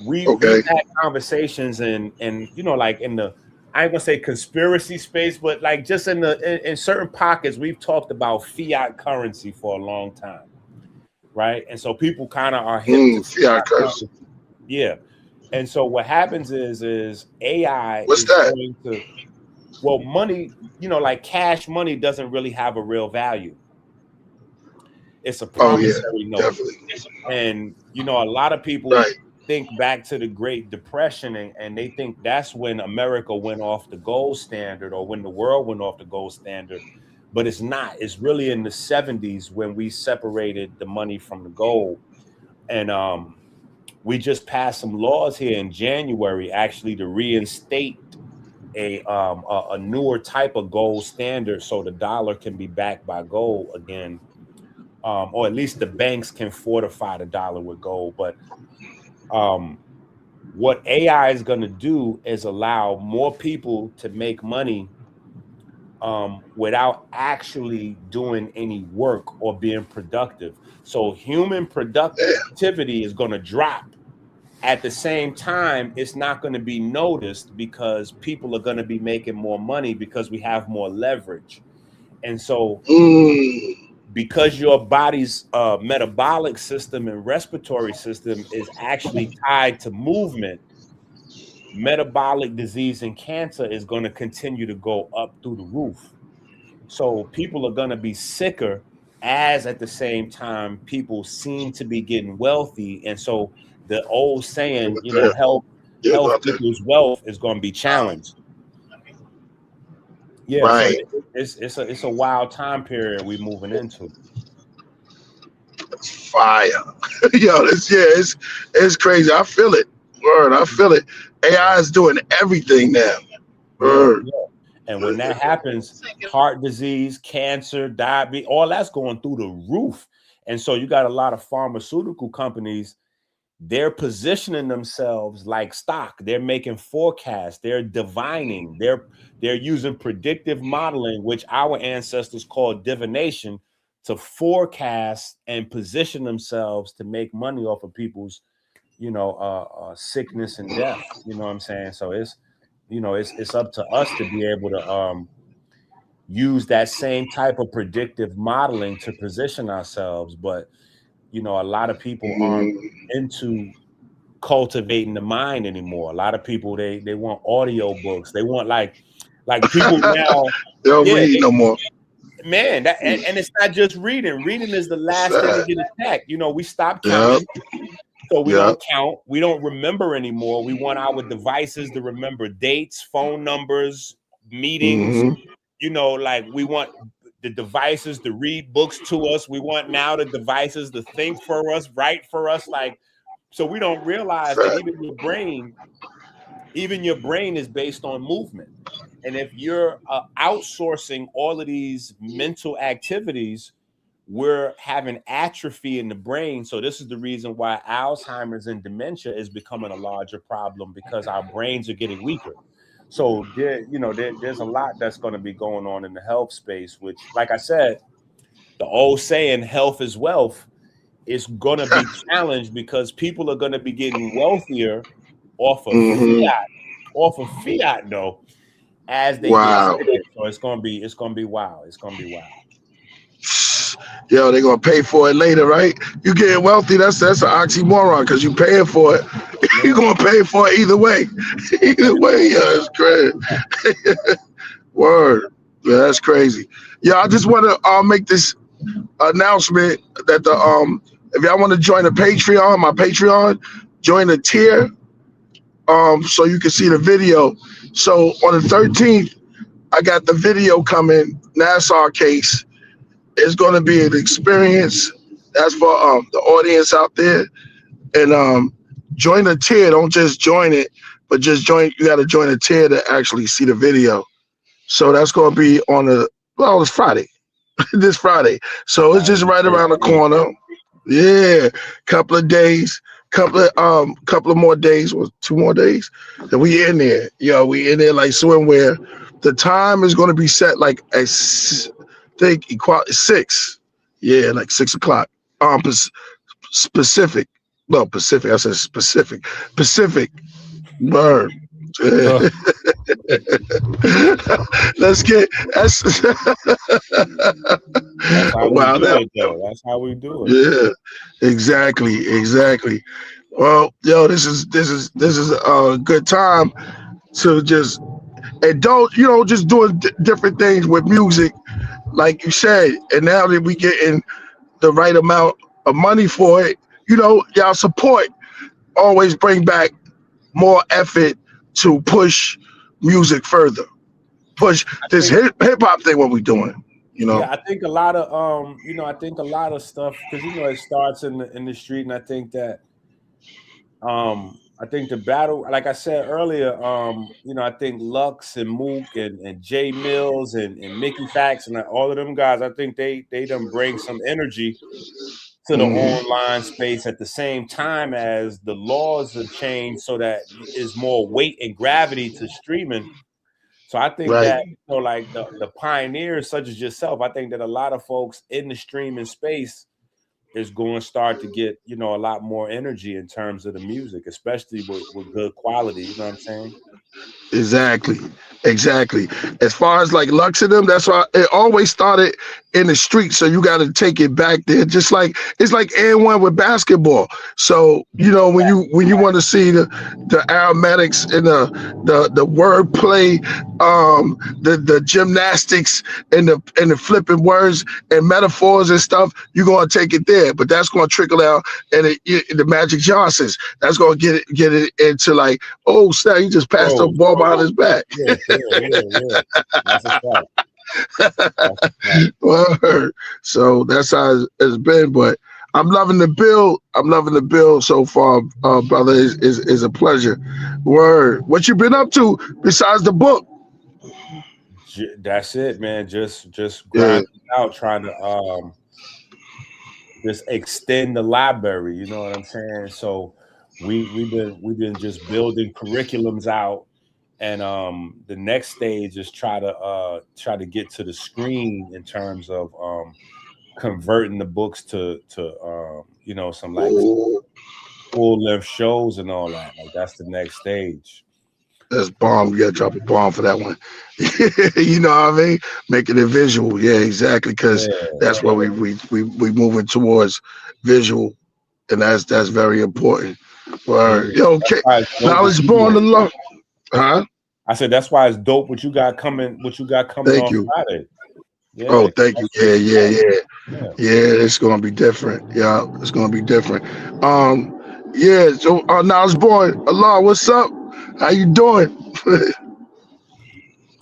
We've had conversations and you know, like in the, I ain't gonna say conspiracy space, but like just in certain pockets, we've talked about fiat currency for a long time. Right. And so people kind of are hip to fiat currency. Yeah. And so what happens is AI What's is that? going to, well, money, you know, like cash money doesn't really have a real value. It's a promissory note. Definitely. And, you know, a lot of people think back to the Great Depression and they think that's when America went off the gold standard or when the world went off the gold standard. But it's not. It's really in the 70s when we separated the money from the gold. And we just passed some laws here in January actually to reinstate a newer type of gold standard so the dollar can be backed by gold again. Or at least the banks can fortify the dollar with gold. But what AI is going to do is allow more people to make money without actually doing any work or being productive. So human productivity is going to drop. At the same time, it's not going to be noticed because people are going to be making more money because we have more leverage. And so because your body's metabolic system and respiratory system is actually tied to movement, metabolic disease and cancer is going to continue to go up through the roof. So people are going to be sicker, as at the same time people seem to be getting wealthy. And so the old saying, you know, health equals wealth is going to be challenged. Yeah, right. So it's a wild time period we're moving into. Fire. Yo, it's crazy. I feel it. Word, I feel it. AI is doing everything now. Word. Yeah. And when that happens, heart disease, cancer, diabetes, all that's going through the roof. And so you got a lot of pharmaceutical companies, they're positioning themselves like stock. They're making forecasts. They're divining. They're using predictive modeling, which our ancestors called divination, to forecast and position themselves to make money off of people's, you know, sickness and death. You know what I'm saying? So it's, you know, it's up to us to be able to use that same type of predictive modeling to position ourselves. But, you know, a lot of people aren't into cultivating the mind anymore. A lot of people, they want audio books. They want like people now. They don't read no more. Man, that and it's not just reading. Reading is the last thing to get attacked. You know, we stopped counting. So we don't count. We don't remember anymore. We want our devices to remember dates, phone numbers, meetings. You know, like we want the devices to read books to us. We want now the devices to think for us, write for us. Like, so we don't realize that even your brain is based on movement. And if you're outsourcing all of these mental activities, we're having atrophy in the brain. So this is the reason why Alzheimer's and dementia is becoming a larger problem, because our brains are getting weaker. So there's a lot that's going to be going on in the health space, which, like I said, the old saying, health is wealth, is going to be challenged because people are going to be getting wealthier off of fiat, though, as they get sick. So it's gonna be wild. It's gonna be wild. Yo, they're gonna pay for it later, right? You getting wealthy, that's an oxymoron, because you paying for it. You're gonna pay for it either way. Either way, yeah, it's crazy. Word. Yeah, that's crazy. Yeah, I just want to make this announcement that if y'all want to join my Patreon, join the tier, so you can see the video. So on the 13th, I got the video coming, Nassau case. It's going to be an experience. That's for the audience out there. And join the tier. Don't just join it, but just join. You got to join a tier to actually see the video. So that's going to be it's Friday, this Friday. So it's just right around the corner. Yeah, couple of days. Couple of more days, or 2 more days, and we in there. Yo, we in there like swimwear. The time is going to be set like at 6. Yeah, like 6 o'clock. Specific. No, Pacific. I said specific. Pacific. Word. Let's get. That's how we do it. Yeah, exactly. Well, yo, this is a good time to just, and don't, just doing different things with music, like you said. And now that we getting the right amount of money for it, y'all support. Always bring back more effort to push music further. Push this hip hop thing. What we doing? Yeah, I think a lot of stuff, because it starts in the street, and I think that I think the battle, like I said earlier, I think Lux and Mook and Jay Mills and Mickey Fax and all of them guys, I think they done bring some energy to the online space at the same time as the laws have changed so that is more weight and gravity to streaming. So I think that, like the pioneers such as yourself, I think that a lot of folks in the streaming space is going to start to get, you know, a lot more energy in terms of the music, especially with good quality. You know what I'm saying? Exactly. As far as like Lux and them, that's why it always started in the street. So you got to take it back there. Just like it's like N1 with basketball. So you know when you want to see the aromatics and the wordplay, the gymnastics and the flipping words and metaphors and stuff, you're gonna take it there. But that's gonna trickle out, and the Magic Johnsons, that's gonna get it into like, oh snap, he just passed the ball behind his back. Yeah. That's a fact. Word. So that's how it's been. But I'm loving the build so far, brother. Is a pleasure. Word. What you been up to besides the book? That's it, man. Just grinding out, trying to just extend the library. You know what I'm saying? So we've been just building curriculums out. And the next stage is try to get to the screen in terms of converting the books to you know, some like full-length shows and all that. Like that's the next stage. That's bomb. You gotta drop a bomb for that one. You know what I mean? Making it visual. Yeah, exactly. Because that's what we moving towards visual, and that's very important. Yo, knowledge born alone. Huh? I said that's why it's dope what you got coming Thank you. Friday. Yeah, oh, thank you. Yeah. It's gonna be different. Yeah, it's gonna be different. Yeah. So knowledge born. Allah, what's up? How you doing?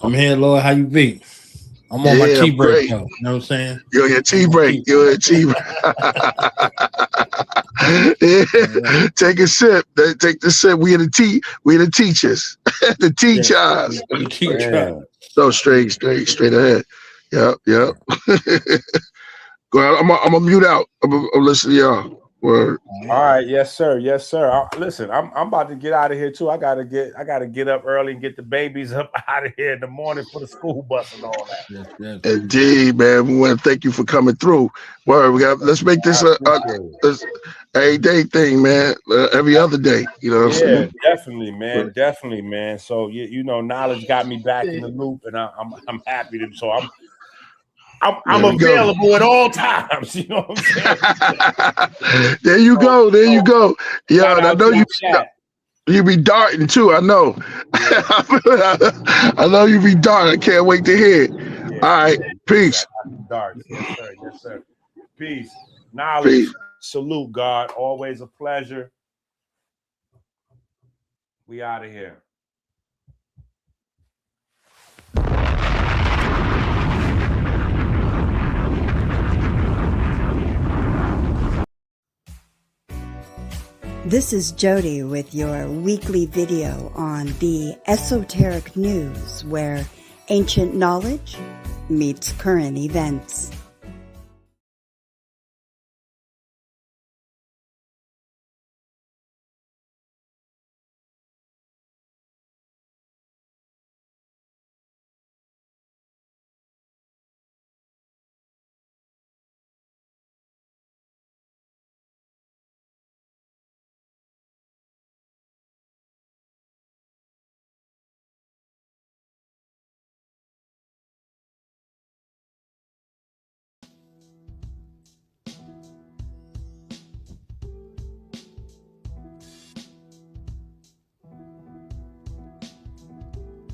I'm here, Lord. How you be? I'm on my tea break, though. You know what I'm saying? You're your tea break. You're a tea break. Take a sip. Take the sip. We the teachers. The teachers. The teacher. So straight ahead. Yep. Go ahead. I'm gonna mute out. I'm listening to y'all. Word. All right, yes, sir. Listen, I'm about to get out of here too. I gotta get up early and get the babies up out of here in the morning for the school bus and all that. Yes. Indeed, man. We want to thank you for coming through. Word. Let's make this a everyday thing, man. Every other day. You know what I'm saying? Definitely, man. So you know, knowledge got me back in the loop, and I'm happy to. So I'm available at all times. You know what I'm saying? There you go. Yeah, I know you be darting too. I know. I know you be darting. I can't wait to hear it. All right, peace. Dart. Yes, sir. Peace. Knowledge. Peace. Salute, God. Always a pleasure. We out of here. This is Jody with your weekly video on the esoteric news where ancient knowledge meets current events.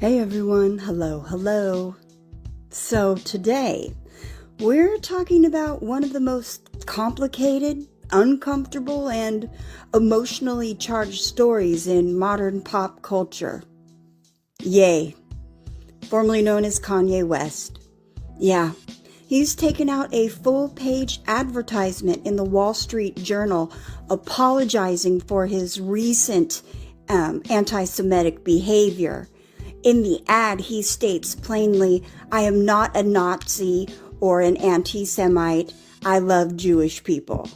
Hey everyone, hello. So today, we're talking about one of the most complicated, uncomfortable, and emotionally charged stories in modern pop culture. Ye, formerly known as Kanye West. Yeah, he's taken out a full-page advertisement in the Wall Street Journal apologizing for his recent anti-Semitic behavior. In the ad, he states plainly, "I am not a Nazi or an anti-Semite. I love Jewish people."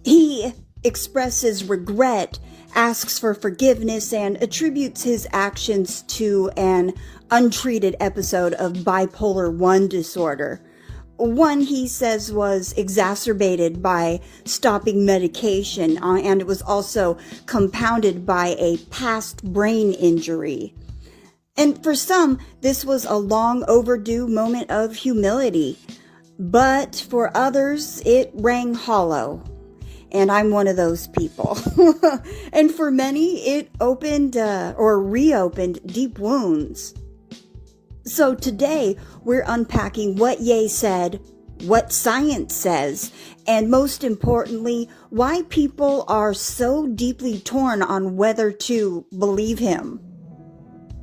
He expresses regret, asks for forgiveness, and attributes his actions to an untreated episode of bipolar 1 disorder. One, he says, was exacerbated by stopping medication, and it was also compounded by a past brain injury. And for some, this was a long overdue moment of humility. But for others, it rang hollow. And I'm one of those people. And for many, it opened or reopened deep wounds. So today, we're unpacking what Ye said, what science says, and most importantly, why people are so deeply torn on whether to believe him.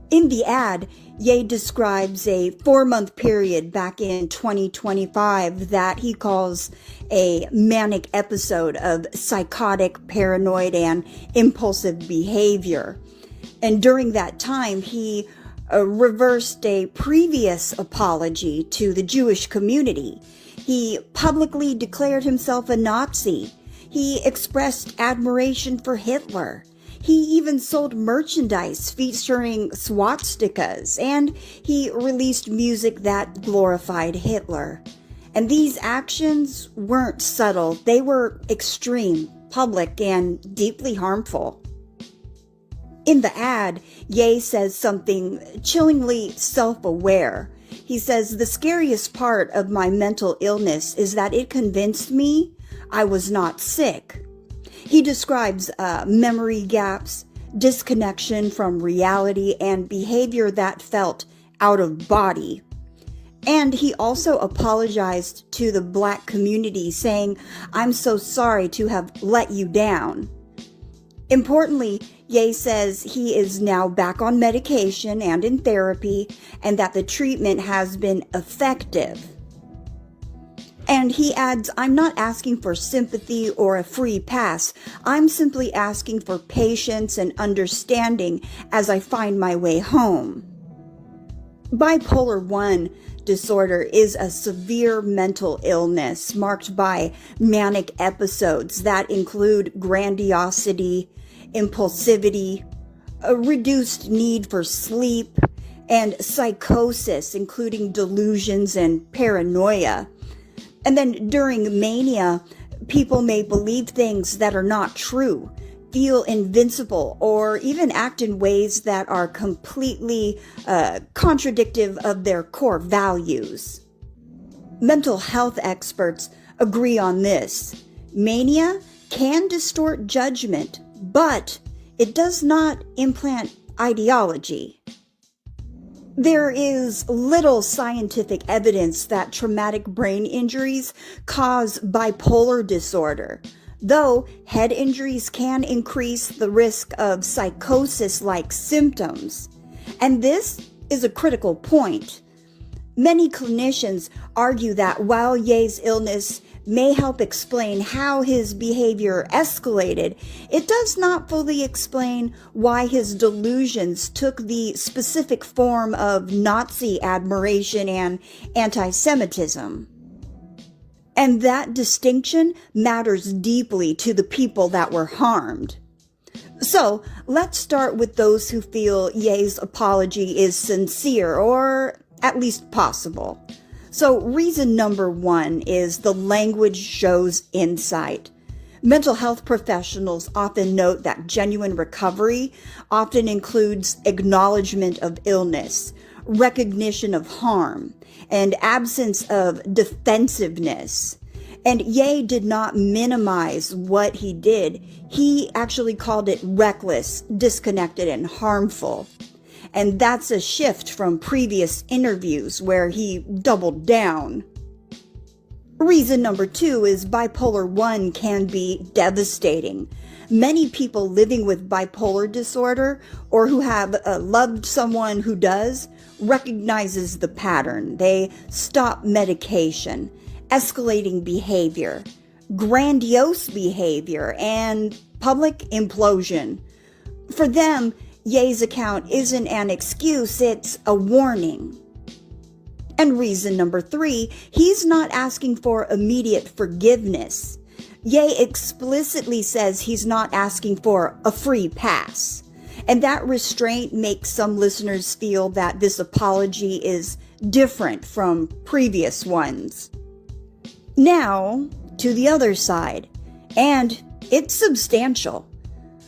In the ad, Ye describes a 4-month period back in 2025 that he calls a manic episode of psychotic, paranoid, and impulsive behavior. And during that time, he reversed a previous apology to the Jewish community. He publicly declared himself a Nazi. He expressed admiration for Hitler. He even sold merchandise featuring swastikas, and he released music that glorified Hitler. And these actions weren't subtle. They were extreme, public, and deeply harmful. In the ad, Ye says something chillingly self-aware. He says, "The scariest part of my mental illness is that it convinced me I was not sick." He describes memory gaps, disconnection from reality, and behavior that felt out of body. And he also apologized to the Black community, saying, "I'm so sorry to have let you down." Importantly, Ye says he is now back on medication and in therapy, and that the treatment has been effective. And he adds, "I'm not asking for sympathy or a free pass. I'm simply asking for patience and understanding as I find my way home." Bipolar 1 disorder is a severe mental illness marked by manic episodes that include grandiosity, impulsivity, a reduced need for sleep, and psychosis, including delusions and paranoia. And then during mania, people may believe things that are not true, feel invincible, or even act in ways that are completely contradictive of their core values. Mental health experts agree on this. Mania can distort judgment, but it does not implant ideology. There is little scientific evidence that traumatic brain injuries cause bipolar disorder, though head injuries can increase the risk of psychosis-like symptoms. And this is a critical point. Many clinicians argue that while Ye's illness may help explain how his behavior escalated, it does not fully explain why his delusions took the specific form of Nazi admiration and anti-Semitism. And that distinction matters deeply to the people that were harmed. So let's start with those who feel Ye's apology is sincere, or at least possible. So reason number 1 is the language shows insight. Mental health professionals often note that genuine recovery often includes acknowledgement of illness, recognition of harm, and absence of defensiveness. And Ye did not minimize what he did. He actually called it reckless, disconnected, and harmful. And that's a shift from previous interviews where he doubled down. Reason number 2 is bipolar 1 can be devastating. Many people living with bipolar disorder or who have loved someone who does recognizes the pattern. They stop medication, escalating behavior, grandiose behavior, and public implosion. For them, Ye's account isn't an excuse, it's a warning. And reason number 3, he's not asking for immediate forgiveness. Ye explicitly says he's not asking for a free pass. And that restraint makes some listeners feel that this apology is different from previous ones. Now, to the other side, and it's substantial.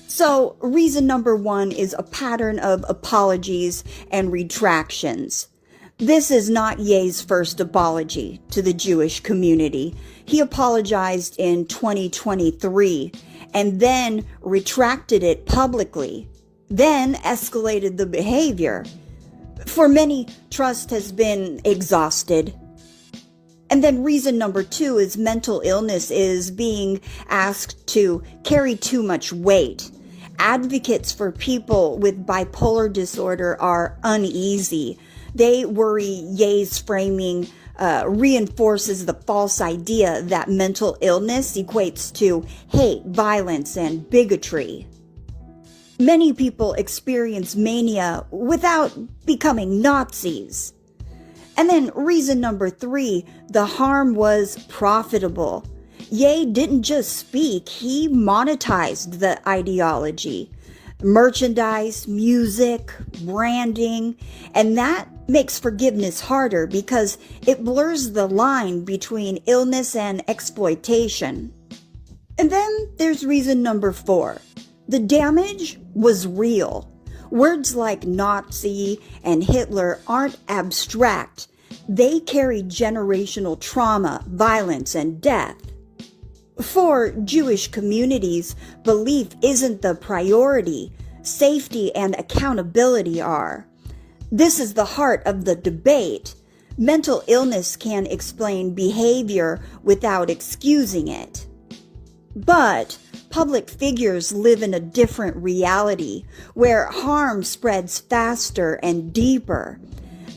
So, reason number 1 is a pattern of apologies and retractions. This is not Ye's first apology to the Jewish community. He apologized in 2023 and then retracted it publicly, then escalated the behavior. For many, trust has been exhausted. And then reason number 2 is mental illness is being asked to carry too much weight. Advocates for people with bipolar disorder are uneasy. They worry Ye's framing reinforces the false idea that mental illness equates to hate, violence, and bigotry. Many people experience mania without becoming Nazis. And then reason number 3, the harm was profitable. Ye didn't just speak, he monetized the ideology. Merchandise, music, branding, and that makes forgiveness harder because it blurs the line between illness and exploitation. And then there's reason number 4. The damage was real. Words like Nazi and Hitler aren't abstract. They carry generational trauma, violence, and death. For Jewish communities, belief isn't the priority. Safety and accountability are. This is the heart of the debate. Mental illness can explain behavior without excusing it. But public figures live in a different reality where harm spreads faster and deeper.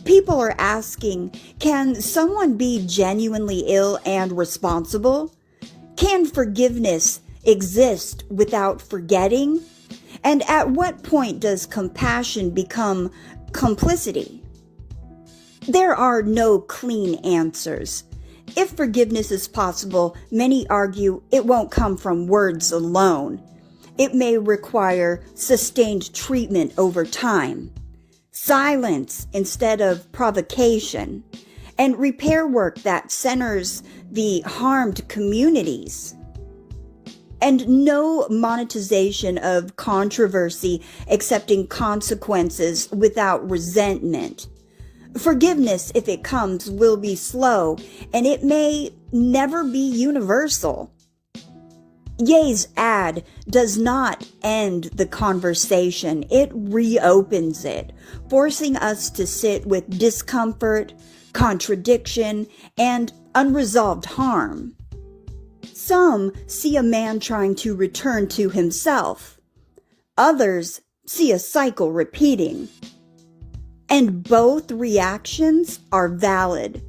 People are asking, can someone be genuinely ill and responsible? Can forgiveness exist without forgetting? And at what point does compassion become complicity? There are no clean answers. If forgiveness is possible, many argue it won't come from words alone. It may require sustained treatment over time, silence instead of provocation, and repair work that centers the harmed communities. And no monetization of controversy accepting consequences without resentment. Forgiveness, if it comes, will be slow, and it may never be universal. Ye's ad does not end the conversation. It reopens it, forcing us to sit with discomfort, contradiction, and unresolved harm. Some see a man trying to return to himself. Others see a cycle repeating. And both reactions are valid.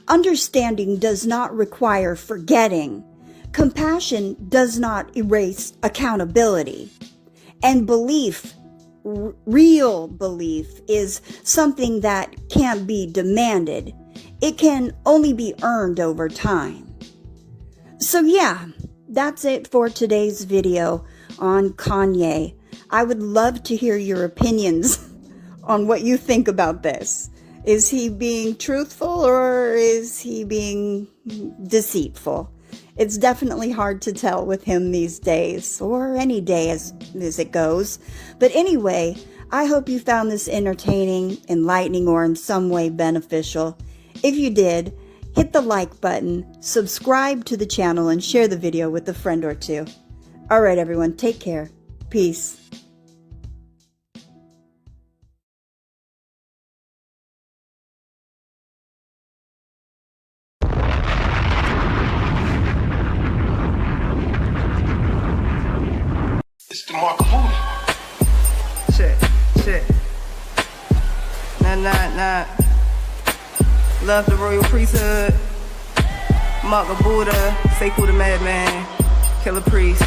Understanding does not require forgetting. Compassion does not erase accountability. And belief, real belief, is something that can't be demanded. It can only be earned over time. So yeah, that's it for today's video on Kanye. I would love to hear your opinions on what you think about this. Is he being truthful or is he being deceitful? It's definitely hard to tell with him these days, or any day as it goes. But anyway, I hope you found this entertaining, enlightening, or in some way beneficial. If you did, hit the like button, subscribe to the channel, and share the video with a friend or two. All right, everyone, take care. Peace. It's the mark of booty. Shit. Nah. Love the Royal Priesthood. Mark of Buddha. Sekou the Madman. Killah Priest.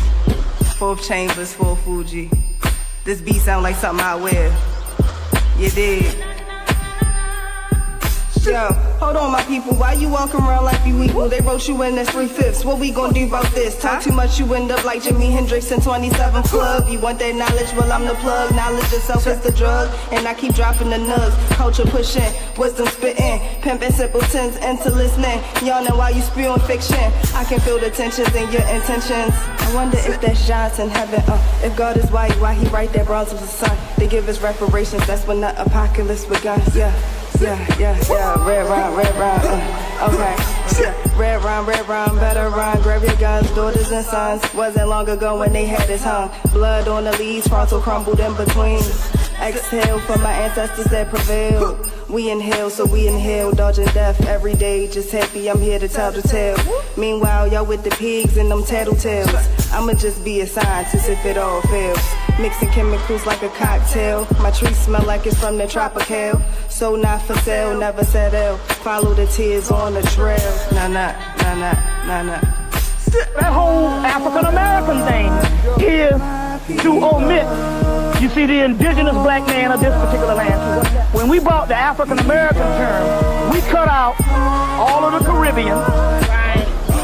4th Chambers, 4 Fuji. This beat sound like something I wear. You dig? Yo, hold on, my people. Why you walking around like you equal? They wrote you in as 3/5. What we gonna do about this? Talk too much, you end up like Jimi Hendrix in 27 Club. You want that knowledge? Well, I'm the plug. Knowledge itself is the drug. And I keep dropping the nugs. Culture pushing, wisdom spitting. Pimping simpletons into listening. Yawning while you spewing fiction. I can feel the tensions in your intentions. I wonder if that's shots in heaven. If God is white, why he write that bronze was the sun? They give us reparations. That's when the apocalypse begun. Yeah. Red rhyme, okay. Yeah. Red rhyme, better rhyme. Grab your guns, daughters and sons. Wasn't long ago when they had us hung. Blood on the leaves, frontal crumbled in between. Exhale for my ancestors that prevailed. We inhale, so we inhale, dodging death every day. Just happy I'm here to tell the tale. Meanwhile, y'all with the pigs and them tattletales. I'ma just be a scientist if it all fails. Mixing chemicals like a cocktail. My tree smell like it's from the tropical. So not for sale, never settle. Follow the tears on the trail. Nah. That whole African American thing is to omit, you see, the indigenous black man of this particular land. When we brought the African American term, we cut out all of the Caribbean,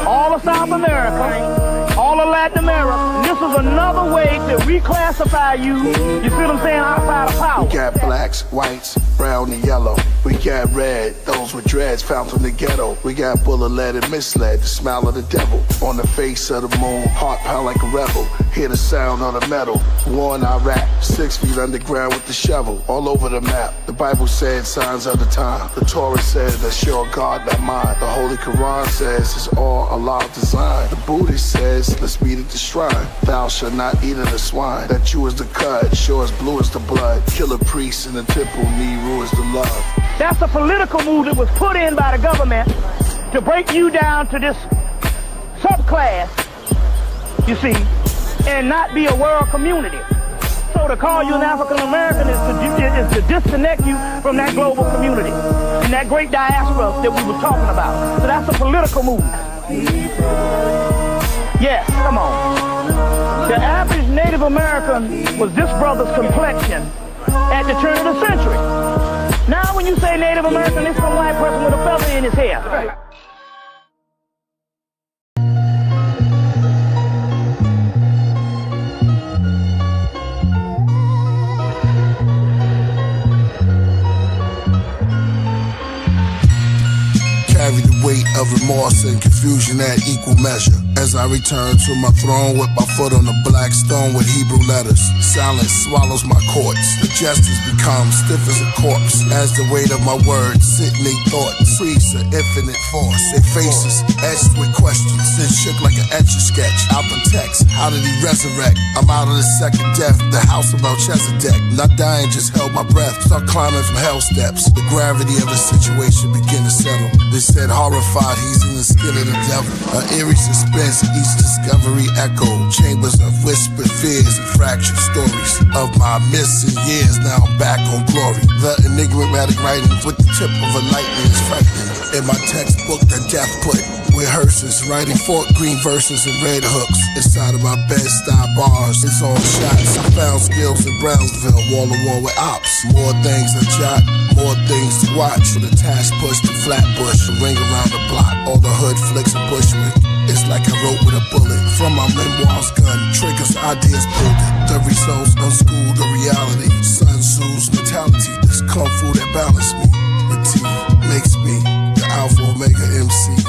all of South America, all of Latin America. And this is another way to reclassify you, you see what I'm saying, outside of power. We got blacks, whites, brown and yellow. We got red, those with dreads found from the ghetto. We got bullet-led and misled, the smile of the devil. On the face of the moon, heart pound like a rebel. Hear the sound on the metal. War in Iraq, 6 feet underground with the shovel. All over the map, the Bible said signs of the time. The Torah said that's your God, not mine. The Holy Quran says it's all Allah designed. The Buddhist says let's meet at the shrine. Thou shalt not eat of the swine. That you is the cut, sure as blue as the blood. Killah priests in the temple, Nehru is the love. That's a political move that was put in by the government to break you down to this subclass, you see, and not be a world community. So to call you an African American is to disconnect you from that global community and that great diaspora that we were talking about. So that's a political move. Yes, come on. The average Native American was this brother's complexion at the turn of the century. Now when you say Native American, it's some white person with a feather in his hair. Carry the weight of remorse and confusion at equal measure. As I return to my throne with my foot on the black stone with Hebrew letters. Silence swallows my courts. The justice becomes stiff as a corpse. As the weight of my words sit in their thoughts. Priests of infinite force. Their faces etched with questions. Then shook like an etch-a-sketch. Out the text, how did he resurrect? I'm out of the second death. The house of Melchizedek. Not dying, just held my breath. Start climbing from hell steps. The gravity of the situation began to settle. They said horrified, he's in the skin of the devil. An eerie suspense. Each discovery echoed chambers of whispered fears and fractured stories of my missing years. Now I'm back on glory. The enigmatic writing with the tip of a lightning is frightening. In my textbook that death put with hearses, writing fork green verses and red hooks inside of my Bed-Stuy bars. It's all shots. I found skills in Brownsville, wall to wall with ops. More things to jot, more things to watch. From the Tash Push to Flatbush, the ring around the block, all the hood flicks and Bushwick. It's like I wrote with a bullet. From my memoirs gun, triggers, ideas pulled it. The results unschooled the reality. Sun Tzu's mentality, this kung fu that balanced me. The T makes me the Alpha Omega MC.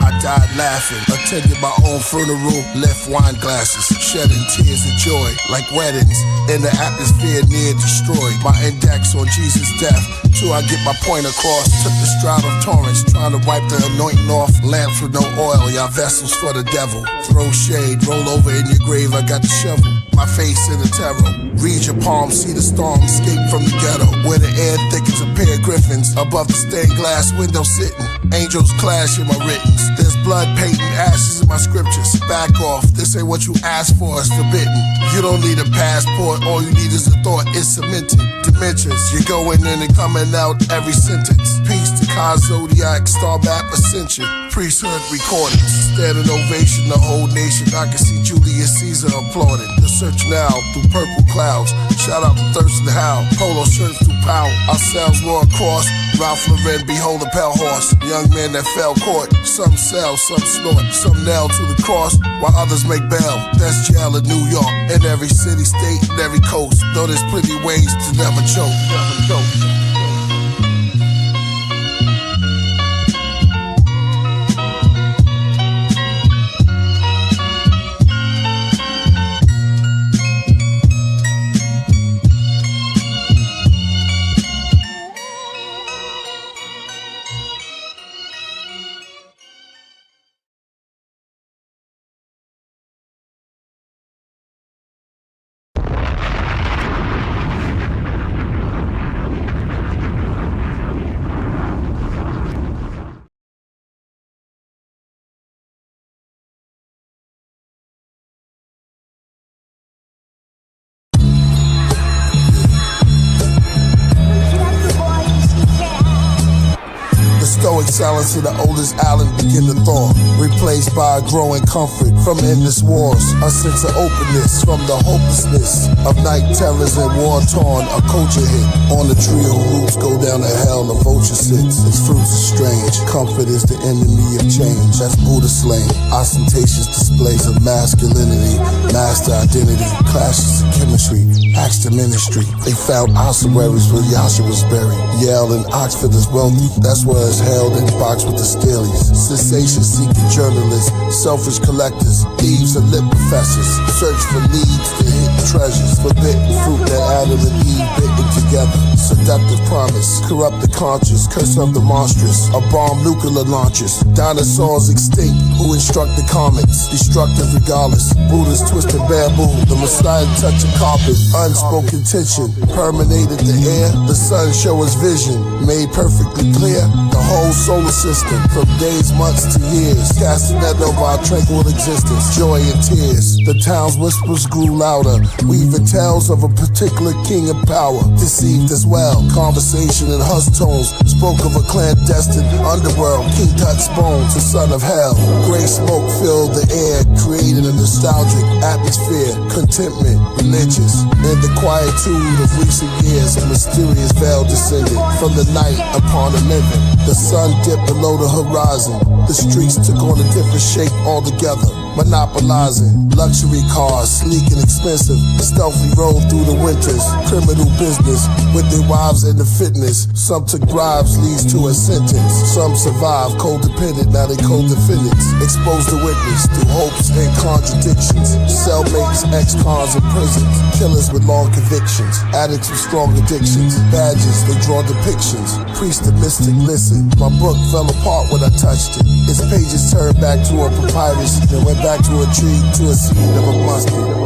I died laughing, attended my own funeral, left wine glasses, shedding tears of joy like weddings. In the atmosphere near destroyed, my index on Jesus' death. Till I get my point across, took the stride of torrents, trying to wipe the anointing off. Lamps with no oil, y'all vessels for the devil. Throw shade, roll over in your grave, I got the shovel. My face in the tarot. Read your palm, see the storm, escape from the ghetto. Where the air thick as a pair of griffins. Above the stained glass window sitting. Angels clash in my writtens. There's blood, paint, and ashes in my scriptures. Back off, this ain't what you asked for, it's forbidden. You don't need a passport, all you need is a thought, it's cemented. Dimensions, you're going in and coming out every sentence. Peace to Kai Zodiac, Star Map Ascension. Priesthood recordings, standing ovation, the whole nation. I can see Julius Caesar applauding. The search now through purple clouds. Shout out to Thurston Howe, polo shirts through power. Ourselves roar across, Ralph Lauren, behold a pale horse. Young man that fell court. Some sell, some snort, some nail to the cross, while others make bail. That's jail in New York, in every city, state, and every coast. Though there's plenty ways to never choke. Never choke. Stoic silence of the oldest island begin to thaw, replaced by a growing comfort from endless wars. A sense of openness from the hopelessness of night terrors and war-torn. A culture hit on the tree of roots go down to hell. The vulture sits, its fruits are strange. Comfort is the enemy of change. That's Buddha slain. Ostentatious displays of masculinity, master identity, clashes of chemistry, acts to ministry. They found ossuaries where Yasha was buried. Yale and Oxford is wealthy. That's where it's held in box with the Steelies. Sensation-seeking journalists, selfish collectors, thieves and lit professors. Search for leads to hidden treasures. Forbidden fruit that Adam and Eve bitten together. Seductive promise, corrupt the conscious, curse of the monstrous. A bomb nuclear launches. Dinosaurs extinct, who instruct the comets. Destructive regardless. Buddha's twisted bamboo. The Messiah touch a carpet. Unspoken tension, permeated the air. The sun show us vision, made perfectly clear. The whole solar system, from days, months to years, casting that over our tranquil existence, joy and tears. The town's whispers grew louder, weaving tales of a particular king of power, deceived as well. Conversation in hushed tones spoke of a clandestine underworld, King Tut's bones, the son of hell. Gray smoke filled the air, creating a nostalgic atmosphere, contentment, religious. In the quietude of recent years, a mysterious veil descended from the night upon the living. The sun dipped below the horizon. The streets took on a different shape altogether. Monopolizing luxury cars, sleek and expensive, stealthily rolled through the winters. Criminal business with their wives and the fitness. Some took bribes, leads to a sentence. Some survived, codependent, now they co-defendants. Exposed to witness through hopes and contradictions. Cellmates, ex-cons in prisons. Killers with long convictions. Addicts with strong addictions. Badges, they draw depictions. Priest and mystic, listen. My book fell apart when I touched it. Its pages turned back to a papyrus, then went back to a tree, to a seed of a mustard.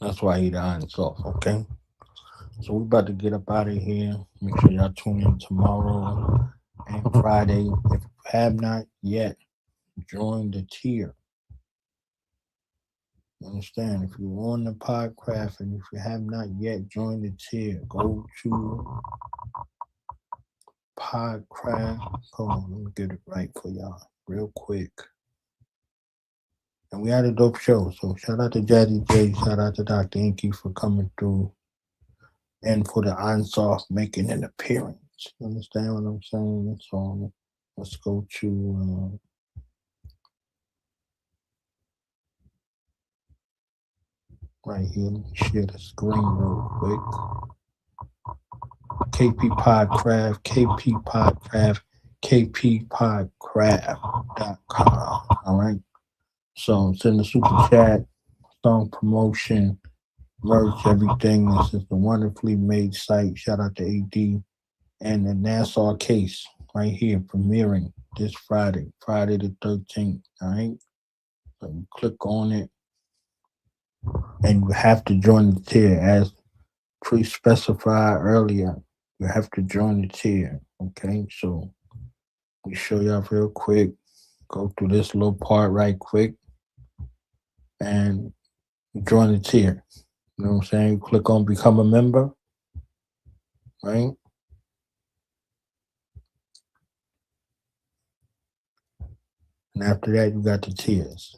That's why he the iron's off, okay? So we're about to get up out of here. Make sure y'all tune in tomorrow and Friday. If you have not yet, join the tier. You understand? If you're on the Podcraft and if you have not yet joined the tier, go to Podcraft. Hold on, let me get it right for y'all real quick. And we had a dope show. So shout out to Jazzy J, shout out to Dr. Enqi for coming through. And for the Ansoff making an appearance. You understand what I'm saying? So let's go to right here. Let me share the screen real quick. KP Podcraft, KP Podcraft, KPPodcraft.com. All right. So it's in the super chat. song promotion, merch, everything. This is the wonderfully made site. Shout out to AD and the Nassau case right here, premiering this Friday, Friday the 13th. All right. So you click on it, and you have to join the tier as pre-specified earlier. You have to join the tier. Okay. So we show y'all real quick. Go through this little part right quick and join the tier. You know what I'm saying? Click on become a member, right? And after that, you got the tiers,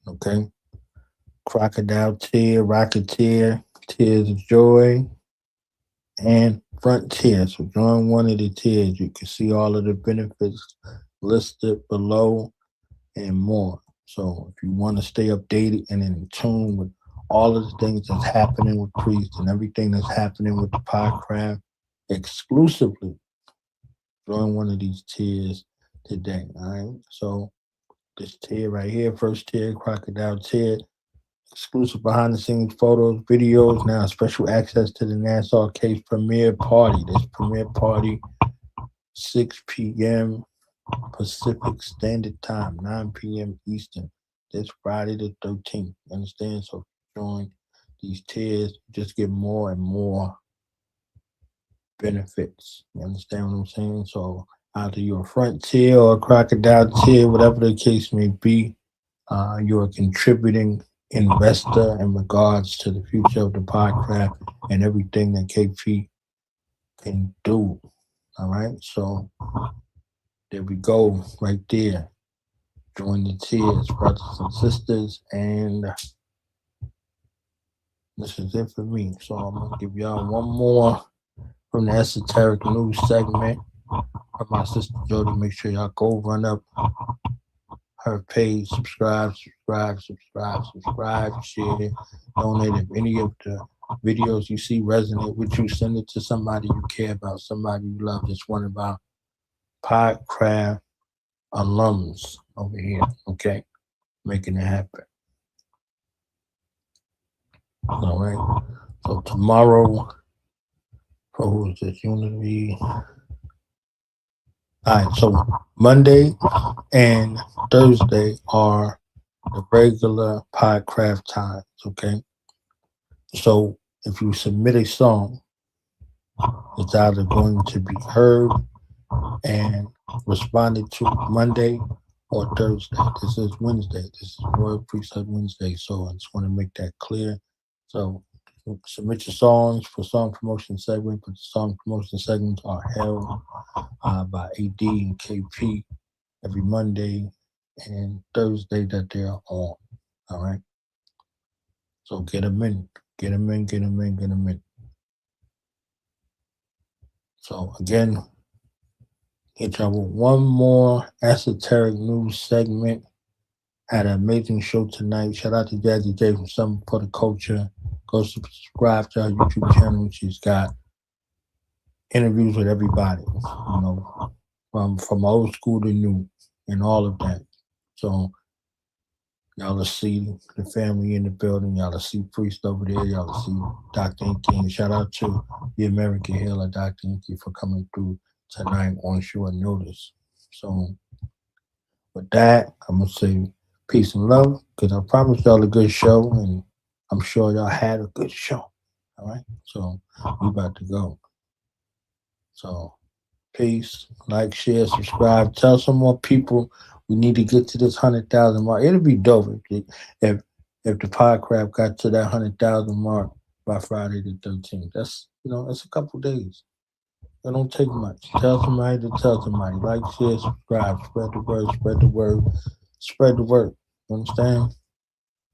okay? Crocodile tier, rocket tier, tears of joy, and front tier. So join one of the tiers. You can see all of the benefits listed below and more. So if you want to stay updated and in tune with all of the things that's happening with Priest and everything that's happening with the Podcraft exclusively, join one of these tiers today. All right. So this tier right here, first tier, Crocodile tier, exclusive behind the scenes photos, videos, now special access to the Nassau case premiere party. This premiere party, 6 p.m. Pacific Standard Time, 9 p.m. Eastern, this Friday the 13th. You understand? So join these tiers, just get more and more benefits. You understand what I'm saying? So either you're a front tier or a crocodile tier, whatever the case may be, you're a contributing investor in regards to the future of the Podcraft and everything that KP can do. All right. So there we go, right there. Join the tiers, brothers and sisters, and this is it for me. So I'm gonna give y'all one more from the esoteric news segment from my sister Jody. Make sure y'all go run up her page, subscribe, share, donate. If any of the videos you see resonate with you, send it to somebody you care about, somebody you love. Just one about Podcraft alums over here, okay? Making it happen. All right. So tomorrow, for who is this? Unity. All right. So Monday and Thursday are the regular Podcraft times, okay? So if you submit a song, it's either going to be heard and responded to Monday or Thursday. This is Wednesday. This is Royal Priesthood Wednesday. So I just want to make that clear. So submit your songs for song promotion segment, but the song promotion segments are held by AD and KP every Monday and Thursday that they're on. All right. So get them in. Get them in, get them in, get them in. So again, hit y'all with one more esoteric news segment. Had an amazing show tonight. Shout out to Jazzy J from Something for the Culture. Go subscribe to her YouTube channel. She's got interviews with everybody, you know, from old school to new and all of that. So y'all will see the family in the building. Y'all will see Priest over there. Y'all will see Dr. Enqi. And shout out to the American healer, Dr. Enqi, for coming through tonight on short notice. So with that, I'm going to say peace and love, because I promised y'all a good show, and I'm sure y'all had a good show. All right? So we about to go. So peace, like, share, subscribe. Tell some more people we need to get to this 100,000 mark. It'll be dope if the Podcraft got to that 100,000 mark by Friday the 13th. That's, you know, it's a couple days. It don't take much. Tell somebody to tell somebody. Like, share, subscribe. Spread the word, spread the word, spread the word. You understand?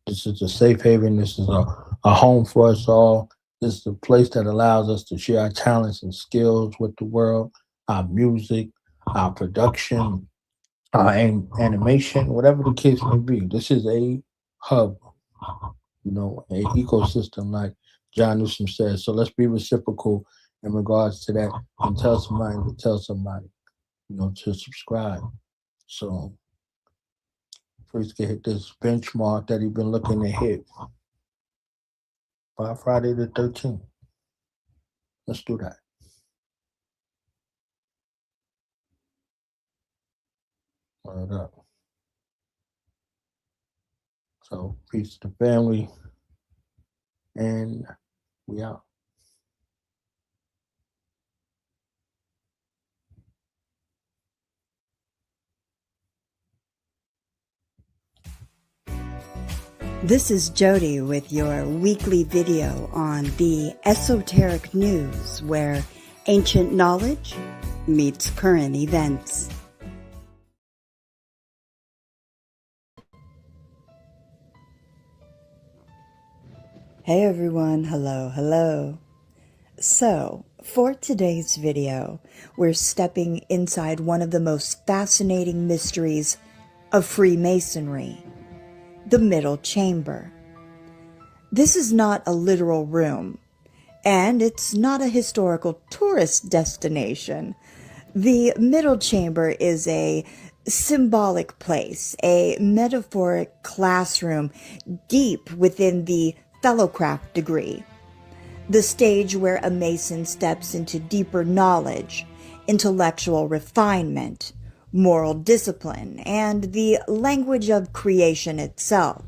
This is a safe haven. This is a home for us all. This is a place that allows us to share our talents and skills with the world, our music, our production, our animation, whatever the case may be. This is a hub, you know, an ecosystem, like John Newsom says. So let's be reciprocal in regards to that, and tell somebody to tell somebody, you know, to subscribe. So Priest can hit this benchmark that he's been looking to hit. by Friday the 13th. Let's do that. Word up. So, peace to family. And we out. This is Jody with your weekly video on the esoteric news where ancient knowledge meets current events. Hey everyone, hello. So, for today's video, we're stepping inside one of the most fascinating mysteries of Freemasonry, the middle chamber. This is not a literal room, and it's not a historical tourist destination. The middle chamber is a symbolic place, a metaphoric classroom deep within the SoulCraft degree, the stage where a Mason steps into deeper knowledge, intellectual refinement, moral discipline, and the language of creation itself.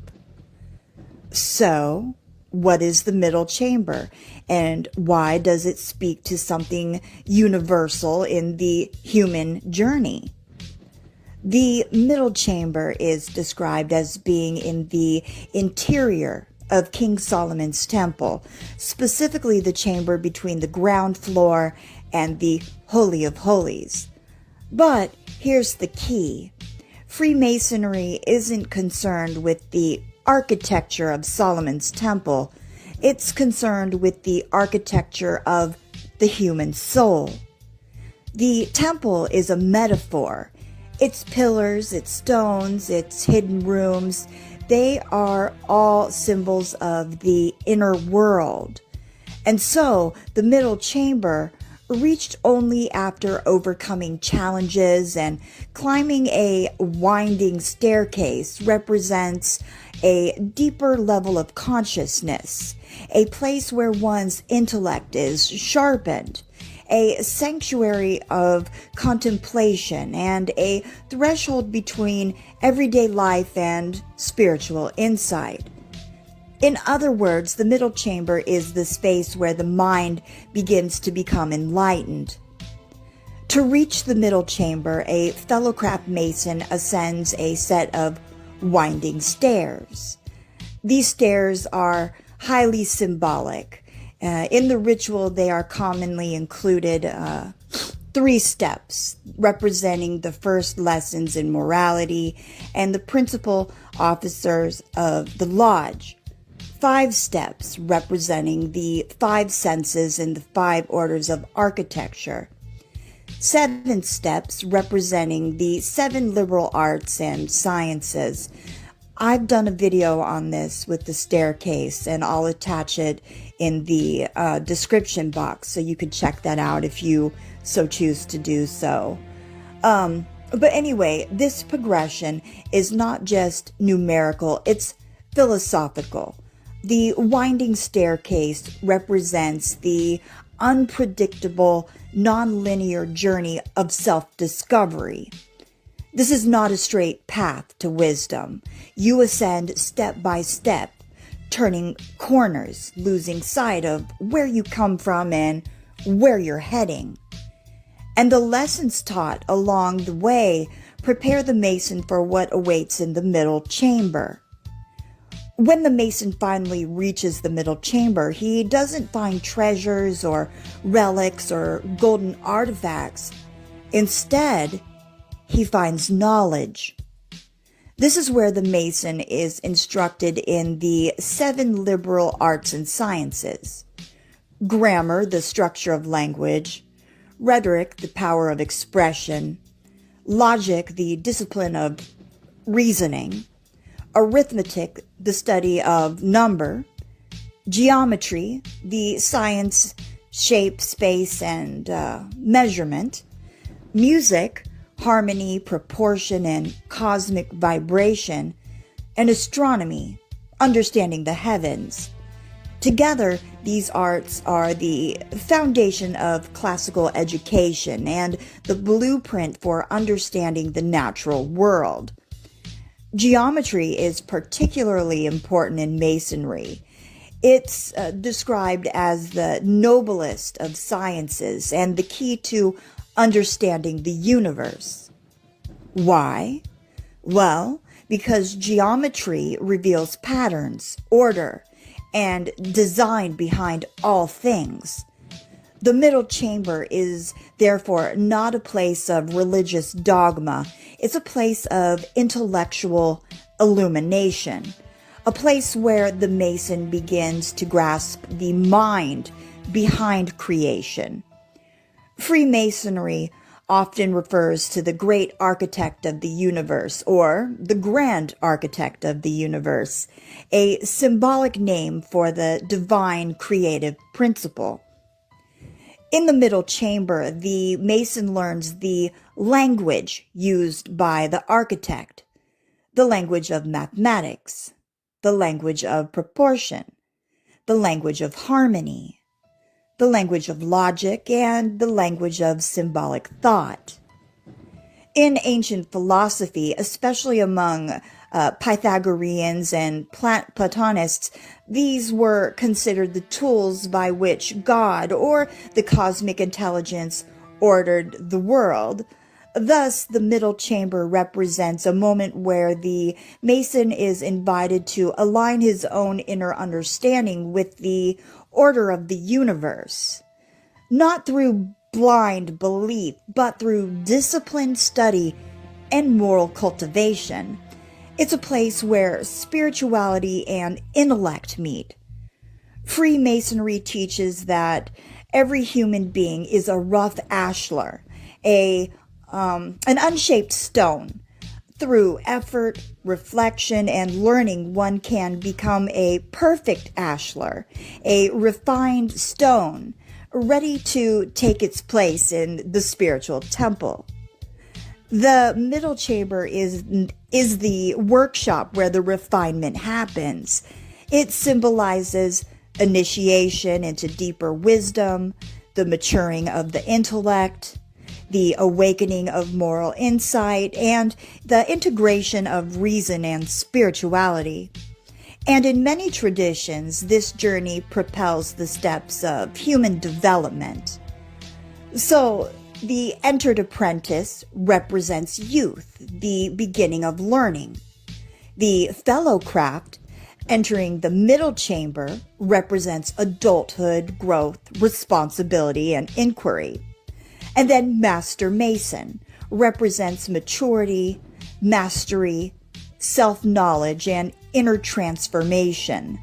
So, what is the middle chamber, and why does it speak to something universal in the human journey? The middle chamber is described as being in the interior of King Solomon's temple, specifically the chamber between the ground floor and the Holy of Holies. But here's the key. Freemasonry isn't concerned with the architecture of Solomon's temple. It's concerned with the architecture of the human soul. The temple is a metaphor. Its pillars, its stones, its hidden rooms, they are all symbols of the inner world. And so the middle chamber, reached only after overcoming challenges and climbing a winding staircase, represents a deeper level of consciousness, a place where one's intellect is sharpened, a sanctuary of contemplation, and a threshold between everyday life and spiritual insight. In other words, the middle chamber is the space where the mind begins to become enlightened. To reach the middle chamber, a SoulCraft Mason ascends a set of winding stairs. These stairs are highly symbolic. In the ritual, they are commonly included 3 steps, representing the first lessons in morality and the principal officers of the lodge. 5 steps, representing the 5 senses and the 5 orders of architecture. 7 steps, representing the 7 liberal arts and sciences. I've done a video on this with the staircase, and I'll attach it in the description box, so you can check that out if you so choose to do so. But anyway, this progression is not just numerical, it's philosophical. The winding staircase represents the unpredictable, non-linear journey of self-discovery. This is not a straight path to wisdom. You ascend step by step, turning corners, losing sight of where you come from and where you're heading. And the lessons taught along the way prepare the Mason for what awaits in the middle chamber. When the Mason finally reaches the middle chamber, he doesn't find treasures or relics or golden artifacts. Instead, he finds knowledge. This is where the Mason is instructed in the 7 liberal arts and sciences: grammar, the structure of language; rhetoric, the power of expression; logic, the discipline of reasoning; arithmetic, the study of number; geometry, the science, shape, space, and measurement; music, harmony, proportion, and cosmic vibration; and astronomy, understanding the heavens. Together, these arts are the foundation of classical education and the blueprint for understanding the natural world. Geometry is particularly important in Masonry. It's described as the noblest of sciences and the key to understanding the universe. Why? Well, because geometry reveals patterns, order, and design behind all things. The middle chamber is therefore not a place of religious dogma. It's a place of intellectual illumination, a place where the Mason begins to grasp the mind behind creation. Freemasonry often refers to the great architect of the universe, or the grand architect of the universe, a symbolic name for the divine creative principle. In the middle chamber, the Mason learns the language used by the architect, the language of mathematics, the language of proportion, the language of harmony, the language of logic, and the language of symbolic thought. In ancient philosophy, especially among Pythagoreans and Platonists, these were considered the tools by which God or the cosmic intelligence ordered the world. Thus, the middle chamber represents a moment where the Mason is invited to align his own inner understanding with the order of the universe, not through blind belief, but through disciplined study and moral cultivation. It's a place where spirituality and intellect meet. Freemasonry teaches that every human being is a rough ashlar, an unshaped stone. Through effort, reflection, and learning, one can become a perfect ashlar, a refined stone, ready to take its place in the spiritual temple. The middle chamber is the workshop where the refinement happens. It symbolizes initiation into deeper wisdom, the maturing of the intellect, the awakening of moral insight, and the integration of reason and spirituality. And in many traditions, this journey propels the steps of human development. So, the entered apprentice represents youth, the beginning of learning. The fellow craft, entering the middle chamber, represents adulthood, growth, responsibility, and inquiry. And then Master Mason represents maturity, mastery, self-knowledge, and inner transformation.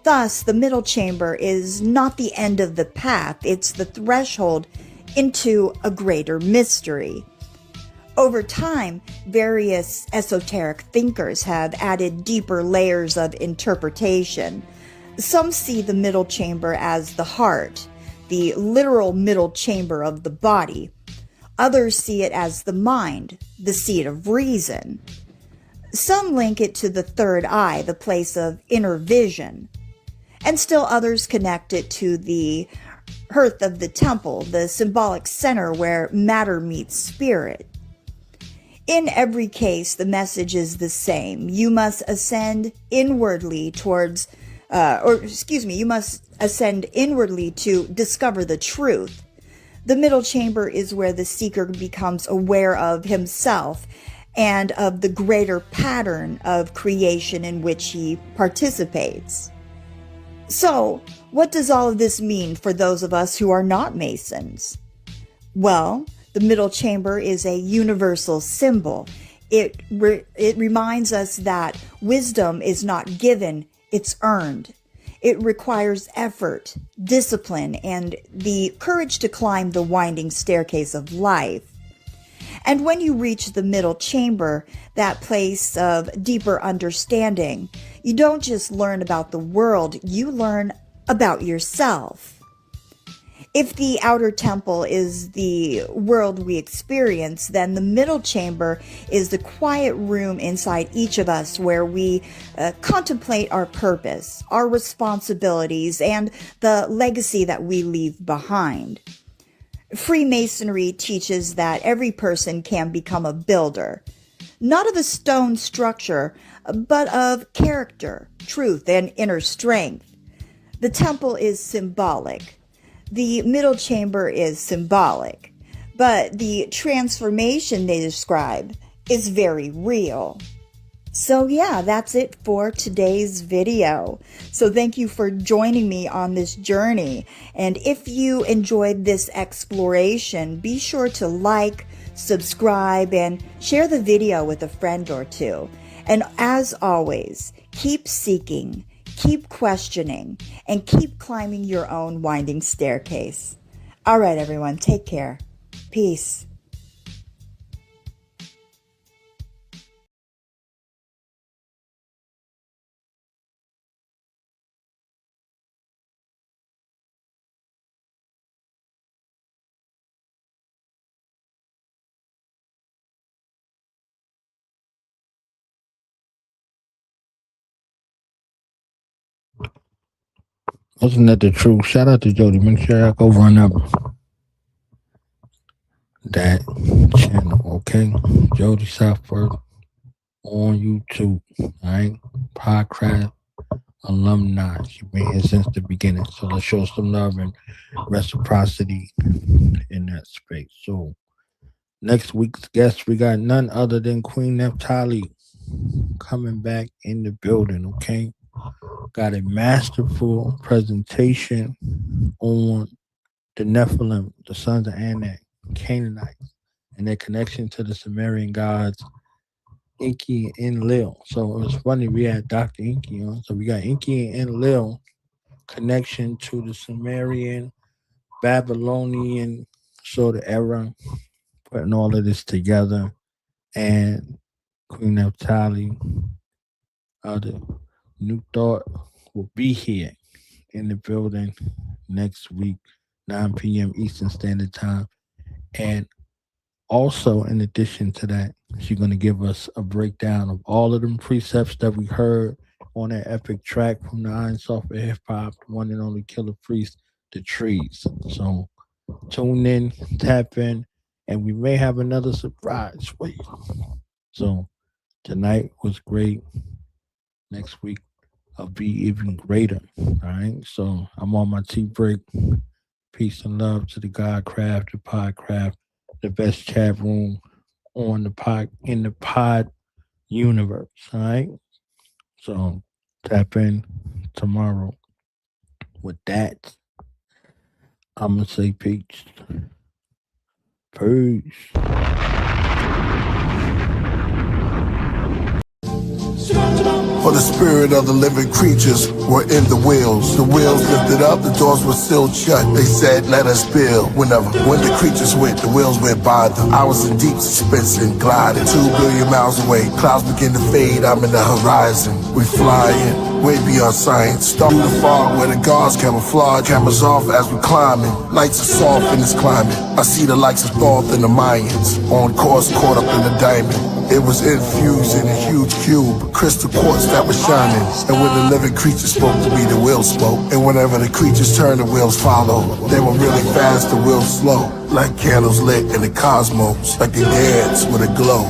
Thus, the middle chamber is not the end of the path, it's the threshold into a greater mystery. Over time, various esoteric thinkers have added deeper layers of interpretation. Some see the middle chamber as the heart, the literal middle chamber of the body. Others see it as the mind, the seat of reason. Some link it to the third eye, the place of inner vision. And still others connect it to the hearth of the temple, the symbolic center where matter meets spirit. In every case, the message is the same. You must ascend inwardly you must ascend inwardly to discover the truth. The middle chamber is where the seeker becomes aware of himself and of the greater pattern of creation in which he participates. So, what does all of this mean for those of us who are not Masons? Well, the middle chamber is a universal symbol. It reminds us that wisdom is not given, it's earned. It requires effort, discipline, and the courage to climb the winding staircase of life. And when you reach the middle chamber, that place of deeper understanding, you don't just learn about the world, you learn about yourself. If the outer temple is the world we experience, then the middle chamber is the quiet room inside each of us where we contemplate our purpose, our responsibilities, and the legacy that we leave behind. Freemasonry teaches that every person can become a builder, not of a stone structure, but of character, truth, and inner strength. The temple is symbolic. The middle chamber is symbolic, but the transformation they describe is very real. So yeah, that's it for today's video. So thank you for joining me on this journey. And if you enjoyed this exploration, be sure to like, subscribe, and share the video with a friend or two. And as always, keep seeking, keep questioning, and keep climbing your own winding staircase. All right, everyone, take care. Peace. Wasn't that the truth? Shout out to Jody. Make sure y'all go run up that channel, okay? Jody Southford on YouTube, all right? Podcraft alumni. She's been here since the beginning. So let's show some love and reciprocity in that space. So next week's guest, we got none other than Queen Neftali coming back in the building, okay? Got a masterful presentation on the Nephilim, the sons of Anak, Canaanites, and their connection to the Sumerian gods, Enqi and Enlil. So it was funny, we had Dr. Enqi on. So we got Enqi and Enlil connection to the Sumerian, Babylonian sort of era, putting all of this together. And Queen Neftali, the New Thought, will be here in the building next week, 9 p.m. Eastern Standard Time. And also, in addition to that, she's going to give us a breakdown of all of them precepts that we heard on that epic track from the Iron Software Hip Hop, the one and only Killah Priest, The Trees. So tune in, tap in, and we may have another surprise for you. So tonight was great. Next week, I'll be even greater. All right. So I'm on my tea break. Peace and love to the Godcraft, the Podcraft, the best chat room on the pod in the pod universe. All right. So tap in tomorrow. With that, I'm gonna say peace. Peace. For the spirit of the living creatures were in the wheels. The wheels lifted up, the doors were sealed shut. They said, let us build. When the creatures went, the wheels went by them. I was in deep suspense and gliding 2 billion miles away. Clouds begin to fade, I'm in the horizon. We flying, way beyond science. Start the fog where the guards camouflage. Cameras off as we climbing. Lights are soft in this climate. I see the likes of Thoth and the Mayans. On course, caught up in the diamond. It was infused in a huge cube, crystal quartz that was shining. And when the living creatures spoke to me, the wheels spoke. And whenever the creatures turned, the wheels followed. They were really fast, the wheels slow. Like candles lit in the cosmos, like they dance with a glow.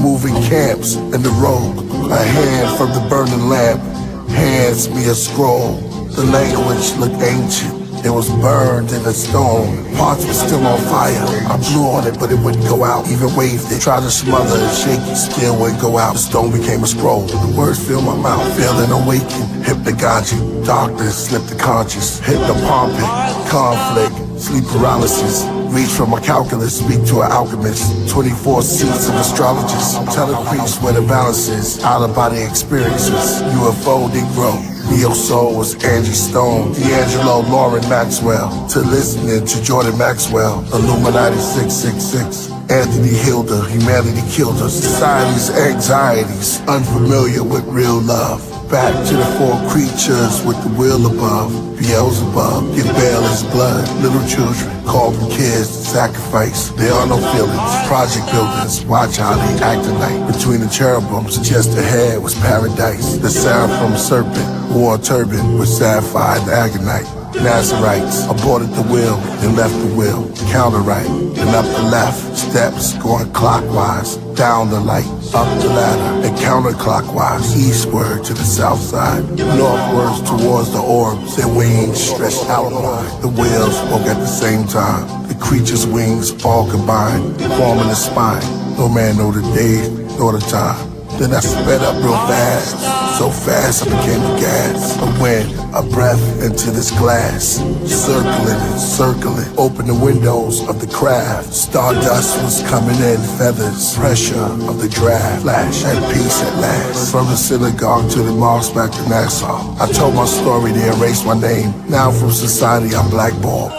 Moving camps in the road. A hand from the burning lamp hands me a scroll. The language looked ancient. It was burned in a stone. Parts were still on fire. I blew on it, but it wouldn't go out. Even waved it, tried to smother it, shake it, still wouldn't go out. The stone became a scroll. The words filled my mouth, feeling awakened. Hypnagogic, darkness slipped the conscious. Hypnopompic, conflict, sleep paralysis. Reach from a calculus, speak to an alchemist. 24 seats of astrologists. Tell the priest where the balance is. Out-of-body experiences. UFO Negro. Neo Soul was Angie Stone, D'Angelo, Lauren Maxwell, to listening to Jordan Maxwell, Illuminati 666, Anthony Hilda, Humanity Killed Us, Society's Anxieties, Unfamiliar with Real Love. Back to the four creatures with the will above. Beelzebub, give bail his blood. Little children, call them kids to sacrifice. There are no feelings. Project buildings, watch how they act tonight. Between the cherubims, just ahead was paradise. The seraphim serpent wore a turban with sapphire and agonite. Nazarites aborted the wheel and left the wheel. Counter right and up the left. Steps going clockwise. Down the light, up the ladder, and counterclockwise. Eastward to the south side. Northwards towards the orbs. Their wings stretched outward. The wheels spoke at the same time. The creature's wings all combined, forming a spine. No man know the day nor the time. Then I sped up real fast, so fast I became a gas. A wind, a breath into this glass. Circling and circling, open the windows of the craft. Stardust was coming in, feathers, pressure of the draft. Flash at peace at last. From the synagogue to the mosque back to Nassau. I told my story, they erased my name. Now from society I'm blackballed.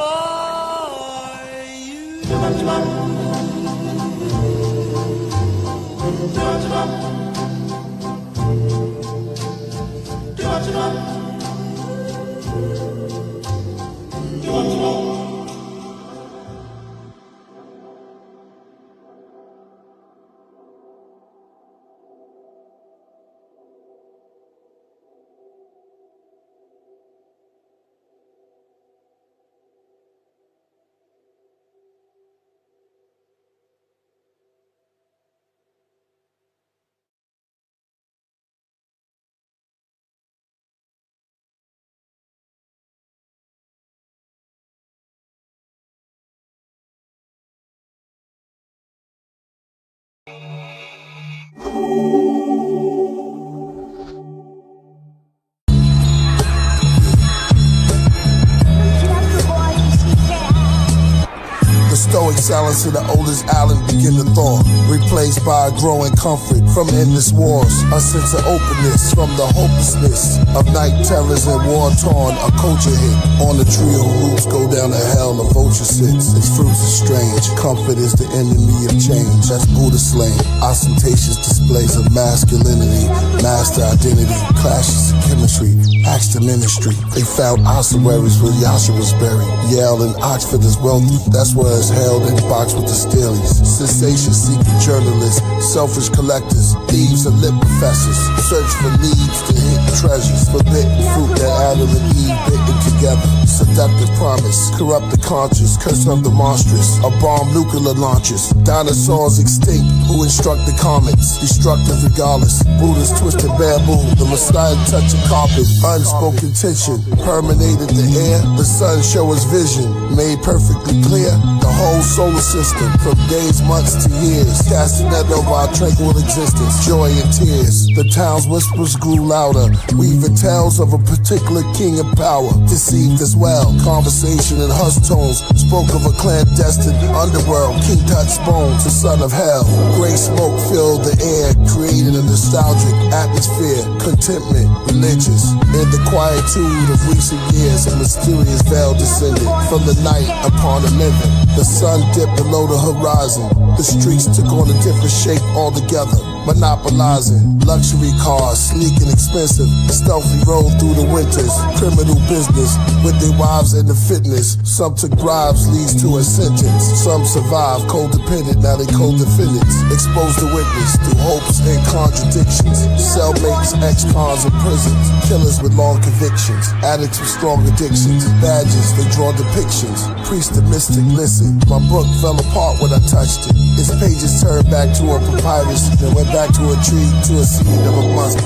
Stoic silence of the oldest island begin to thaw, replaced by a growing comfort from endless wars. A sense of openness from the hopelessness of night terrors and war-torn. A culture hit on the tree whose roots go down to hell. A vulture sits, its fruits are strange. Comfort is the enemy of change. That's Buddha slain. Ostentatious displays of masculinity, master identity, clashes of chemistry, acts to ministry. They found ossuaries where Yasha was buried. Yale and Oxford is wealthy. That's where it's held in a box with the Steelies. Sensation-seeking journalists, selfish collectors, thieves and lit professors. Search for leads to hidden treasures, forbidden fruit that Adam and Eve bitten together. Seductive promise, corrupt the conscious, curse of the monstrous. A bomb nuclear launches, dinosaurs extinct who instruct the comets. Destructive regardless, Buddha's twisted bamboo. The Messiah touch a carpet, unspoken tension permeated the air. The sun show us vision, made perfectly clear. The whole solar system, from days, months to years, casting that over our tranquil existence, joy and tears. The town's whispers grew louder, weaving tales of a particular king of power, deceived as well. Conversation in hushed tones spoke of a clandestine underworld, King Tut's bones, the son of hell. Gray smoke filled the air, creating a nostalgic atmosphere. Contentment, religious, in the quietude of recent years, a mysterious veil descended from the night upon the living. The sun dipped below the horizon. The streets took on a different shape altogether. Monopolizing luxury cars, sleek and expensive, stealthily rolled through the winters. Criminal business with their wives and the fitness. Some took bribes, leads to a sentence. Some survived, codependent, now they co-defendants. Exposed to witness through hopes and contradictions. Cellmates, ex-cons in prisons. Killers with long convictions. Addicts with strong addictions. Badges, they draw depictions. Priest and mystic, listen. My book fell apart when I touched it. Its pages turned back to a papyrus, then went back to a tree, to a seed of a mustard.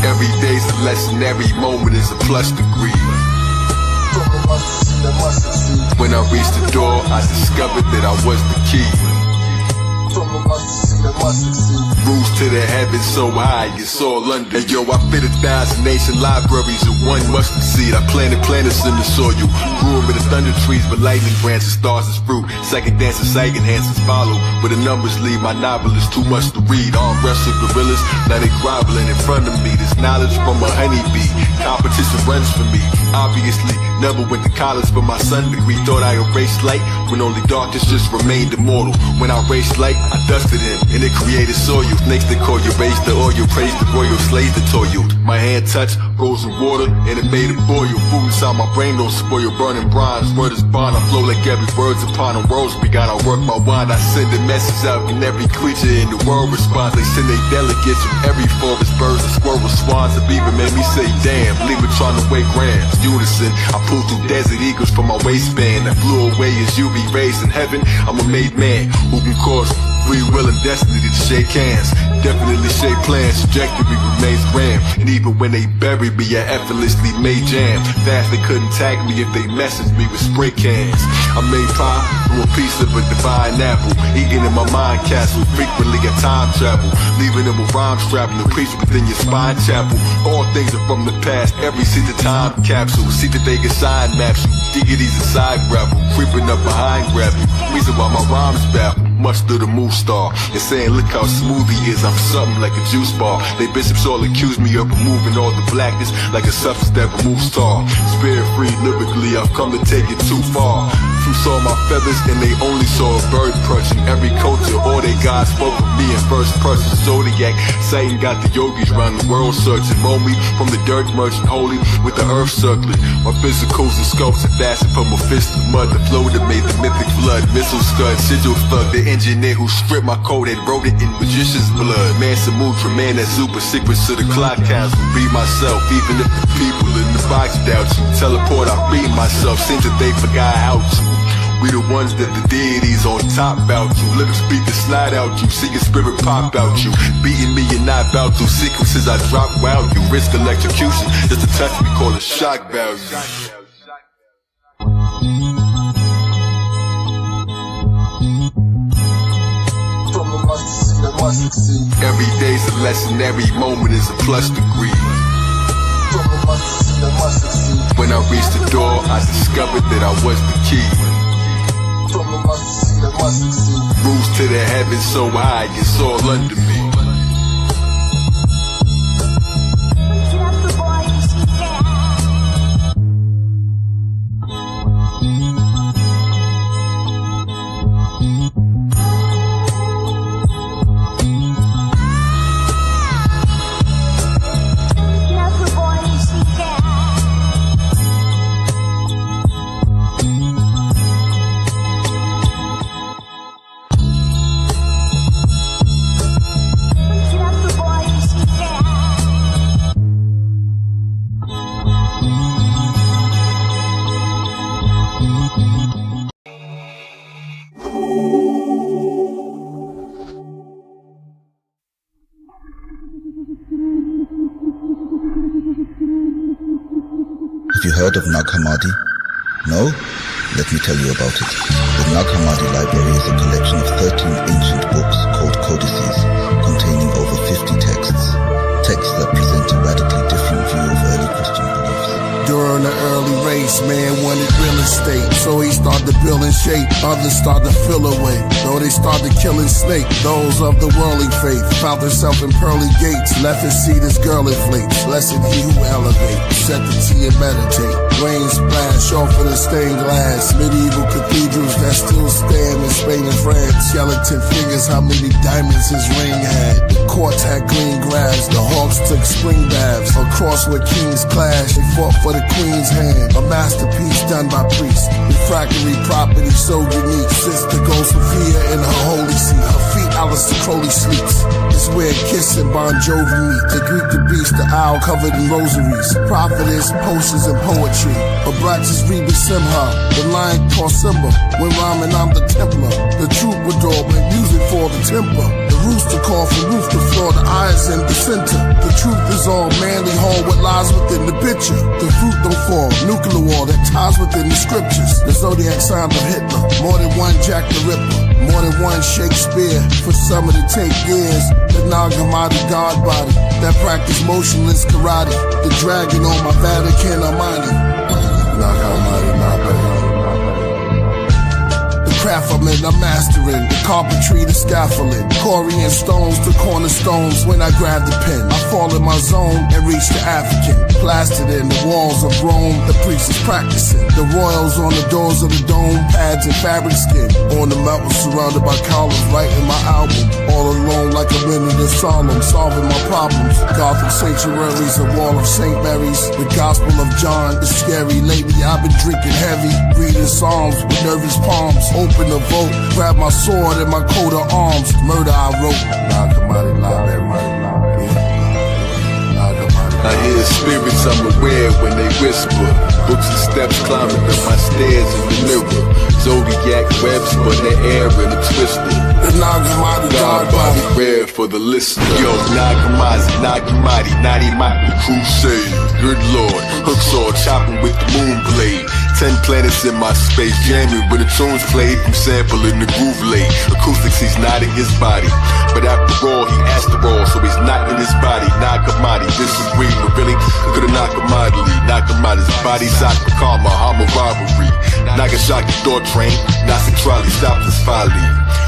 Every day's a lesson, every moment is a plus degree. When I reached the door, I discovered that I was the key. Rules to the heavens so high, it's all under. And yo, I fit 1,000 ancient libraries in one mustard seed. I planted planets in the soil, grew them in the thunder trees, but lightning branches, stars as fruit. Second dances, sight enhances follow, but the numbers leave my novel is too much to read. Arm wrestle gorillas, now they groveling in front of me. This knowledge from a honeybee, competition runs for me. Obviously, never went to college for my son degree. Thought I erased light when only darkness just remained immortal. When I raced light, I dusted him. and it created soil. Snakes that call you raised the oil, praise the royal slaves that toiled. My hand touched frozen water and it made it boil. Food inside my brain don't spoil, burning bronze. Word is bond, I flow like every word's upon a rose. Begun, I work my wine, I send a message out, and every creature in the world responds. They send their delegates from every forest, birds and squirrels, swans, and beaver made me say damn. Leave it trying to weigh grams. Unison, I pull through desert eagles from my waistband. I flew away as UV rays in heaven. I'm a made man who can cause free will and destiny to shake hands. Definitely shape plans, trajectory remains grand. And even when they buried me, I effortlessly made jam. Fast they couldn't tag me if they messaged me with spray cans. I made pie from a piece of a divine apple, eating in my mind castle. Frequently I time travel, leaving them with rhymes traveling. The preach within your spine chapel. All things are from the past, every seat a time capsule. See that they can sign maps you. Diggities inside gravel, creeping up behind gravity. Reason why my rhymes baffle. Much to the move star, and saying look how smooth he is, I'm something like a juice bar. They bishops all accuse me of removing all the blackness like a substance that removes tar. Spirit free lyrically, I've come to take it too far. Who saw my feathers and they only saw a bird perch. In every culture, all they gods spoke of me in first person. Zodiac, Satan got the yogis round the world searching. Mold me from the dirt merchant holy with the earth circling. My physicals and sculpts are fastened from a fist of mud. The flow that made the mythic flood. Missile scud, sigil thug, the engineer who stripped my code and wrote it in magician's blood. Man Samutra, man that super secrets to the clock council. Be myself, even if the people in the box doubt you. Teleport, I be myself, seems that they forgot how to. We the ones that the deities on top bout you. Lyrics beat the slide out you, see your spirit pop out you. Beating me and not bout to sequences I drop wild you. Risk electrocution, just a touch we call it shock value. Every day's a lesson, every moment is a plus degree. When I reached the door, I discovered that I was the key. Roots to the heavens so high, it's all under me. Have you heard of Nag Hammadi? No? Let me tell you about it. The Nag Hammadi Library is a collection of 13 ancient books called codices, containing over 50 texts. Texts that present a radically different view of early Christian beliefs. During the early race, man wanted real estate, so he started building shape. Others started to fill away, though they started killing snake. Those of the worldly faith found themselves in pearly gates, left his seat as girl inflates. Blessed he who elevates, set the tea and meditate. Rain splash off of the stained glass. Medieval cathedrals that still stand in Spain and France. Skeleton figures how many diamonds his ring had. The courts had green grass, the hawks took spring baths. Across where kings clash, they fought for the queen's hand. A masterpiece done by priests. Refractory property so unique. Sister goes Sophia in her holy seat. Her feet Alistair Crowley sleeps. It's where Kiss and Bon Jovi meet. The Greek, the beast, the owl covered in rosaries. Prophetess, potions, and poetry. Abraxas Reba Simha. The lion called Simba. When rhyming, I'm the Templar. The troubadour, make music for the temper. The rooster call from roof to floor. The eyes in the center. The truth is all manly hall. What lies within the picture. The fruit don't fall. Nuclear war that ties within the scriptures. The zodiac sign of Hitler. More than one Jack the Ripper. More than one Shakespeare. For some of it take years. The Nag Hammadi god body that practice motionless karate. The dragon on my Vatican Armani. Nag Hammadi, my baby. craft I'm in, I'm mastering. The carpentry, the scaffolding, Corian stones to cornerstones. When I grab the pen, I fall in my zone and reach the African. Plastered in the walls of Rome, the priest is practicing. The royals on the doors of the dome, pads and fabric skin. On the mountain surrounded by columns, writing my album. All alone like a minute in solemn, solving my problems. Gothic sanctuaries, a wall of St. Mary's. The Gospel of John is scary. Lately I've been drinking heavy, reading Psalms with nervous palms. Open the vote, grab my sword and my coat of arms. Murder I wrote. I hear spirits I'm aware when they whisper. Books and steps climbing up my stairs in the mirror. Zodiac webs, but the air in a twister. The Nagamadi God body rare for the listener. Yo, Nagamadi, Nadi crusade. Good Lord, hook saw chopping with the moon blade. 10 planets in my space, jamming when the tunes played from sampling the groove late. Acoustics, he's not in his body, but after all, he asked the all, so he's not in his body. Nagamadi, disagree, but really, could've Nagamadi's body, Sakura Karma, Hama robbery. Nagasaki door train, Nasi trolley, stopped his folly.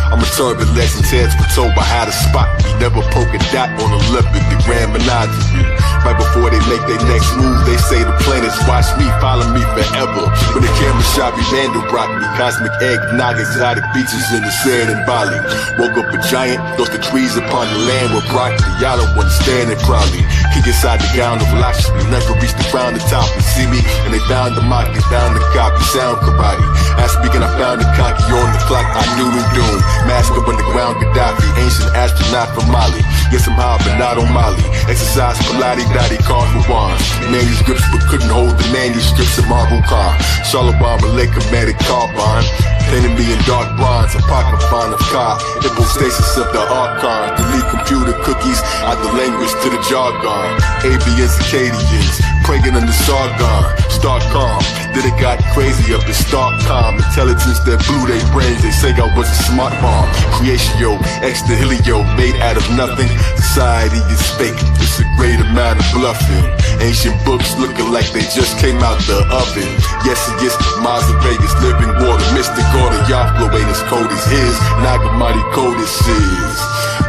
I'm a turbulence and heads were told by how to spot me. Never poke a dot on a leopard, the grand menagerie. Right before they make their next move, they say the planets watch me, follow me forever. When the camera shot me, Mandelbrot me, cosmic egg, nog exotic beaches in the sand in Bali. Woke up a giant, lost the trees upon the land with broccoli. Y'all don't understand it probably. Kick inside the gown of Lakshmi, never reached the ground the top and see me. And they found the mock, they found the copy, sound karate. As speaking, I found the cocky on the clock, I knew the doom. Mask up underground Gaddafi, ancient astronaut from Mali. Yes, I'm high, but not on Mali. Exercise Pilates, daddy, cards with wands. Manuscripts, but couldn't hold the manuscripts of Marble Khan. Shalabama, Lake Medic Carbon. Painted me in dark bronze, apocryphon of car. Hypostasis of the archon. Delete computer cookies out the language to the jargon. Avians, Acadians, praying on the Sargon. Start calm, then it got crazy up in stark calm. Intelligence that blew their brains, they say I was a smart bomb. Creation, yo, extra helio, made out of nothing. Society is fake, it's a great amount of bluffing. Ancient books looking like they just came out the oven. Yes, Mazda Vegas, living water, mystic order, Yahweh ain't as cold as his. Nagamadi codices.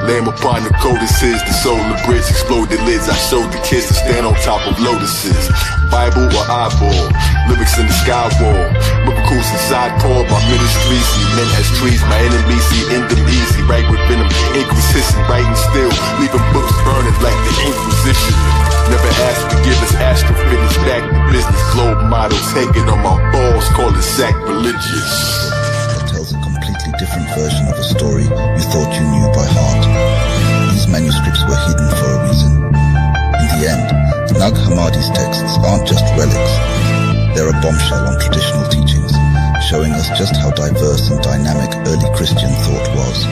Lamb upon the codices, the solar bridge exploded lids. I showed the kids to stand on top of lotuses. Bible or eyeball, lyrics in the sky wall. Miracles inside Paul, my ministry see men as trees. My enemies see end them easy, right with venom. Ink was hissing, writing still, leaving books burning like the Inquisition. Never asked forgiveness, astrophysics, back to business. Globe models hanging on my balls, call it sacrilegious. That tells a completely different version of a story you thought you knew by heart. These manuscripts were hidden for a reason. In the end, Nag Hammadi's texts aren't just relics. They're a bombshell on traditional teachings, showing us just how diverse and dynamic early Christian thought was.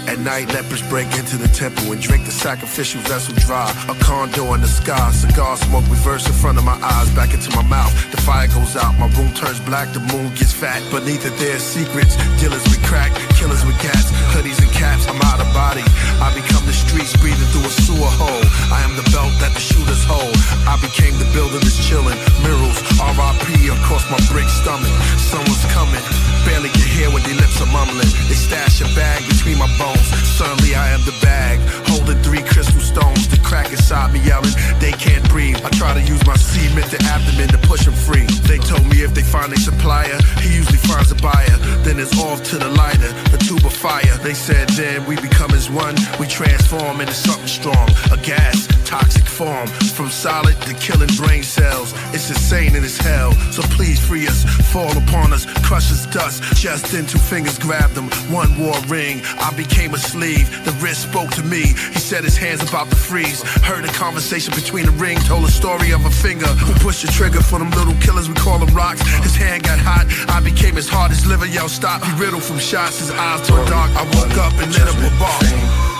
At night, lepers break into the temple and drink the sacrificial vessel dry. A condor in the sky, cigar smoke reverse in front of my eyes, back into my mouth. The fire goes out, my room turns black, the moon gets fat. Beneath it there's secrets, dealers with crack, killers with cats, hoodies and caps, I'm out of body. I become the streets breathing through a sewer hole. I am the belt that the shooters hold. I became the builder that's chilling. Murals, R.I.P. across my brick stomach. Someone's coming, barely can hear when their lips are mumbling. They stash a bag between my bones. Suddenly I am the bag, holding 3 crystal stones. The crack inside me yelling, they can't breathe. I try to use my cement, the abdomen to push them free. They told me if they find a supplier, he usually finds a buyer. Then it's off to the lighter, the tube of fire. They said then we become as one, we transform into something strong. A gas, toxic form, from solid to killing brain cells. It's insane and it's hell, so please free us. Fall upon us, crush us dust. Just then 2 fingers grabbed him, 1 wore a ring. I became a sleeve, the wrist spoke to me. He said his hands about to freeze. Heard a conversation between the ring, told a story of a finger who pushed the trigger for them little killers, we call them rocks. His hand got hot, I became his hardest liver. Yo, stop, he riddled from shots, his eyes turned dark. I woke up and lit up a bar.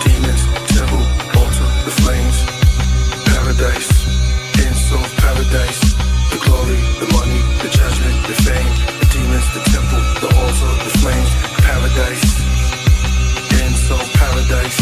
Demons, temple, altar, the flames, paradise, insult, paradise, the glory, the money, the judgment, the fame, the demons, the temple, the altar, the flames, paradise, insult, paradise.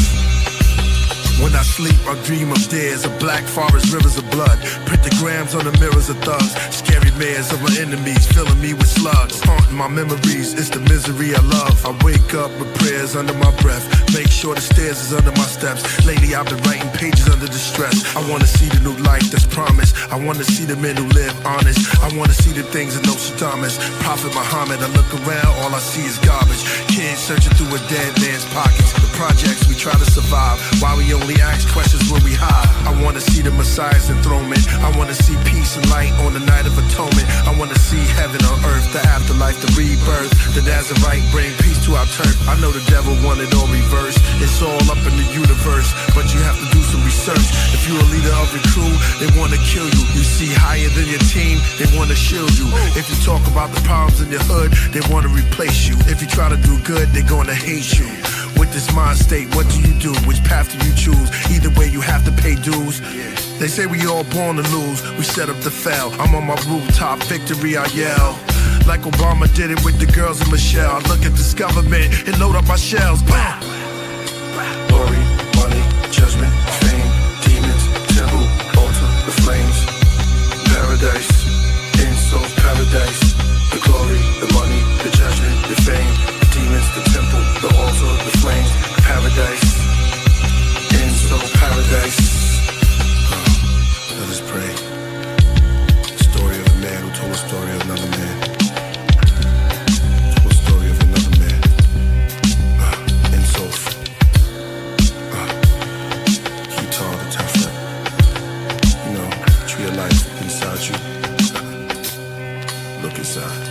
When I sleep, I dream of days of black forest, rivers of blood, pentagrams on the mirrors of thugs, scary mares of my enemies, filling me with slugs, haunting my memories. It's the misery I love. I wake up with prayers under my breath, make sure the stairs is under my steps. Lately I've been writing pages under distress. I wanna see the new life that's promised. I wanna see the men who live honest. I wanna see the things that Nostradamus, Prophet Muhammad. I look around, all I see is garbage. Kids searching through a dead man's pockets. The projects we try to survive, why we only ask questions when we hide. I wanna see the Messiah's enthronement. I wanna see peace and light on the night of atonement. I wanna see heaven on earth, the afterlife, the rebirth. The Nazarite bring peace to our turf. I know the devil wanted all reverse. It's all up in the universe, but you have to do some research. If you're a leader of your crew, they wanna kill you. You see higher than your team, they wanna shield you. If you talk about the problems in your hood, they wanna replace you. If you try to do good, they're gonna hate you. With this mind state, what do you do? Which path do you choose? Either way, you have to pay dues. They say we all born to lose, we set up to fail. I'm on my rooftop, victory I yell. Like Obama did it with the girls in Michelle. I look at this government and load up my shells. Bah! Glory, money, judgment, fame, demons, temple, altar, the flames, paradise, insult, paradise, the glory, the money, the judgment, the fame, demons, the temple, the altar, the flames, paradise, insult, paradise. Let us pray. Story of a man who told a story of another man. Told a story of another man. Insult. Keep tall the tough nut. You know, tree of life inside you. Look inside.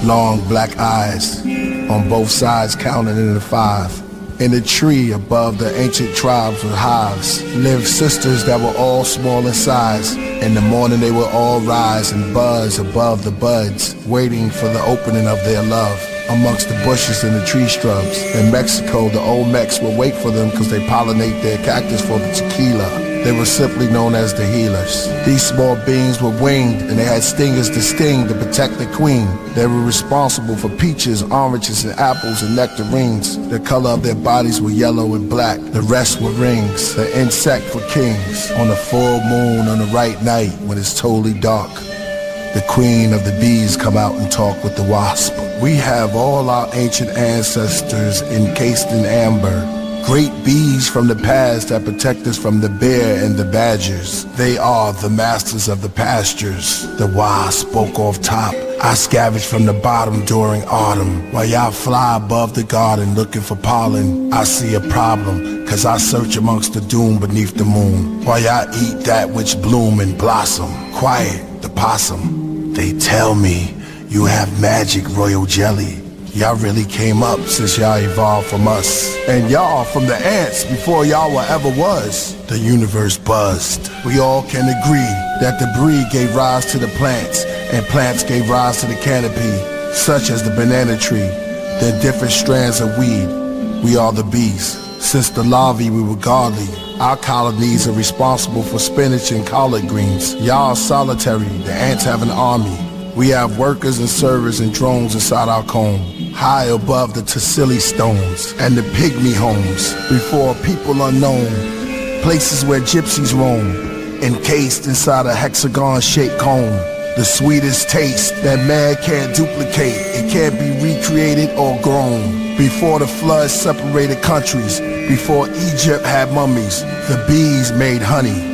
Long black eyes, on both sides counting in the 5. In a tree above the ancient tribes with hives lived sisters that were all small in size. In the morning they would all rise and buzz above the buds, waiting for the opening of their love. Amongst the bushes and the tree shrubs. In Mexico, the old Mex would wait for them because they pollinate their cactus for the tequila. They were simply known as the healers. These small beings were winged and they had stingers to sting to protect the queen. They were responsible for peaches, oranges, and apples and nectarines. The color of their bodies were yellow and black. The rest were rings. The insect for kings. On a full moon on the right night when it's totally dark, the queen of the bees come out and talk with the wasp. We have all our ancient ancestors encased in amber. Great bees from the past that protect us from the bear and the badgers. They are the masters of the pastures. The wasp spoke off top. I scavenge from the bottom during autumn. While y'all fly above the garden looking for pollen, I see a problem, cause I search amongst the doom beneath the moon. While y'all eat that which bloom and blossom. Quiet, the possum. They tell me you have magic royal jelly. Y'all really came up since y'all evolved from us. And y'all from the ants before y'all were ever was. The universe buzzed. We all can agree that the breed gave rise to the plants, and plants gave rise to the canopy, such as the banana tree, then different strands of weed. We are the bees. Since the larvae we were godly. Our colonies are responsible for spinach and collard greens. Y'all are solitary, the ants have an army. We have workers and servers and drones inside our comb, high above the Tassili stones and the pygmy homes, before people unknown, places where gypsies roam, encased inside a hexagon-shaped cone. The sweetest taste that man can't duplicate, it can't be recreated or grown. Before the flood separated countries, before Egypt had mummies, the bees made honey.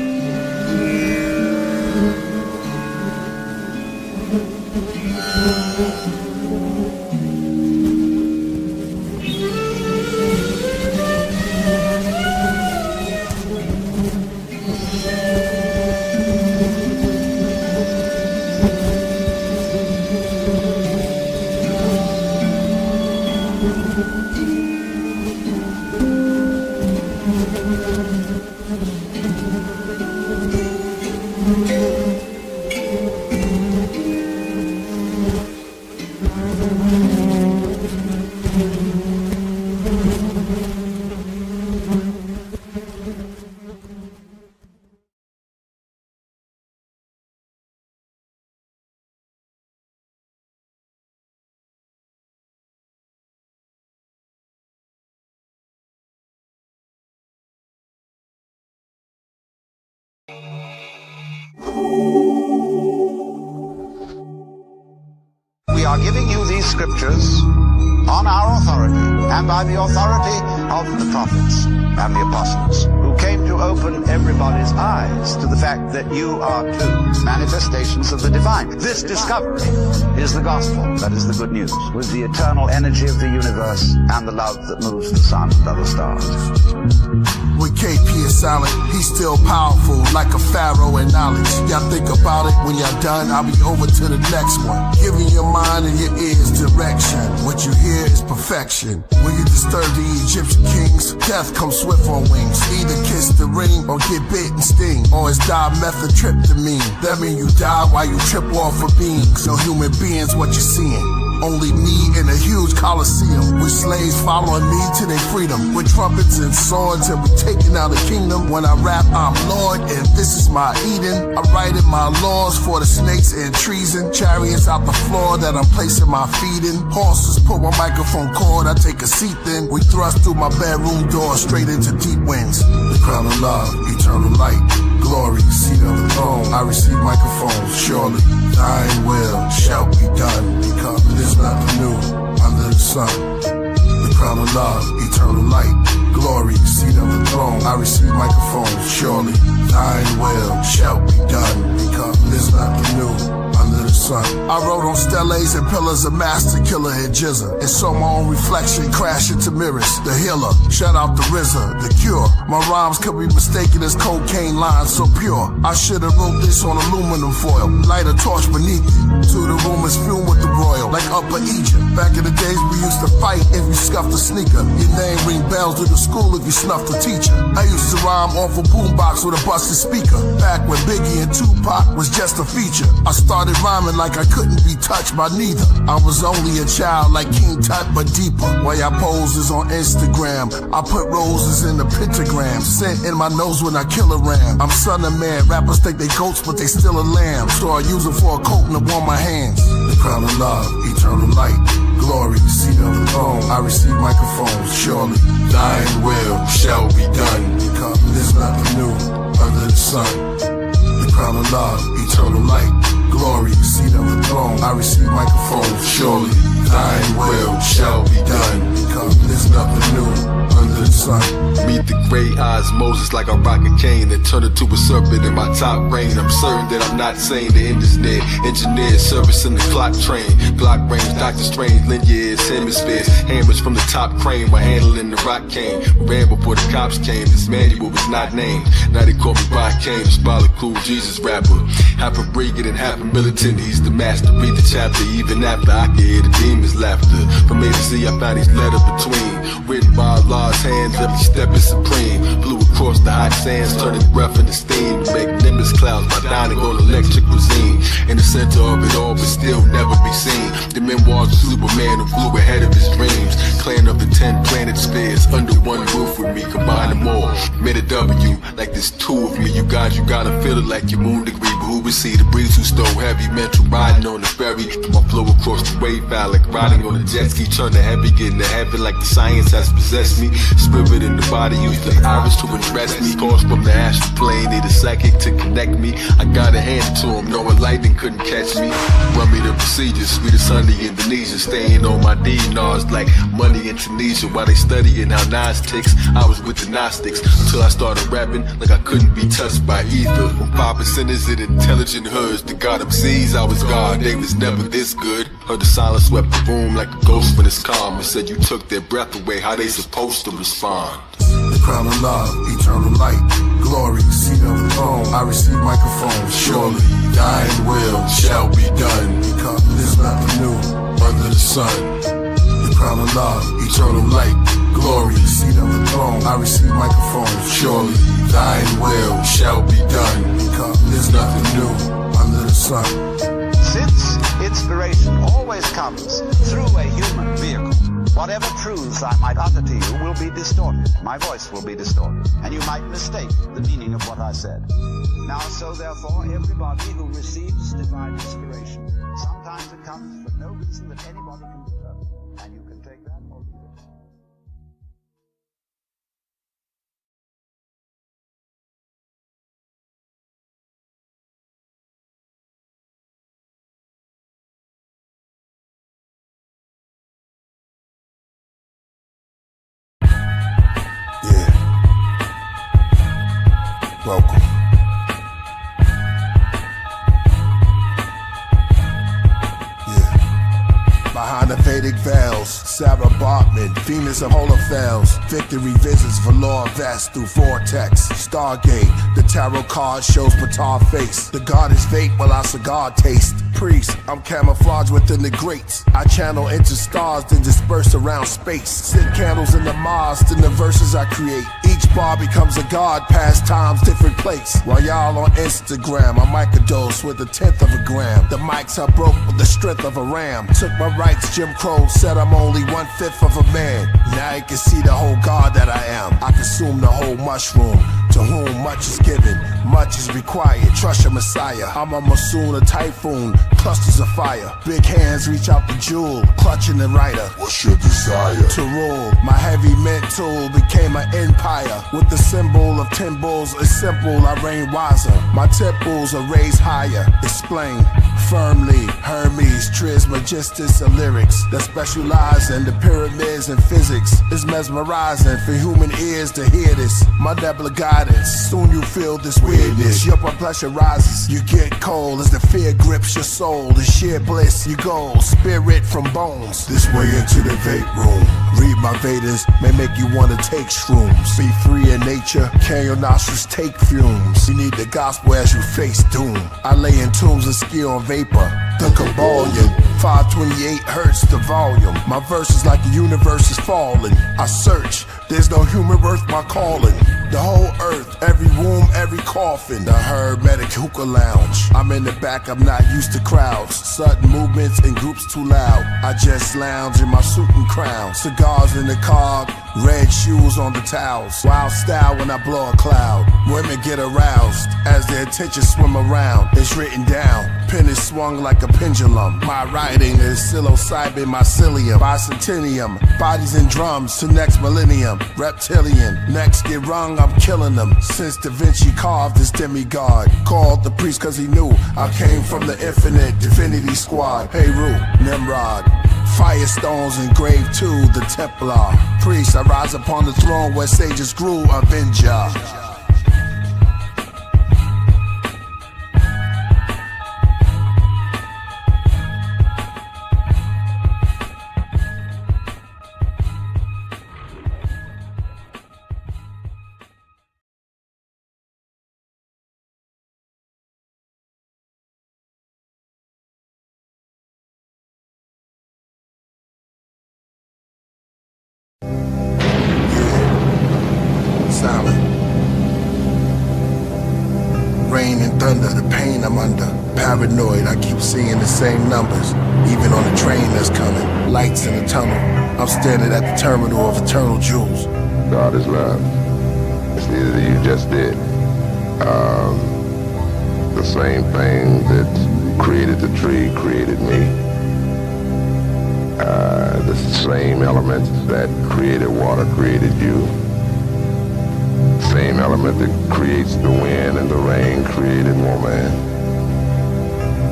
We are giving you these scriptures on our authority and by the authority of the prophets and the apostles who came to open everybody's eyes to the fact that you are too manifestations of the divine. This discovery is the gospel, that is the good news, with the eternal energy of the universe and the love that moves the sun and other stars. With KP is silent, he's still powerful, like a pharaoh in knowledge. Y'all think about it, when y'all done, I'll be over to the next one. Giving your mind and your ears direction. What you hear is perfection. When you disturb the Egyptian kings, death comes swift on wings. Either kiss the ring or get bit and sting, or it's dimethyltryptamine. That mean you die while you trip off of beings. No human beings what you're seeing. Only me in a huge coliseum, with slaves following me to their freedom, with trumpets and swords, and we taking out the kingdom. When I rap, I'm Lord, and this is my Eden. I write in my laws for the snakes and treason. Chariots out the floor that I'm placing my feet in. Horses pull my microphone cord, I take a seat then. We thrust through my bedroom door straight into deep winds. The crown of love, eternal light, glory, seat of the throne. I receive microphones, surely thine will shall be done, because there's nothing new under the sun. The crown of love, eternal light, glory, seat of the throne. I receive microphones, surely thine will shall be done, because there's nothing new under the sun. I wrote on steles and pillars of master Killah and Jizza, and saw my own reflection crash into mirrors. The healer, shout out the RZA, the cure. My rhymes could be mistaken as cocaine lines so pure. I should've wrote this on aluminum foil, light a torch beneath it. To the room is fumed with the royal, like Upper Egypt. Back in the days we used to fight if you scuffed a sneaker. Your name ring bells to the school if you snuffed a teacher. I used to rhyme off a boombox with a busted speaker, back when Biggie and Tupac was just a feature. I started rhyming like I couldn't be touched by neither. I was only a child like King Tut, but deeper. While y'all poses on Instagram, I put roses in the pentagram, scent in my nose when I kill a ram. I'm son of man, rappers think they goats but they still a lamb, so I use it for a coat and I warm my hands. The crown of love, eternal light, glory, seat of the throne. I receive microphones, surely thine will shall be done, because there's nothing new under the sun. The crown of love, eternal light, glory, seat of the throne. I receive microphones, surely thine will shall be done, because there's nothing new under the sun. Meet the great eyes Moses like a rocket cane, then turn into a serpent in my top reign. I'm certain that I'm not sane. The end is near. Engineer service in the clock train. Glock range, Dr. Strange, linears, hemispheres, hammers from the top crane while handling the rock cane. Ran before the cops came. This manual was not named. Now they call me Rock Kane, the Spala cool Jesus rapper. Half a brigand and half a militant. He's the master. Read the chapter even after I can hear the demons' laughter. From A to Z, I found these letters between, written by Allah's hands. Every step is supreme. Blew across the hot sands, turning breath into steam. Make nimbus clouds by dining on electric cuisine. In the center of it all, but still never be seen. The memoirs of Superman who flew ahead of his dreams. Clan of the 10 planet spheres under one roof with me. Combine them all, made a W like there's two of me. You guys, you gotta feel it like your moon degree But who would see the breeze who stole heavy? Mental riding on the ferry. My flow across the wave valley, like riding on a jet ski. Turn to heavy, getting to heaven like the science has possessed me. Spirit in the body, use the iris to impress me. Calls from the astral plane, need a psychic to connect me. I gotta hand it to him, knowing lightning couldn't catch me. Run me the procedures, sweet as honey Indonesia. Staying on my DNRs like money in Tunisia. While they studying how Nas ticks, I was with the Gnostics. Until I started rapping like I couldn't be touched by either. From 5%ers in intelligent hoods to God MCs, I was God, they was never this good. Heard the silence swept the room like a ghost when it's calm. And said you took their breath away, how they supposed to respond? The crown of love, eternal light, glory, seat of the throne. I receive microphone, surely thine will shall be done. Because there's nothing new under the sun. The crown of love, eternal light, glory, seat of the throne. I receive microphone, surely thine will shall be done. Because there's nothing new under the sun. Since inspiration always comes through a human vehicle, whatever truths I might utter to you will be distorted. My voice will be distorted, and you might mistake the meaning of what I said. Now, so therefore, everybody who receives divine inspiration, sometimes it comes for no reason that anybody can determine, and you can take that or leave it. Welcome. Behind the Vedic veils, Sarah Bartman, Venus of Holophels. Victory visits Valor Vest through Vortex. Stargate, the tarot card shows Patar face. The god is fate while I cigar taste. Priest, I'm camouflaged within the grates. I channel into stars, then disperse around space. Send candles in the Mars, then the verses I create. Each bar becomes a god, past times, different place. While y'all on Instagram, I microdose with 1/10 of a gram. The mics I broke with the strength of a ram. Took my rights, Jim Crow said I'm only 1/5 of a man. Now you can see the whole god that I am. I consume the whole mushroom. To whom much is given, much is required. Trust your messiah. I'm a monsoon, a typhoon, clusters of fire. Big hands reach out the jewel, clutching the rider. What's your desire? To rule. My heavy mental became an empire. With the symbol of 10 bulls, it's simple, I reign wiser. My temples are raised higher. Explain firmly. Hermes, Trismegistus, and lyrics that specialize in the pyramids and physics. It's mesmerizing for human ears to hear this. My nebula guidance. Soon you feel this weirdness. Your blood pressure rises. You get cold as the fear grips your soul. The sheer bliss you go. Spirit from bones. This way into the vape room. Read my Vedas may make you want to take shrooms. Be free in nature. Can your nostrils take fumes? You need the gospel as you face doom. I lay in tombs and ski on vapor. The Kabbalion. 528 hertz the volume. My verse is like the universe is falling. I search. There's no human worth my calling. The whole earth, every womb, every coffin. The hermetic hookah lounge. I'm in the back, I'm not used to crowds. Sudden movements in groups too loud. I just lounge in my suit and crown. Cigars in the car, red shoes on the towels. Wild style when I blow a cloud. Women get aroused as their attention swim around. It's written down, pen is swung like a pendulum. My writing is psilocybin mycelium. Bicentennium, bodies and drums to next millennium. Reptilian, next get rung, I'm killing them. Since Da Vinci carved this demigod. Called the priest cause he knew I came from the infinite divinity squad. Heru, Nimrod. Firestones engraved to the Templar. Priest, I rise upon the throne where sages grew, Avenger. Rain and thunder, the pain I'm under. Paranoid, I keep seeing the same numbers. Even on the train that's coming. Lights in the tunnel. I'm standing at the terminal of eternal jewels. God is love. It's neither you just did. The same thing that created the tree created me. The same elements that created water created you. Same element that creates the wind and the rain created woman.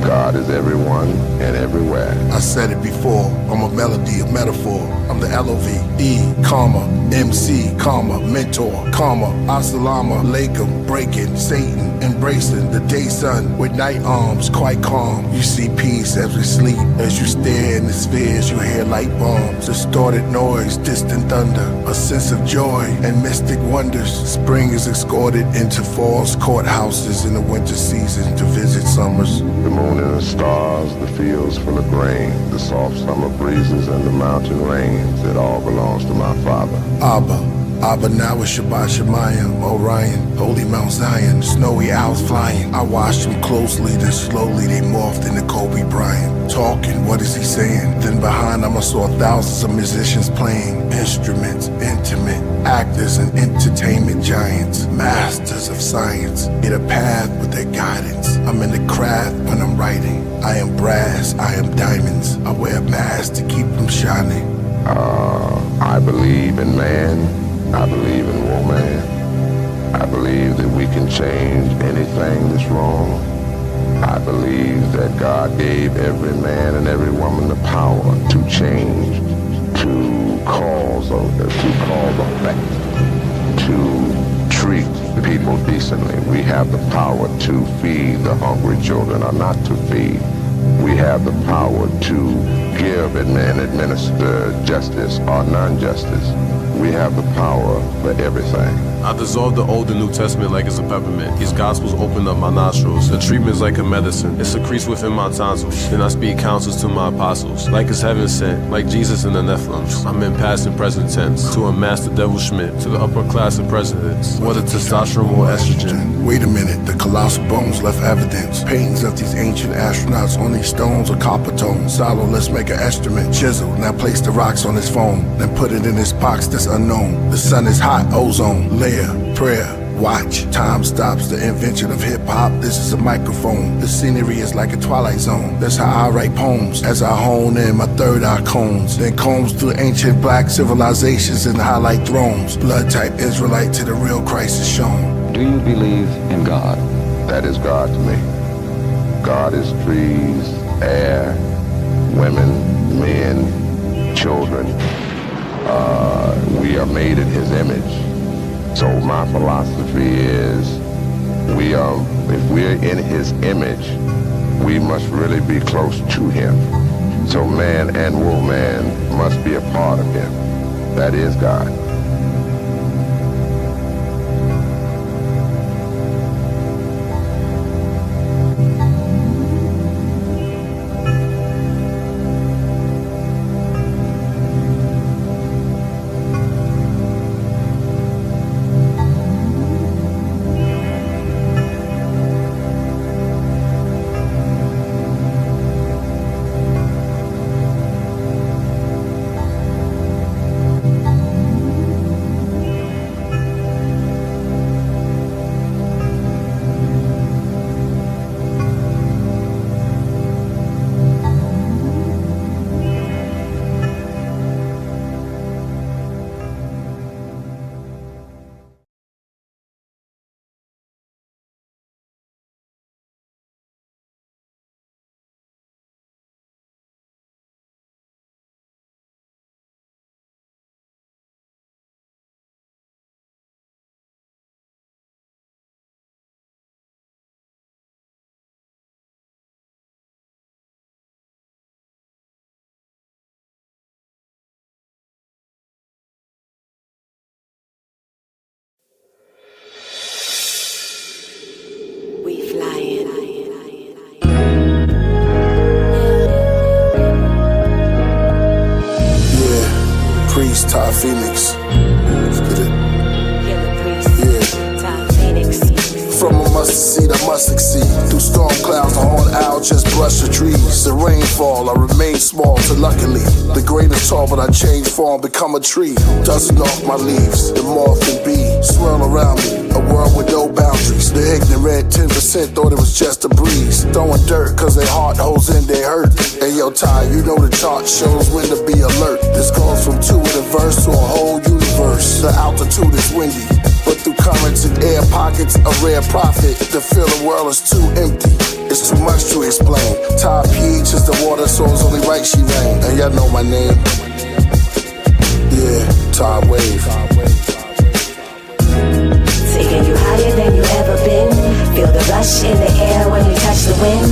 God is everyone and everywhere. I said it before, I'm a melody, a metaphor. I'm the L-O-V-E, comma, MC, comma, mentor, comma, Assalamu alaikum, breaking, Satan, embracing the day sun with night arms, quite calm. You see peace as we sleep, as you stare in the spheres, you hear light bombs, distorted noise, distant thunder, a sense of joy and mystic wonders. Spring is escorted into fall's courthouses in the winter season to visit summers. The moon and the stars, the fields full of grain, the soft summer breezes and the mountain rains, it all belongs to my Father. Abba now is Shabbat Shemayim, Orion, Holy Mount Zion, snowy owls flying. I watched them closely, then slowly they morphed into Kobe Bryant. Talking, what is he saying? Then behind him I saw thousands of musicians playing instruments, intimate, actors and entertainment giants, masters of science, hit a path with their guidance. I'm in the craft when I'm writing. I am brass, I am diamonds. I wear a mask to keep them shining. I believe in man. I believe in woman. I believe that we can change anything that's wrong. I believe that God gave every man and every woman the power to change, to cause effect, to treat people decently. We have the power to feed the hungry children or not to feed. We have the power to give and administer justice or non-justice. We have the power for everything. I dissolve the Old and New Testament like it's a peppermint. These gospels open up my nostrils. The treatment's like a medicine. It secretes within my tonsils. Then I speak counsels to my apostles. Like it's heaven sent, like Jesus and the Nephilims. I'm in past and present tense. To a master devil Schmidt, to the upper class of presidents. Whether testosterone or estrogen. Wait a minute, the colossal bones left evidence. Paintings of these ancient astronauts on these stones are copper tone. Salo, let's make an instrument. Chisel, now place the rocks on his phone. Then put it in his box that's unknown. The sun is hot, ozone, layer, prayer, watch. Time stops the invention of hip-hop. This is a microphone. The scenery is like a twilight zone. That's how I write poems. As I hone in my third eye cones. Then combs through ancient black civilizations and highlight thrones. Blood type Israelite to the real Christ is shown. Do you believe in God? That is God to me. God is trees, air, women, men, children. We are made in his image. So my philosophy is if we're in his image, we must really be close to him. So man and woman must be a part of him. That is God. Phoenix. Let's get it. Yeah. From a mustard seed, I must succeed. Through storm clouds, the horned owl just brush the trees. The rainfall, I remain small till luckily the grain is tall, but I change form, become a tree. Dusting off my leaves, the moth and bee swirl around me. A world with no boundaries. The ignorant 10% thought it was just a breeze. Throwing dirt cause their heart holds in their hurt. Hey yo, Ty, you know the chart shows when to be alert. This goes from 2 in a verse to a whole universe. The altitude is windy, but through currents and air pockets, a rare prophet. To feel the world is too empty, it's too much to explain. Top pH is the water, so it's only right she rain. And y'all know my name. Yeah, Todd Wave. Taking you higher than you ever been. Feel the rush in the air when we touch the wind.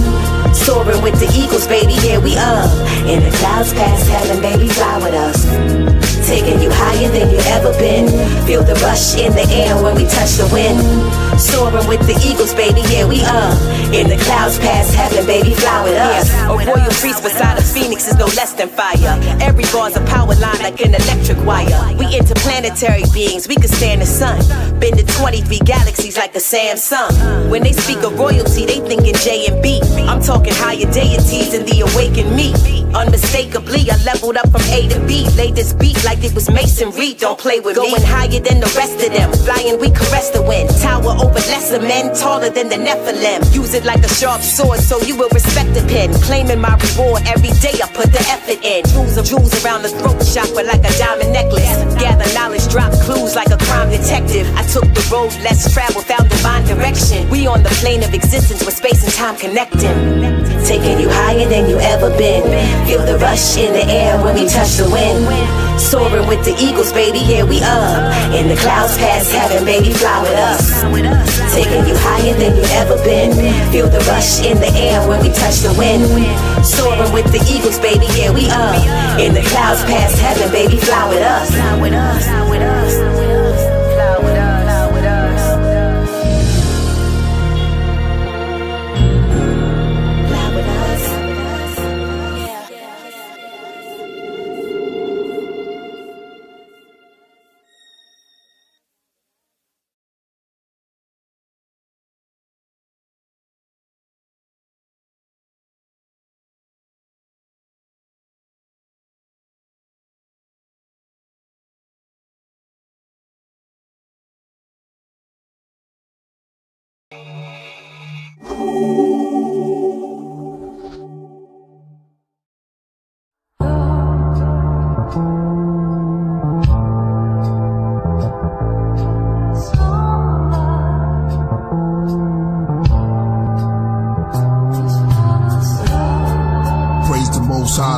Soaring with the eagles, baby, here we are. In the clouds past heaven, baby, fly with us. Taking you higher than you ever been. Feel the rush in the air when we touch the wind. Soaring with the eagles, baby, here we are. In the clouds past heaven, baby, fly with us. A royal priest beside a phoenix is no less than fire. Every bar's a power line like an electric wire. We interplanetary beings, we could stand the sun. Been to 23 galaxies like a Samsung. When they speak of royalty, they thinking J and B. I'm talking higher deities and the awakened me. Unmistakably, I leveled up from A to B. Laid this beat like it was masonry. Don't play with me. Going higher than the rest of them. Flying, we caress the wind. Tower over lesser men, taller than the Nephilim. Use it like a sharp sword, so you will respect the pen. Claiming my reward every day, I put the effort in. Jewels around the throat chakra like a diamond necklace. Gather knowledge, drop clues like a crime detective. I took the road less traveled, found divine direction. We on the plane of existence where space and time connecting. Taking you higher than you ever been. Feel the rush in the air when we touch the wind. Soaring with the eagles, baby, here we are. In the clouds past heaven, baby, fly with us. Taking you higher than you ever been. Feel the rush in the air when we touch the wind. Soaring with the eagles, baby, here we are. In the clouds past heaven, baby, fly with us. Fly with us. Fly with us. Fly with us. Fly with us.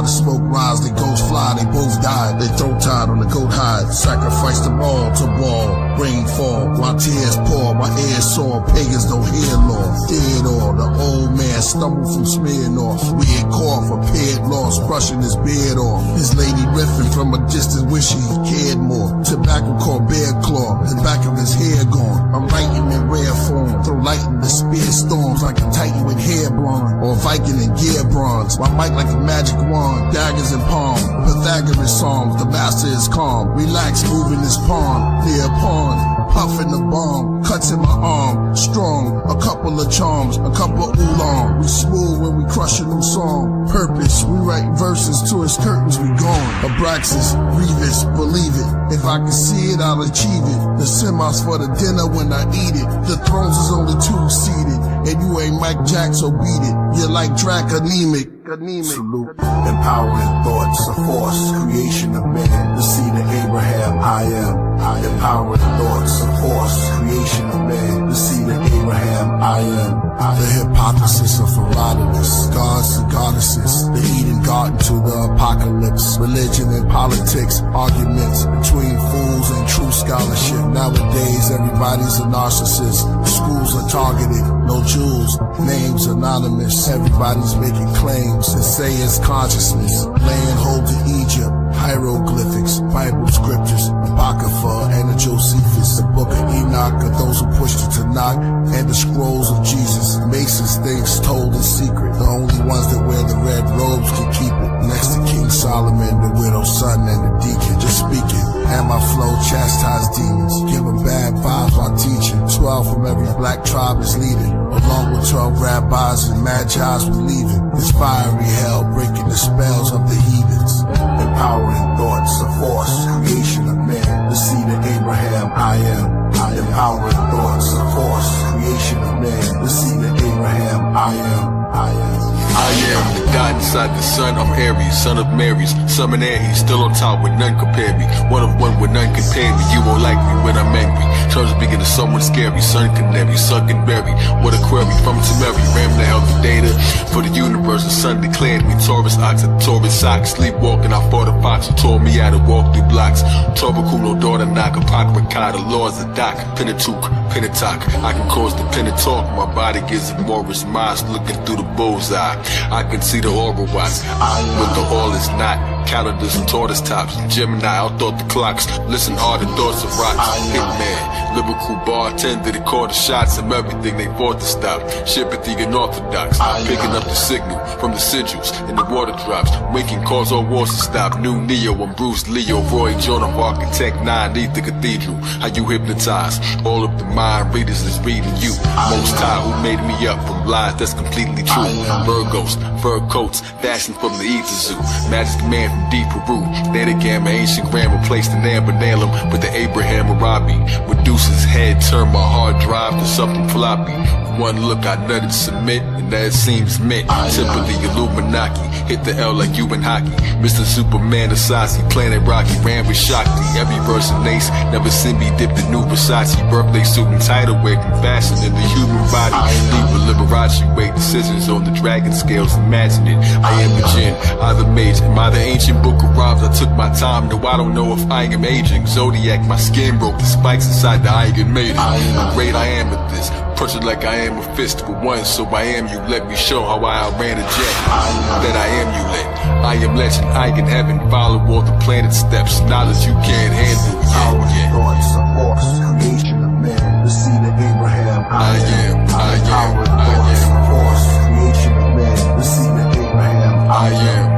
The smoke rise, they ghosts fly, they both died. They throw tied on the goat hide, sacrifice them all to wall. Rain fall, while tears pour, my ears sore. Pagans don't hear law, dead or the old man stumbled from smearing off. Weird cough, a paired lost, brushing his beard off. His lady riffing from a distance, wishing he cared more. Tobacco called bear claw, the back of his hair gone. I'm writing in rare form, throw light in the spear storms like a titan with hair blonde, or Viking in gear bronze. My mic like a magic wand, daggers in palm, Pythagoras psalms, the master is calm. Relax, moving his palm, near pond, puffing the bomb, cuts in my arm, strong, a couple of charms, a couple of oolong. We smooth when we crush a new song. Purpose, we write verses to his curtains, we gone. Abraxas, Revis, believe it. If I can see it, I'll achieve it. The semis for the dinner when I eat it. The thrones is only 2-seated, and you ain't Mike Jack, so beat it. You're like Drac anemic. Salute, empowering thoughts, a force, creation of man, the seed of Abraham, I am. Empowering thoughts, a force, creation of man, the seed of Abraham, I am. The hypothesis of Herodotus, gods and goddesses, the Eden garden to the apocalypse, religion and politics, arguments between fools and true scholarship. Nowadays, everybody's a narcissist. Schools are targeted, no jewels, names anonymous. Everybody's making claims and say it's consciousness. Laying hold to Egypt, hieroglyphics, Bible scriptures, Apocrypha, and the Josephus, the book of Enoch, of those who pushed it to knock, and the scrolls of Jesus. Masons, things told in secret. The only ones that wear the red robes can keep it. Next to King Solomon, the widow's son, and the deacon. Just speaking, and my flow chastise demons. Give them bad vibes while teaching. 12 from every black tribe is leading, along with 12 rabbis and magi's believing. Inspiring hell, breaking the spells of the heathens. Empowering thoughts, the force, creation of man. The seed of Abraham, I am. Empowering thoughts, the force, creation of man. The seed of Abraham, I am. I am the God inside the sun. I'm Aries, son of Mary's. Summon Aries, still on top with none compare me. One of one with none compare me. You won't like me when I'm angry. Terms begin to someone scary. Sun canary, sunken berry. What a query from Tamari. Ram the hell the data for the universe. The sun declared me. Taurus ox and Taurus socks. Sleepwalking, I fought a fox who tore me out to walk through blocks. Torbaculo, daughter knock. Apocrypha, the laws of Doc. Pentateuch, Pentateuch. I can cause the pen to talk. My body gives it Morris Miles looking through the bullseye. I can see the aura watch, but the all is not. Calendars and tortoise tops. Gemini, outthought the clocks. Listen hard to thoughts of rocks. Hitman, lyrical bartender, they call the shots of everything they fought to stop. Sympathy unorthodox. Picking up the signal from the sigils and the water drops. Making calls all wars to stop. New Neo and Bruce Leo. Roy Jonah, Architect 9, neath the cathedral. How you hypnotize all of the mind readers is reading you. Most High who made me up from lies that's completely true. Virgos, fur coats, fashioned from the ether zoo. Magic man from deep Peru. Theta Gamma, ancient grammar, placed in Amber-Nalum with the Abraham Arabi. Medusa's head turned my hard drive to something floppy. One look, I nutted submit, and that seems meant. Tip of the Illuminati, hit the L like you in hockey. Mr. Superman, Asasi, Planet Rocky, ran with Shakti. Every verse an ace, never seen me dip the new Versace. Birthday suit and title wear from fashion in the human body. Leave a Liberace, weight decisions on the dragon scales, imagine it. I am a jinn, I the mage, am I the ancient book of rhymes? I took my time, no I don't know if I am aging. Zodiac, my skin broke the spikes inside the Iron Maiden. How great I am at this. Punch it like I am a fist for one, so I am you. Let me show how I outran a jet. That I am you lit. I am legend, I in heaven. Follow all the planet steps. Knowledge you can't handle. Thoughts, the force, creation of man. The seed of Abraham. I am. Thoughts, the force, creation of man. The seed of Abraham. I am.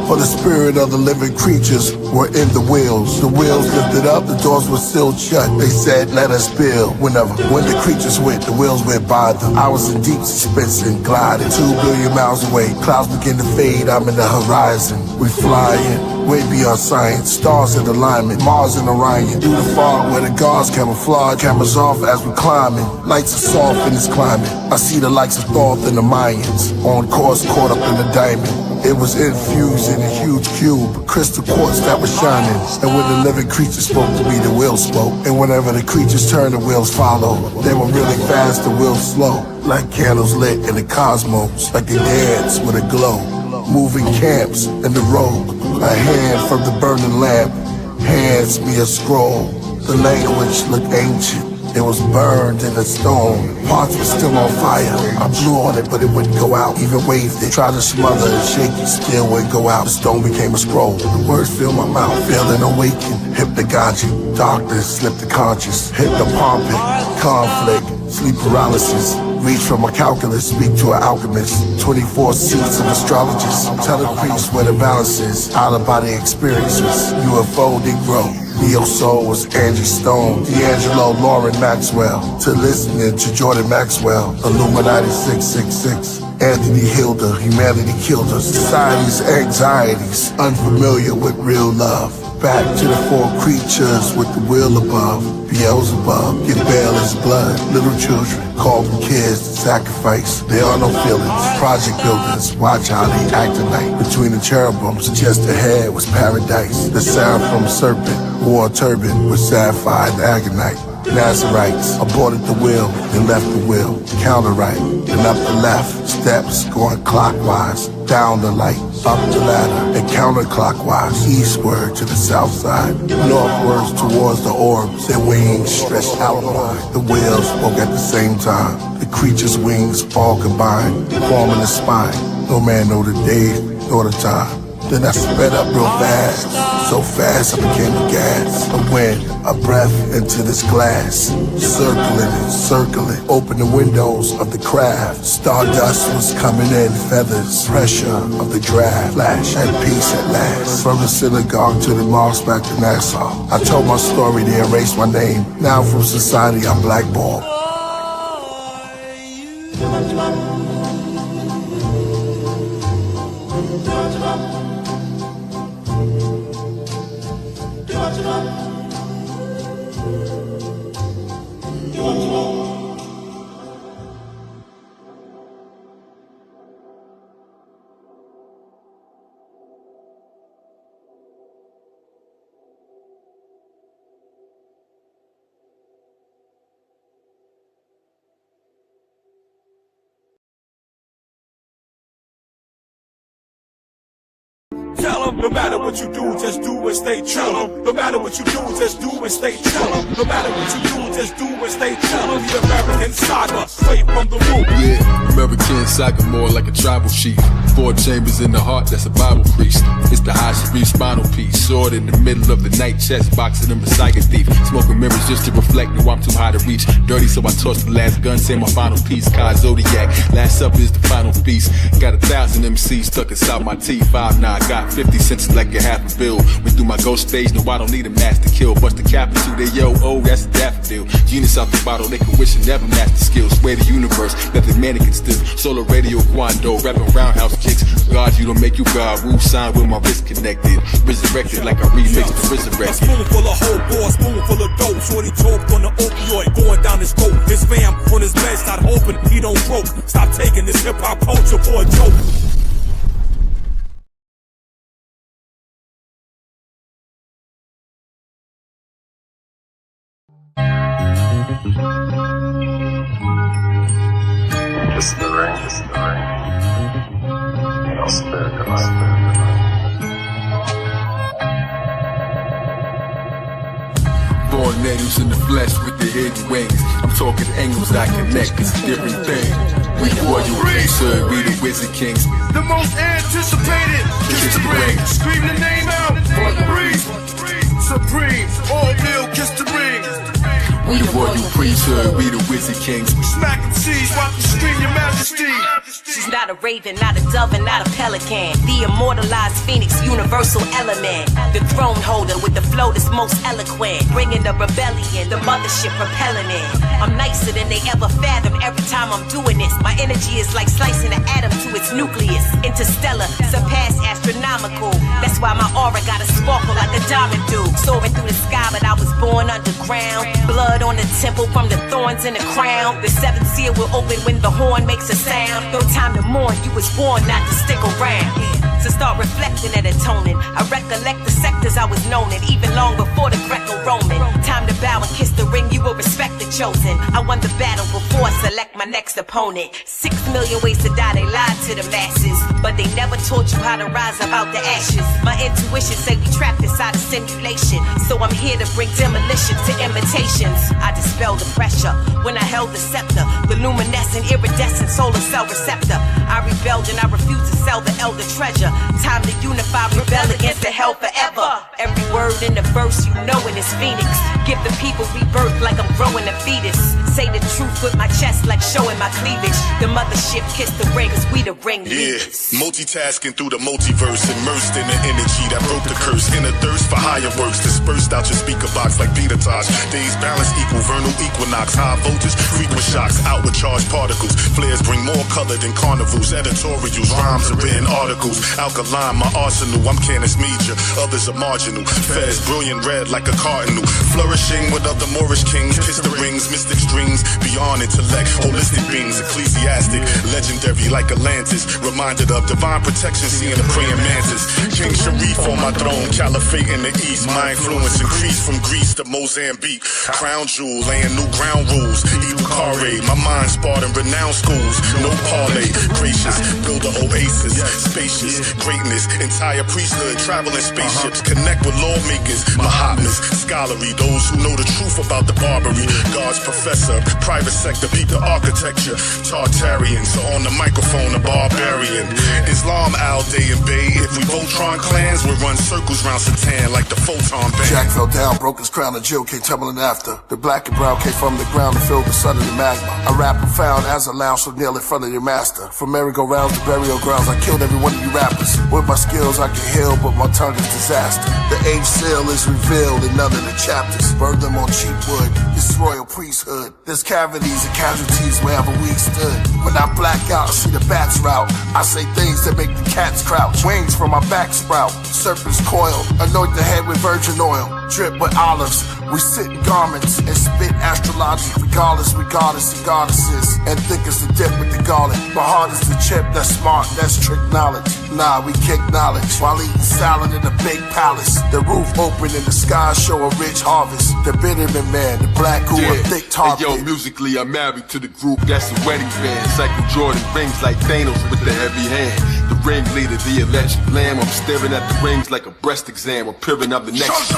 For the spirit of the living creatures were in the wheels. The wheels lifted up, the doors were sealed shut. They said, let us build. When the creatures went, the wheels went by them. I was in deep suspense and gliding 2 billion miles away. Clouds begin to fade, I'm in the horizon. We flying, way beyond science. Stars in alignment, Mars and Orion. Through the fog where the guards camouflage. Cameras off as we climbing. Lights are soft in this climate. I see the likes of Thoth and the Mayans. On course, caught up in the diamond. It was infused in a huge cube, crystal quartz that was shining. And when the living creatures spoke to me, the wheels spoke. And whenever the creatures turned, the wheels followed. They were really fast, the wheels slow. Like candles lit in the cosmos, like they dance with a glow. Moving camps in the road. A hand from the burning lamp hands me a scroll. The language looked ancient. It was burned in the stone. Parts were still on fire. I blew on it, but it wouldn't go out. Even waved it, tried to smother and shake it, still wouldn't go out. The stone became a scroll. The words filled my mouth, feeling awakened. Hypnagogic, darkness slipped the conscious. Hypnopompic, conflict, sleep paralysis. Reach from a calculus, speak to an alchemist. 24 seats of astrologists. Tell the priest where the balance is. Out-of-body experiences. UFO Negro. Neo Soul was Angie Stone, D'Angelo, Lauren Maxwell, to listening to Jordan Maxwell, Illuminati 666, Anthony Hilda, Humanity Killed Us, Society's Anxieties, Unfamiliar with Real Love. Back to the four creatures with the will above. Beelzebub, give bail his blood. Little children, call them kids to sacrifice. There are no feelings. Project builders, watch how they act tonight. Between the cherubims, just ahead was paradise. The seraphim serpent wore a turban with sapphire and agonite. Nazarites aborted the wheel, then left the wheel. Counter right, then up the left. Steps going clockwise. Down the light, up the ladder, and counterclockwise, eastward to the south side, northwards towards the orbs, their wings stretched outward. The whales spoke at the same time, the creature's wings all combined, forming a spine. No man know the day nor the time. Then I sped up real fast, so fast I became a gas. A wind, a breath into this glass. Circling, open the windows of the craft. Stardust was coming in, feathers, pressure of the draft. Flash and peace at last. From the synagogue to the mosque back to Nassau. I told my story, they erased my name. Now from society I'm blackballed. Tell them, no matter what you do, just do and stay true. No matter what you do, just do and stay true. No matter what you do, just do and stay true. The American saga, straight from the root. Yeah, American saga, more like a tribal chief. 4 chambers in the heart, that's a Bible priest. It's the high Sharif spinal piece. Sword in the middle of the night, chest boxing him a psychic thief. Smoking mirrors just to reflect, no I'm too high to reach. Dirty, so I tossed the last gun, say my final piece. Kai Zodiac, last up is the final piece. Got 1,000 MCs stuck inside my teeth. 5'9", got 50 cents like a half a bill. Went through my ghost stage, no I don't need a mask to kill. Bust the capital, they yo, oh that's a daffodil. Genius out the bottle, they can wish and never master skills. Sway the universe, method mannequin still. Solar radio quando, rapping roundhouse kicks. God, you don't make you God, Wu sign with my wrist connected. Resurrected like I remixed the resurrected. A spoonful of whole boy, spoonful of dope. Shorty choked on the opioid, going down his coat. His fam on his bed, start hoping he don't broke. Stop taking this hip hop culture for a joke. Kiss the ring, kiss the ring. And I'll spare the life. Born angels in the flesh with the hidden wings. I'm talking angles I connect, it's a different thing. We Royal Priesthood, we the Wizard Kings. The most anticipated, kiss the ring. Scream the name out, for the breeze. Supreme, all bill, kiss the ring. We the Royal Priesthood, we the Wizard Kings. Smacking seas, watch you scream your majesty. She's not a raven, not a dove, and not a pelican. The immortalized phoenix, universal element. The throne holder with the flow that's most eloquent. Bringing the rebellion, the mothership propelling it. I'm nicer than they ever fathomed every time I'm doing this. My energy is like slicing an atom to its nucleus. Interstellar, surpass astronomical. That's why my aura got a sparkle like a diamond do. Soaring through the sky, but I was born underground. Blood on the temple from the thorns in the crown. The 7th seal will open when the horn makes a sound. No time to mourn, you was born not to stick around. So start reflecting and atoning. I recollect the sectors I was known in, even long before the Greco-Roman. Time to bow and kiss the ring, you will respect the chosen. I won the battle before I select my next opponent. 6 million ways to die, they lied to the masses, but they never taught you how to rise up out the ashes. My intuition say we trapped inside a simulation, so I'm here to bring demolition to imitations. I dispel the pressure when I held the scepter, the luminescent, iridescent solar cell receptor. I rebelled and I refused to sell the elder treasure. Time to unify, rebel against the hell forever. Every word in the verse, you know it is Phoenix. Give the people rebirth like I'm growing a fetus. Say the truth with my chest like showing my cleavage. The mothership kiss the ring, cause we the ring leaders. Yeah, multitasking through the multiverse, immersed in the energy that broke the curse. In a thirst for higher works, dispersed out your speaker box like Peter Tosh. Days balance equal vernal equinox, high voltage, frequent shocks, outward charged particles. Flares bring more color than carnivals, editorials, rhymes and written articles. Alkaline, my arsenal, I'm Canis Major, others are marginal. Fez, brilliant red like a cardinal. Flourishing with other Moorish kings. Kiss the rings, mystic strings, beyond intellect. Holistic beings, ecclesiastic. Legendary like Atlantis. Reminded of divine protection, seeing the praying mantis. King Sharif on my throne, caliphate in the east. My influence increased from Greece to Mozambique. Crown jewel, laying new ground rules. Ibukare, my mind sparred in renowned schools. No parlay, gracious, build an oasis. Spacious, greatness, entire priesthood, traveling spaceships. Connect with lawmakers, Mahatmas, scholarly, those who know the truth about the Barbary. God's professor, private sector, beat the architecture. Tartarians on the microphone, a barbarian. Islam, Al Day and Bay. If we Voltron clans, we'll run circles round Satan like the Photon Band. Jack fell down, broke his crown, and Jill came tumbling after. The black and brown came from the ground and filled the sun in the magma. I rap profound as a lounge so kneel in front of your master. From merry-go-rounds to burial grounds, I killed every one of you rappers. With my skills I can heal, but my tongue is disaster. The age seal is revealed in none of the chapters. Burn them on cheap wood, this is Royal Priesthood. There's cavities and casualties wherever we stood. When I black out and see the bats route, I say things that make the cats crouch. Wings from my back sprout, serpent's coil. Anoint the head with virgin oil, drip with olives. We sit in garments and spit astrology. Regardless, we goddess and goddesses. And thick as the dip with the garlic. My heart is the chip that's smart, that's trick knowledge. Nah, we kick knowledge while eating salad in a big palace. The roof open and the sky show a rich harvest. The Bitterman man, the black who a thick target. Hey, yo, musically I'm married to the group that's a wedding band. Cycle Jordan rings like Thanos with the heavy hand. The ringleader, the electric lamb. I'm staring at the rings like a breast exam. Appearing I'm the next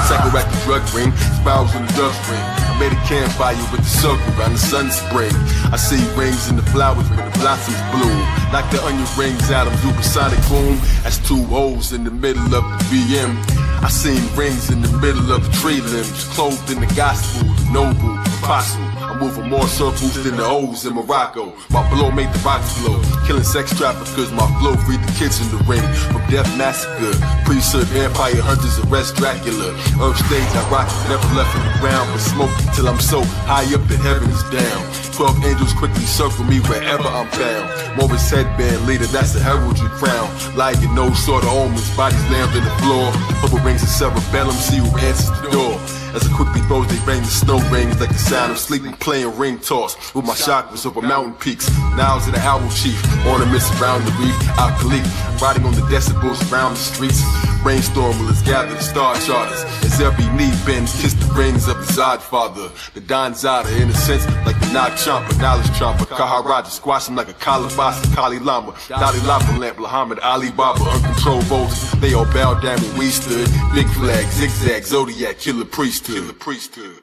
cycle at the drug ring. Spirals in the dust ring. I made a campfire with the circle around the sun spring. I see rings in the flowers when the blossoms bloom. Like the onion rings out of supersonic boom. That's two holes in the middle of the VM. I seen rings in the middle of the tree limbs. Clothed in the gospel, the noble, apostle. I'm moving more circles than the O's in Morocco. My blow made the rocks blow. Killing sex traffickers, my flow freed the kids in the ring. From death massacre, priesthood, vampire hunters, arrest Dracula. Earth stage, I rock, never left in the ground. But smoke till I'm so high up the heavens down. 12 angels quickly circle me wherever I'm found. Morris headband leader, that's a heraldry crown. Like no sort of omens, bodies lammed in the floor. Purple rings of cerebellum, see who answers the door. As I quickly throws, they bang the snow rings like the sound of sleeping, playing ring toss with my chakras over mountain peaks. Now to the owl chief, ornaments around the reef, alkali, riding on the decibels around the streets. Brainstormers gather the star charters as every knee bends, kiss the rings of his odd father. The Don Zada, in a sense, like the Knock Chomper, knowledge chomper, Kaharaja, squash him like a Kalabasa, Kali Lama, Dalai Lama lamp, Muhammad Ali Baba, uncontrolled voltage. They all bow down when we stood. Big flag, zigzag, Zodiac, Killer Priesthood. Killer Priesthood.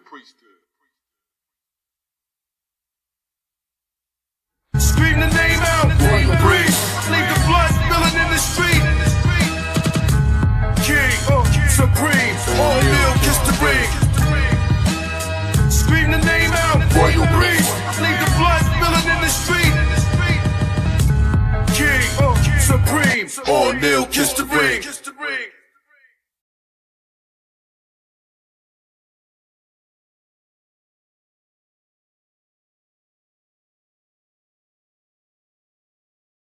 Scream the name out, Royal Priest. Leave the blood spilling in the street. King, supreme, all kneel, kiss the ring. Scream the name out, Royal Priest. Leave the blood spilling in the street. King, supreme, all kneel, kiss the ring.